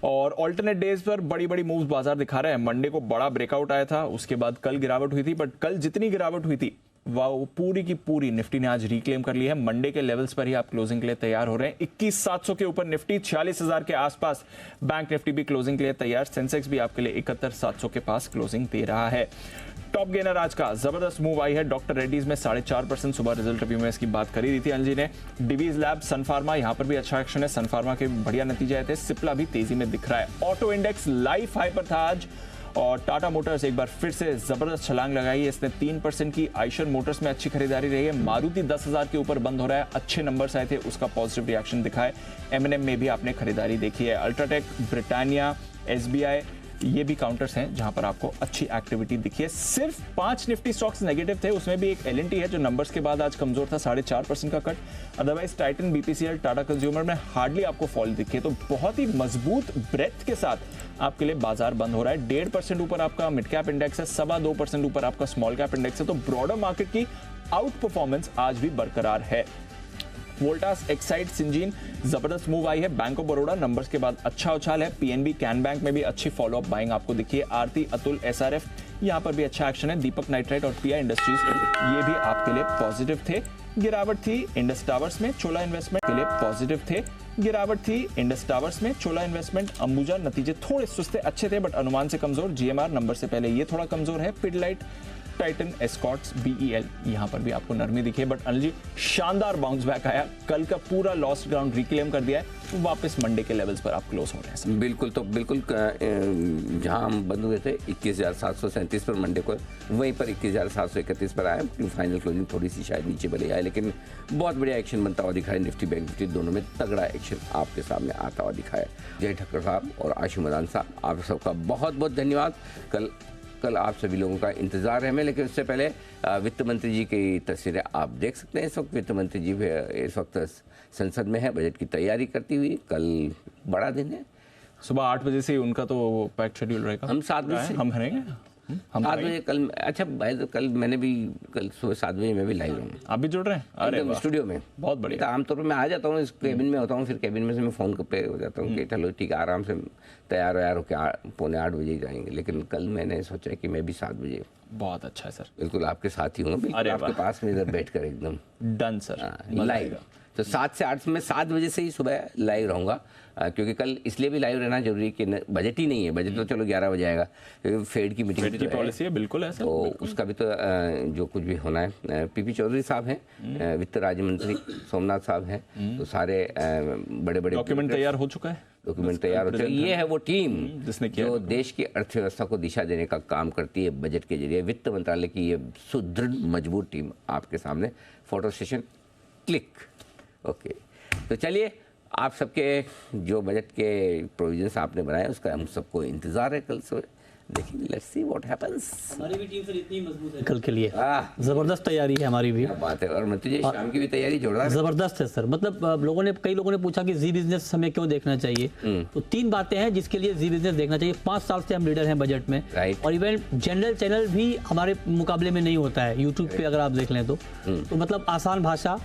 और ऑल्टरनेट डेज पर बड़ी बड़ी मूव्स बाजार दिखा रहे हैं। मंडे को बड़ा ब्रेकआउट आया था, उसके बाद कल गिरावट हुई थी, बट कल जितनी गिरावट हुई थी वो पूरी की पूरी निफ्टी ने आज रिक्लेम कर ली है। मंडे के लेवल्स पर ही आप क्लोजिंग के लिए तैयार हो रहे हैं। 21,700 के ऊपर निफ्टी, 46,000 के आसपास बैंक निफ्टी भी क्लोजिंग के लिए तैयार। सेंसेक्स भी आपके लिए 71,700 के पास क्लोजिंग दे रहा है। टॉप गेनर आज का जबरदस्त मूव आई है डॉक्टर रेड्डीज में 4.5%। सुबह रिजल्ट रिव्यू में इसकी बात करी दी थी अनिल जी ने। डिवीज लैब, सन फार्मा, यहां पर भी अच्छा एक्शन है। सन फार्मा के बढ़िया नतीजे आए थे। सिप्ला भी तेजी में दिख रहा है। ऑटो इंडेक्स लाइफ हाई पर था आज, और टाटा मोटर्स एक बार फिर से जबरदस्त छलांग लगाई है इसने 3% की। आइशर मोटर्स में अच्छी खरीदारी रही है। मारुति 10,000 के ऊपर बंद हो रहा है, अच्छे नंबर्स आए थे, उसका पॉजिटिव रिएक्शन दिखा है। M&M में भी आपने खरीदारी देखी है। अल्ट्राटेक, ब्रिटानिया, SBI, ये भी काउंटर्स हैं जहां पर आपको अच्छी एक्टिविटी दिखी है। सिर्फ 5 निफ्टी स्टॉक्स नेगेटिव थे, उसमें भी एक L&T है जो नंबर्स के बाद आज कमजोर था, 4.5% का cut. Otherwise Titan, BPCL, Tata consumer में हार्डली आपको फॉल दिखी है। तो बहुत ही मजबूत ब्रेथ के साथ आपके लिए बाजार बंद हो रहा है। 1.5% ऊपर आपका मिड कैप इंडेक्स है, 2.25% ऊपर आपका स्मॉल कैप इंडेक्स है। तो ब्रॉडर मार्केट की आउट परफॉर्मेंस आज भी बरकरार है। वोल्टास, एक्साइड, सिंजीन जबरदस्त मूव आई है। बैंक ऑफ बड़ौदा नंबर्स के बाद अच्छा उछाल है। PNB, कैन बैंक में भी अच्छी फॉलोअप बाइंग आपको दिखी है। आरती, अतुल, SRF यहां पर भी अच्छा एक्शन है। दीपक नाइट्राइट और PI इंडस्ट्रीज ये भी आपके लिए पॉजिटिव थे। गिरावट थी इंडस टावर्स में, चोला इन्वेस्टमेंट के लिए पॉजिटिव थे। गिरावट थी इंडस टावर्स में, चोला इन्वेस्टमेंट, अंबुजा नतीजे थोड़े सुस्ते अच्छे थे, बट अनुमान से कमजोर। GMR नंबर से पहले ये थोड़ा कमजोर है। पिडलाइट, टाइटन, एस्कॉर्ट्स, BEL यहां पर भी आपको नरमी दिखे। बट अनिल जी, शानदार बाउंस बैक आया, कल का पूरा लॉस्ट ग्राउंड रिक्लेम कर दिया है। वापस मंडे के लेवल्स पर आप क्लोज हो रहे हैं। बिल्कुल, तो बिल्कुल जहां हम बंद हुए थे 21,737 पर मंडे को, वहीं पर 21,731 पर आए। फाइनल क्लोजिंग थोड़ी सी शायद नीचे बनी आए, लेकिन बहुत बढ़िया एक्शन बनता हुआ दिखा है। निफ्टी, बैंक निफ्टी दोनों में तगड़ा एक्शन आपके सामने आता हुआ दिखा है। जय ठक्कर साहब और आशु मदान साहब, आप सबका बहुत बहुत धन्यवाद। कल आप सभी लोगों का इंतजार है हमें, लेकिन उससे पहले वित्त मंत्री जी की तस्वीरें आप देख सकते हैं। इस वक्त वित्त मंत्री जी इस वक्त संसद में है, बजट की तैयारी करती हुई। कल बड़ा दिन है, सुबह 8 बजे से उनका तो पैक शेड्यूल रहेगा। हम 7 बजे से हम रहेंगे हम 7 बजे कल। अच्छा भाई, तो कल मैंने भी कल सुबह 7 बजे मैं भी लाइव हूँ। आप भी जुड़ रहे हैं? अरे वाह, स्टूडियो में। बहुत बढ़िया। आमतौर पर मैं आ जाता हूँ, इस केबिन में होता हूँ, फिर केबिन में से मैं फ़ोन पे हो जाता हूँ कि चलो ठीक है, आराम से तैयार व्यार होकर 7:45 बजे ही जाएंगे। लेकिन कल मैंने सोचा कि मैं भी 7 बजे। बहुत अच्छा है सर। बिल्कुल आपके साथ ही हूँ, बिल्कुल आपके पास में इधर बैठ कर एकदम डन सर, लाइव। तो 7 से 8 में 7 बजे से ही सुबह लाइव रहूँगा, क्योंकि कल इसलिए भी लाइव रहना जरूरी कि बजट ही नहीं है। बजट तो चलो 11 बजे आएगा, फेड की मीटिंग की पॉलिसी है, बिल्कुल है सर। तो उसका भी तो जो कुछ भी होना है। पीपी चौधरी साहब हैं, वित्त राज्य मंत्री सोमनाथ साहब हैं, तो सारे बड़े बड़े डॉक्यूमेंट तैयार हो चुका है, डॉक्यूमेंट तैयार हो चुका है। ये है वो टीम जिसने जो देश की अर्थव्यवस्था को दिशा देने का काम करती है बजट के जरिए। वित्त मंत्रालय की ये सुदृढ़ मजबूत टीम आपके सामने। Photo session click. ओके, तो चलिए, आप सबके जो बजट के प्रोविजंस आपने बनाए उसका हम सबको इंतजार है कल से। देखेंगे, लेट्स सी व्हाट हैपेंस। हमारी भी टीम सर इतनी मजबूत है कल के लिए, जबरदस्त तैयारी है हमारी भी। बात है। और मंत्री जी, शाम की भी तैयारी जोरदार जबरदस्त है सर। मतलब कई लोगों ने पूछा कि जी बिजनेस हमें क्यों देखना चाहिए, तो 3 बातें हैं जिसके लिए जी बिजनेस देखना चाहिए। 5 साल से हम लीडर हैं बजट में, और इवन जनरल चैनल भी हमारे मुकाबले में नहीं होता है यूट्यूब पे अगर आप देख लें तो मतलब आसान भाषा,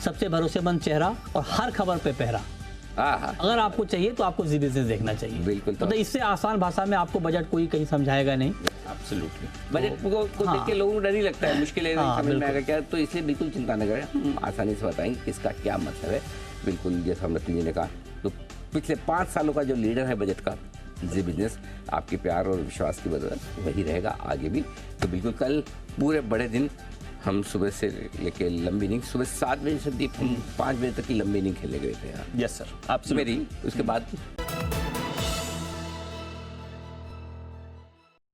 सबसे भरोसेमंद चेहरा और हर खबर पे पहरा। अगर आपको चाहिए तो आपको जी बिजनेस देखना चाहिए। बिल्कुल। मतलब इससे आसान भाषा में आपको बजट कोई कहीं समझाएगा नहीं। एब्सोल्युटली। बजट को देख के लोगों को डर ही लगता है, मुश्किल है, समझ में आएगा क्या, तो इसलिए बिल्कुल चिंता न करें, हम आसानी से बताएंगे किसका क्या मतलब है। बिल्कुल जैसा हमने जी ने कहा, तो पिछले 5 सालों का जो लीडर है बजट का, जी बिजनेस, आपके प्यार और विश्वास की बदौलत वही रहेगा आगे भी। तो बिल्कुल कल पूरे बड़े दिन हम सुबह से लेके लंबी इनिंग, सुबह 7 बजे से हम 5 बजे तक की लंबी इनिंग खेलने गए थे। यस सर, आप मेरी उसके बाद